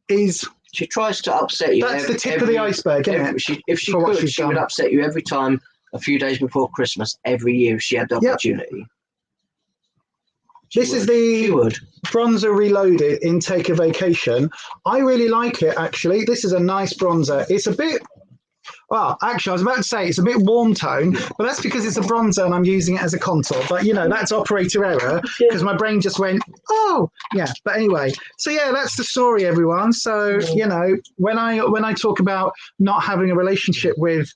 is... She tries to upset you. That's the tip of the iceberg, isn't it? If she could, she would upset you every time a few days before Christmas, every year if she had the opportunity. This is the bronzer reloaded in Take a Vacation. I really like it, actually. This is a nice bronzer. It's a bit... Well, actually, I was about to say it's a bit warm tone, but that's because it's a bronzer and I'm using it as a contour. But, you know, that's operator error because my brain just went, oh, yeah. But anyway, so, yeah, that's the story, everyone. So, you know, when I talk about not having a relationship with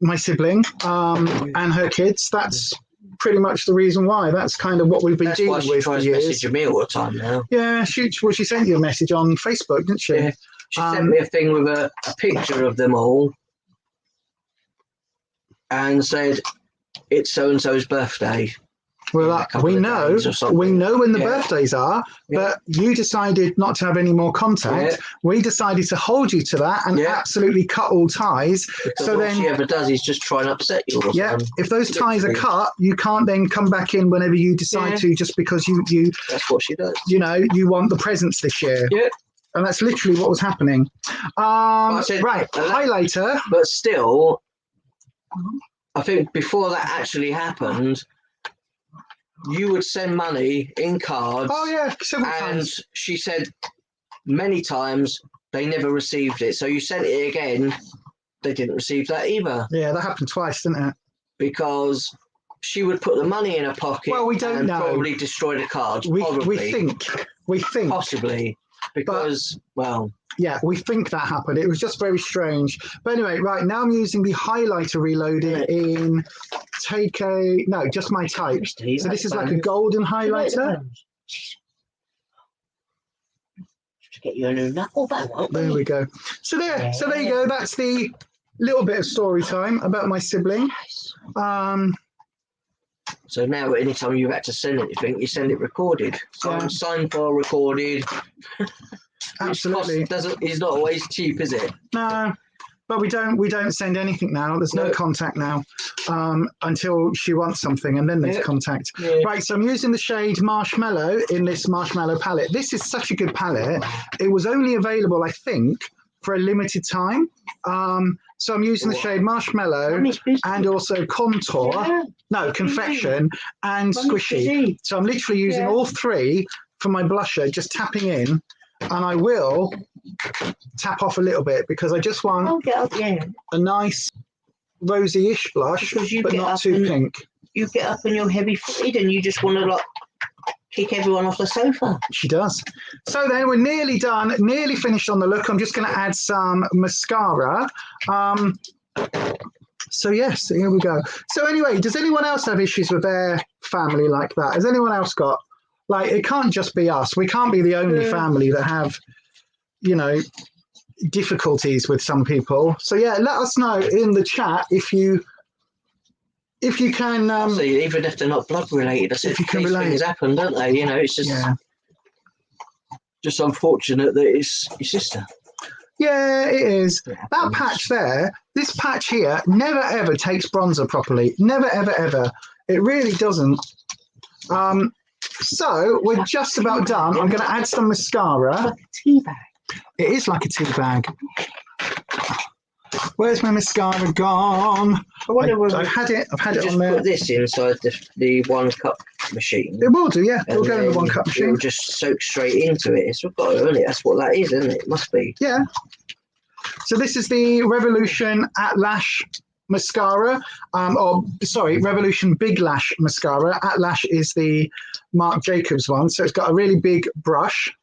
my sibling and her kids, that's pretty much the reason why. That's kind of what we've been dealing with for years. She tries to message me all the time now. Yeah, she sent you a message on Facebook, didn't she? Yeah. She sent me a thing with a picture of them all. And said, it's so-and-so's birthday. Well, we know when the birthdays are, but you decided not to have any more contact. Yeah. We decided to hold you to that and absolutely cut all ties. Because so what she ever does is just try and upset you. If those ties are cut, you can't then come back in whenever you decide to, just because you. That's what she does. You know, you want the presents this year. Yeah. And that's literally what was happening. Highlighter. But still... I think before that actually happened, you would send money in cards. Oh, yeah, several times. She said many times they never received it. So you sent it again, they didn't receive that either. Yeah, that happened twice, didn't it? Because she would put the money in her pocket and probably destroy the cards. We think. Possibly. Because, Yeah, we think that happened. It was just very strange. But anyway, right, now I'm using the highlighter reloaded in just my type. So this is like a golden highlighter. To get you a new knuckle back, won't we? There we go. So there you go. That's the little bit of story time about my sibling. So now, anytime you had to send anything, you send it recorded. Signed file recorded. Absolutely. It's not always cheap, is it? No, but we don't send anything now. There's no contact now until she wants something, and then there's contact. Yeah. Right, so I'm using the shade Marshmallow in this Marshmallow palette. This is such a good palette. It was only available, I think, for a limited time. So I'm using the shade Marshmallow and also Contour, Confection, and Squishy. So I'm literally using all three for my blusher, just tapping in, and I will tap off a little bit because I just want a nice rosy-ish blush, but not too pink. You get up and you're heavy-footed and you just want to kick everyone off the sofa. She does. So then we're nearly done, nearly finished on the look. I'm just going to add some mascara. So yes, here we go. So anyway, does anyone else have issues with their family like that? Has anyone else got, it can't just be us. We can't be the only family that have, difficulties with some people. So yeah, let us know in the chat if you can. So even if they're not blood related, I said if you can relate. Things happen, don't they? It's just just unfortunate that it's your sister. Yeah, it is. That patch there, this patch here, never ever takes bronzer properly. Never ever ever. It really doesn't. So we're just about done. I'm going to add some mascara. Like a tea bag. It is like a tea bag. Where's my mascara gone? I've had it on there. Put this inside the 1 cup machine. It will do, yeah. It'll go in the 1 cup machine. It'll just soak straight into it. It's got it, isn't it? That's what that is, isn't it? It must be. Yeah. So this is the Revolution At Lash mascara. Revolution Big Lash mascara. At Lash is the Marc Jacobs one. So it's got a really big brush.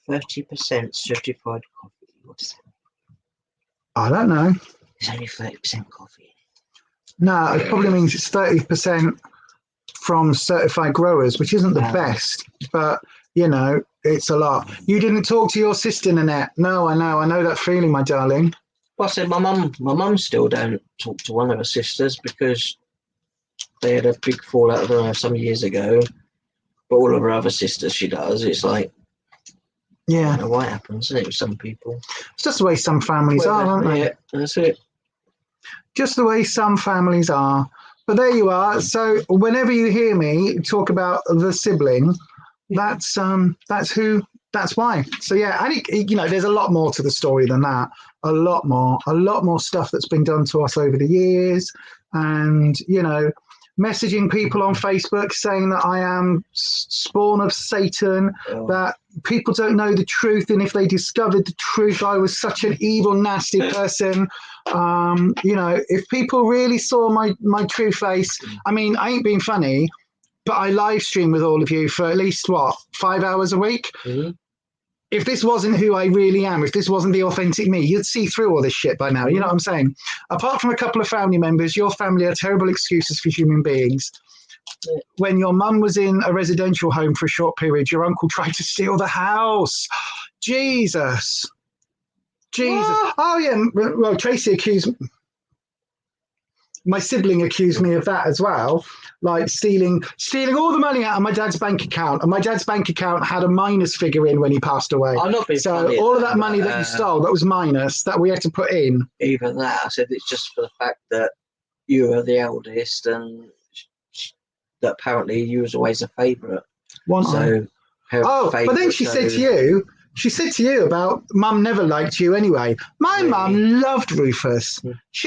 30% certified coffee. What's that? I don't know. It's only 30% coffee. No, it probably means it's 30% from certified growers, which isn't the best, but it's a lot. You didn't talk to your sister, Nanette. No, I know that feeling, my darling. Well, I said my mum still don't talk to one of her sisters because they had a big fallout, I don't know, some years ago. But all of her other sisters, she does. It's like, I don't know why it happens, isn't it, with some people? It's just the way some families are, aren't they? Yeah, that's it. Just the way some families are. But there you are. So whenever you hear me talk about the sibling, that's why. So yeah, and there's a lot more to the story than that. A lot more stuff that's been done to us over the years, and messaging people on Facebook saying that I am spawn of Satan, that people don't know the truth, and if they discovered the truth, I was such an evil, nasty person. If people really saw my true face, I mean, I ain't being funny, but I live stream with all of you for at least 5 hours a week. Mm-hmm. If this wasn't who I really am, if this wasn't the authentic me, you'd see through all this shit by now. You know what I'm saying? Apart from a couple of family members, your family are terrible excuses for human beings. Yeah. When your mum was in a residential home for a short period, your uncle tried to steal the house. Jesus. Oh, yeah. Well, Tracy accused me. My sibling accused me of that as well, like stealing all the money out of my dad's bank account, and my dad's bank account had a minus figure in when he passed away. So all of that money that you stole, that was minus, that we had to put in. Even that, I said it's just for the fact that you were the eldest, and that apparently you was always a favourite. But then she said to you about mum never liked you anyway. My mum loved Rufus.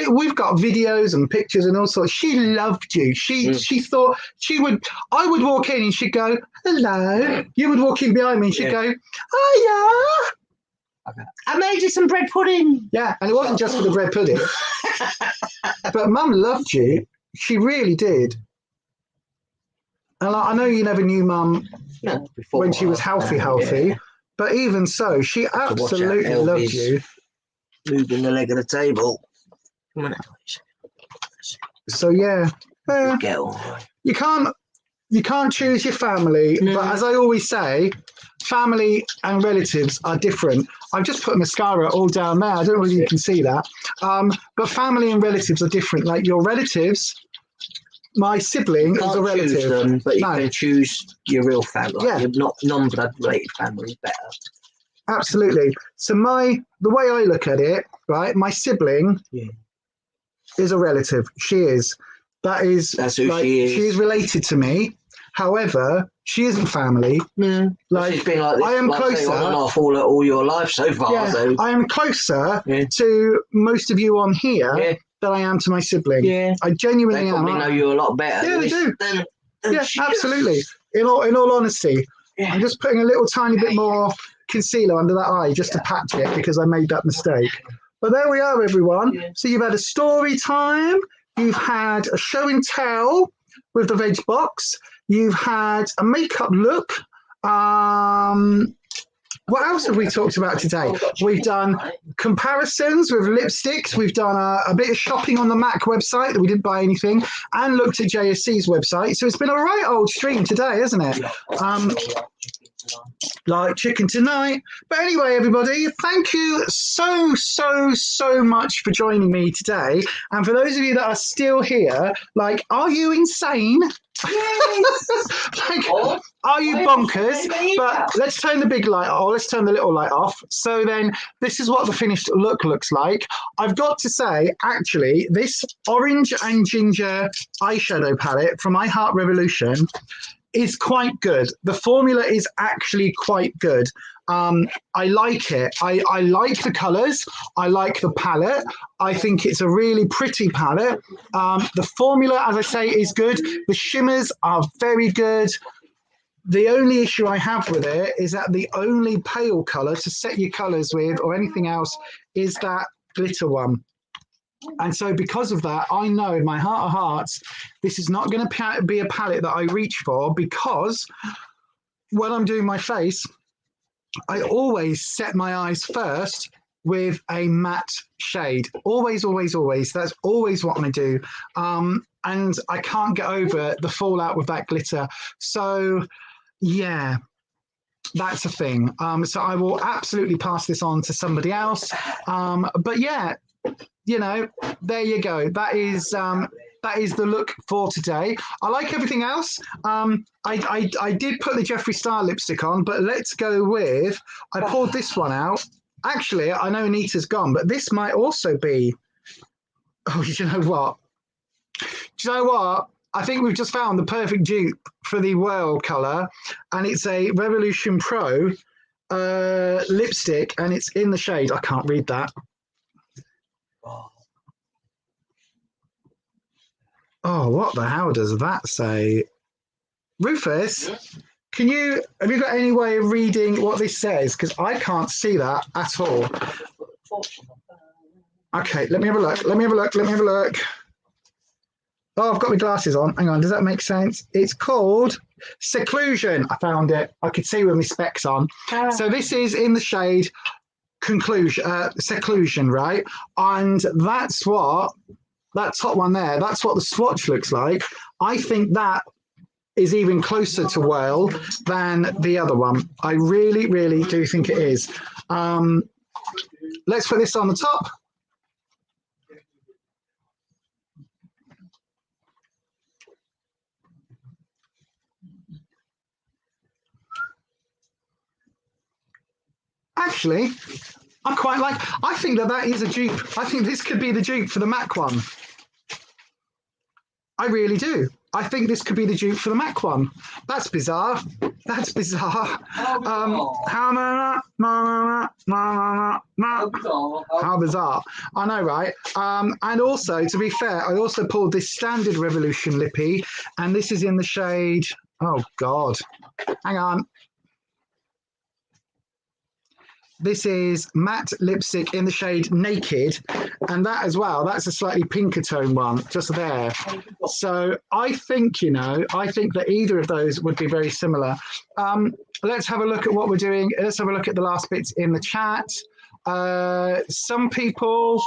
We've got videos and pictures and all sorts. She loved you. She thought I would walk in and she'd go, hello. You would walk in behind me and she'd go, oh yeah. Okay. I made you some bread pudding. Yeah, and it wasn't just for the bread pudding. But mum loved you. She really did. And I know you never knew mum when she was healthy. But even so, she absolutely loved you. Moving the leg of the table. Come on. So yeah, you can't choose your family. No. But as I always say, family and relatives are different. I've just put mascara all down there. I don't know if you can see that. But family and relatives are different. Like your relatives, my sibling is a relative. Choose them, but you can choose your real family. Yeah. Your not non-blood related family is better. Absolutely. So the way I look at it, right, my sibling is a relative. She is. That's who she is. She is related to me. However, she isn't family. Yeah. Like, she's been like this, I am closer. On and off all your life so far. Yeah, so. I am closer to most of you on here than I am to my sibling. Yeah. I genuinely am. They probably know you a lot better. Yeah, they do. Yeah, absolutely. In all honesty. Yeah. I'm just putting a little tiny bit more concealer under that eye just to patch it because I made that mistake. But there we are, everyone. Yeah. So you've had a story time. You've had a show and tell with the veg box. You've had a makeup look. What else have we talked about today? We've done comparisons with lipsticks. We've done a bit of shopping on the MAC website that we didn't buy anything, and looked at JSC's website. So it's been a right old stream today, hasn't it? Like chicken tonight. But anyway, everybody, thank you so much for joining me today. And for those of you that are still here, like, are you insane? Yes. Like, are you bonkers? But let's turn the big light off. Let's turn the little light off. So then this is what the finished look looks like. I've got to say, actually, this orange and ginger eyeshadow palette from I Heart Revolution is quite good. The formula is actually quite good. I like it. I like the colours. I like the palette. I think it's a really pretty palette. The formula, as I say, is good. The shimmers are very good. The only issue I have with it is that the only pale colour to set your colours with or anything else is that glitter one. And so because of that, I know in my heart of hearts, this is not going to be a palette that I reach for, because when I'm doing my face, I always set my eyes first with a matte shade. Always, always, always. That's always what I do. And I can't get over the fallout with that glitter. So, yeah. That's a thing. So I will absolutely pass this on to somebody else. But yeah, you know, there you go. That is the look for today. I like everything else. I did put the Jeffree Star lipstick on, but let's go with, I pulled this one out. Actually, I know Anita's gone, but this might also be, oh, you know what? Do you know what? I think we've just found the perfect dupe for the Whirl colour, and it's a Revolution Pro lipstick, and it's in the shade. I can't read that. Oh, what the hell does that say? Rufus, have you got any way of reading what this says? Because I can't see that at all. Okay, let me have a look. Oh, I've got my glasses on. Hang on, does that make sense? It's called Seclusion. I found it. I could see with my specs on. So this is in the shade Seclusion, right? And that's what, that top one there, that's what the swatch looks like. I think that is even closer to Whirl than the other one. I really, really do think it is. Let's put this on the top. Actually, I think that is a dupe. I think this could be the dupe for the MAC one. I really do. I think this could be the dupe for the MAC one. That's bizarre. That's bizarre. How bizarre. I know, right? And also, to be fair, I also pulled this standard Revolution lippy, and this is in the shade, oh God, hang on. This is matte lipstick in the shade Naked, and that as well, that's a slightly pinker tone one, just there. So I think, I think that either of those would be very similar. Let's have a look at what we're doing. Let's have a look at the last bits in the chat. Some people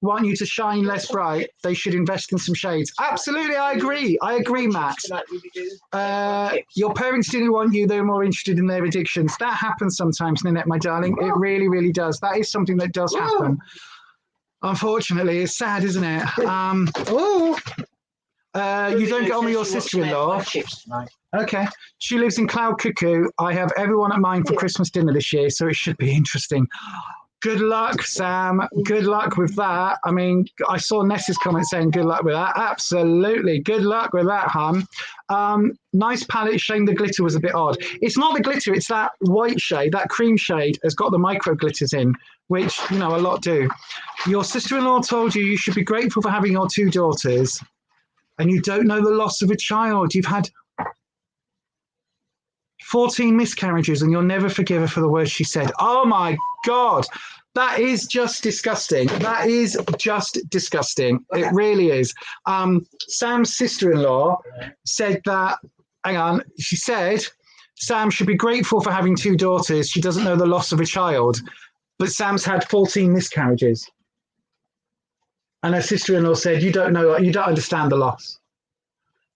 want you to shine less bright. They should invest in some shades. Absolutely, I agree. I agree, Matt. Your parents didn't want you. They were more interested in their addictions. That happens sometimes, Ninette, my darling. It really, really does. That is something that does happen. Unfortunately, it's sad, isn't it? You don't get on with your sister-in-law. Okay. She lives in Cloud Cuckoo. I have everyone at mine for Christmas dinner this year, so it should be interesting. Good luck, Sam. Good luck with that. I mean, I saw Ness's comment saying good luck with that. Absolutely. Good luck with that, hon. Nice palette. Shame the glitter was a bit odd. It's not the glitter. It's that white shade, that cream shade has got the micro glitters in, which, a lot do. Your sister-in-law told you should be grateful for having your 2 daughters, and you don't know the loss of a child. You've had 14 miscarriages, and you'll never forgive her for the words she said. Oh my God, that is just disgusting. That is just disgusting. Okay. It really is. Sam's sister-in-law said that, hang on, she said, Sam should be grateful for having 2 daughters. She doesn't know the loss of a child, but Sam's had 14 miscarriages. And her sister-in-law said, you don't understand the loss.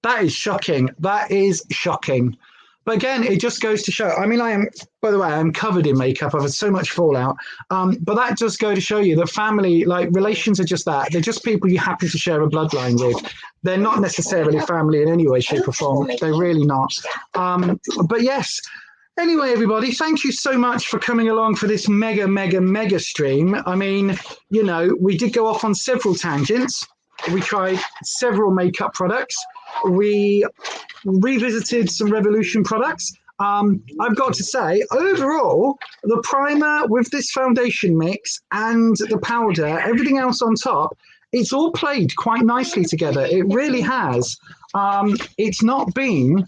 That is shocking. That is shocking. But again, it just goes to show, by the way, I'm covered in makeup. I've had so much fallout. But that does go to show you that family, relations are just that. They're just people you happen to share a bloodline with. They're not necessarily family in any way, shape or form. They're really not. But yes, anyway, everybody, thank you so much for coming along for this mega, mega, mega stream. We did go off on several tangents. We tried several makeup products. We revisited some Revolution products. I've got to say, overall, the primer with this foundation mix and the powder, everything else on top, it's all played quite nicely together. It really has. It's not been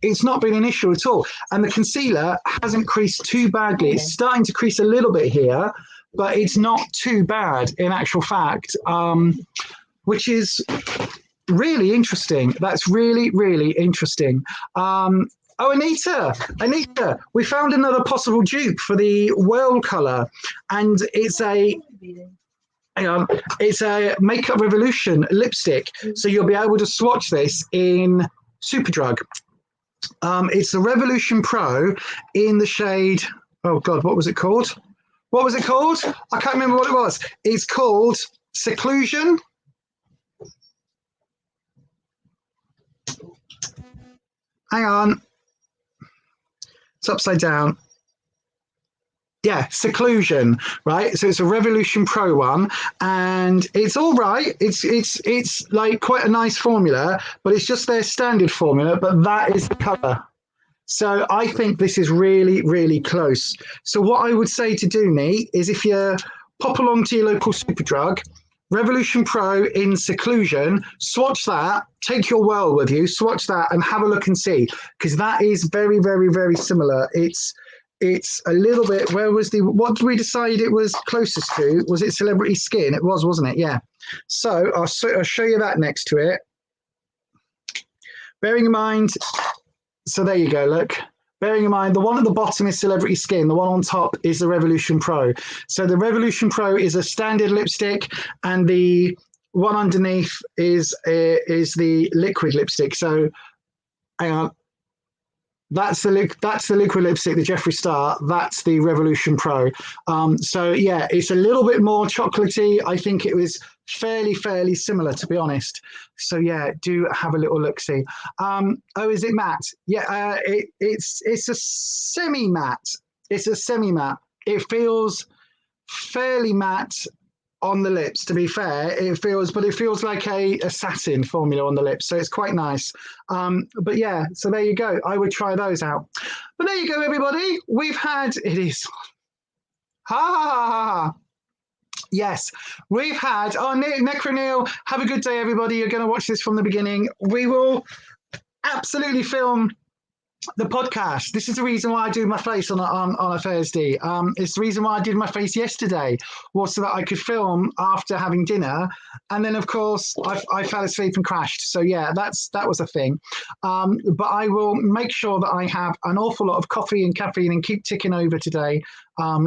an issue at all. And the concealer hasn't creased too badly. It's starting to crease a little bit here, but it's not too bad in actual fact, which is really interesting. That's really, really interesting. Anita, we found another possible dupe for the Whirl colour, and it's a Makeup Revolution lipstick. So you'll be able to swatch this in Superdrug. It's the Revolution Pro in the shade, oh God, what was it called? I can't remember what it was. It's called Seclusion. Hang on. It's upside down. Yeah, Seclusion, right? So it's a Revolution Pro one, and it's all right. It's like quite a nice formula, but it's just their standard formula, but that is the colour. So I think this is really, really close. So what I would say to do, Nee, is if you pop along to your local Superdrug, Revolution Pro in Seclusion, swatch that, take your Whirl with you, swatch that and have a look and see, because that is very, very, very similar. It's a little bit, what did we decide it was closest to? Was it Celebrity Skin? It was, wasn't it? Yeah. So I'll show you that next to it. Bearing in mind, so there you go, look. Bearing in mind, the one at the bottom is Celebrity Skin. The one on top is the Revolution Pro. So the Revolution Pro is a standard lipstick, and the one underneath is the liquid lipstick. So hang on. That's the liquid lipstick, the Jeffree Star. That's the Revolution Pro. So yeah, it's a little bit more chocolatey. I think it was fairly similar, to be honest. So yeah, do have a little look see. Oh, is it matte? Yeah, it's a semi matte. It's a semi matte. It feels fairly matte on the lips, to be fair. It feels like a satin formula on the lips, so it's quite nice. But yeah, so there you go. I would try those out. But there you go, everybody. We've had, it is, yes, we've had, Necroneil, have a good day, everybody. You're going to watch this from the beginning. We will absolutely film The podcast. This is the reason why I do my face on a Thursday. It's the reason why I did my face yesterday, was so that I could film after having dinner, and then of course I fell asleep and crashed. So yeah, that was a thing. But I will make sure that I have an awful lot of coffee and caffeine and keep ticking over today.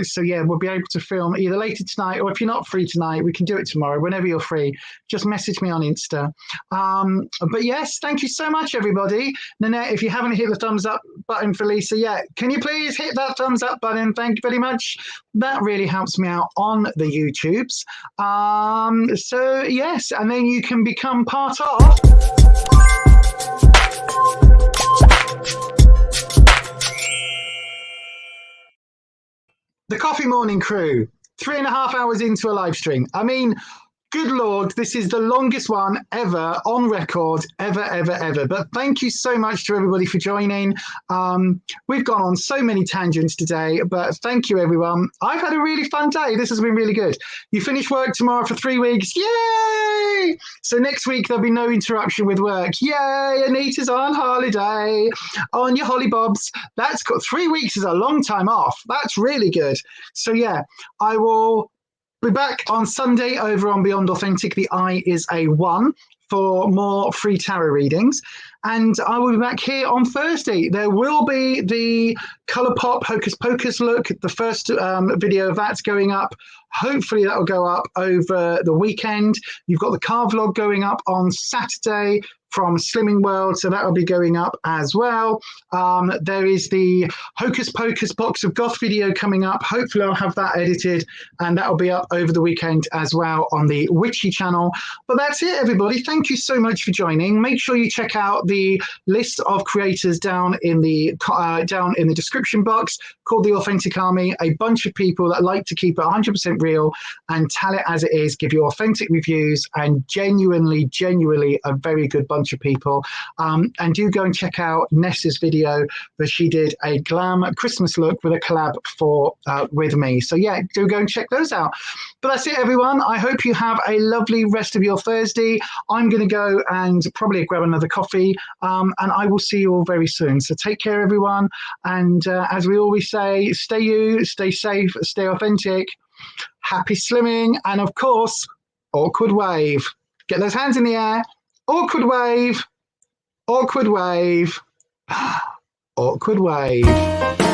So yeah, we'll be able to film either later tonight, or if you're not free tonight, we can do it tomorrow. Whenever you're free, just message me on Insta. But yes, thank you so much, everybody. Nanette, if you haven't hit the thumbs up button for Lisa yet, can you please hit that thumbs up button? Thank you very much. That really helps me out on the YouTubes. So yes, and then you can become part of the Coffee Morning Crew. 3.5 hours into a live stream. I mean, good Lord, this is the longest one ever on record, ever. But thank you so much to everybody for joining. We've gone on so many tangents today, but thank you, everyone. I've had a really fun day. This has been really good. You finish work tomorrow for 3 weeks. Yay! So next week, there'll be no interruption with work. Yay! Anita's on holiday. On your hollybobs. That's got 3 weeks is a long time off. That's really good. So yeah, I will be back on Sunday over on Beyond Authentic. The I is a 1 for more free tarot readings. And I will be back here on Thursday. There will be the Colourpop Hocus Pocus look. The first video of that's going up. Hopefully that will go up over the weekend. You've got the car vlog going up on Saturday from Slimming World, so that will be going up as well. There is the Hocus Pocus Box of Goth video coming up. Hopefully I'll have that edited, and that will be up over the weekend as well on the Witchy channel. But that's it, everybody. Thank you so much for joining. Make sure you check out the list of creators down in the description box, called the Authentic Army. A bunch of people that like to keep it 100% real and tell it as it is, give you authentic reviews, and genuinely a very good bunch of people. And do go and check out Nessa's video that she did a glam Christmas look with a collab for with me. So yeah, do go and check those out. But that's it, everyone. I hope you have a lovely rest of your Thursday. I'm going to go and probably grab another coffee, and I will see you all very soon. So take care, everyone. And as we always say, stay you, stay safe, stay authentic, happy slimming, and of course, awkward wave. Get those hands in the air. Awkward wave, awkward wave, awkward wave.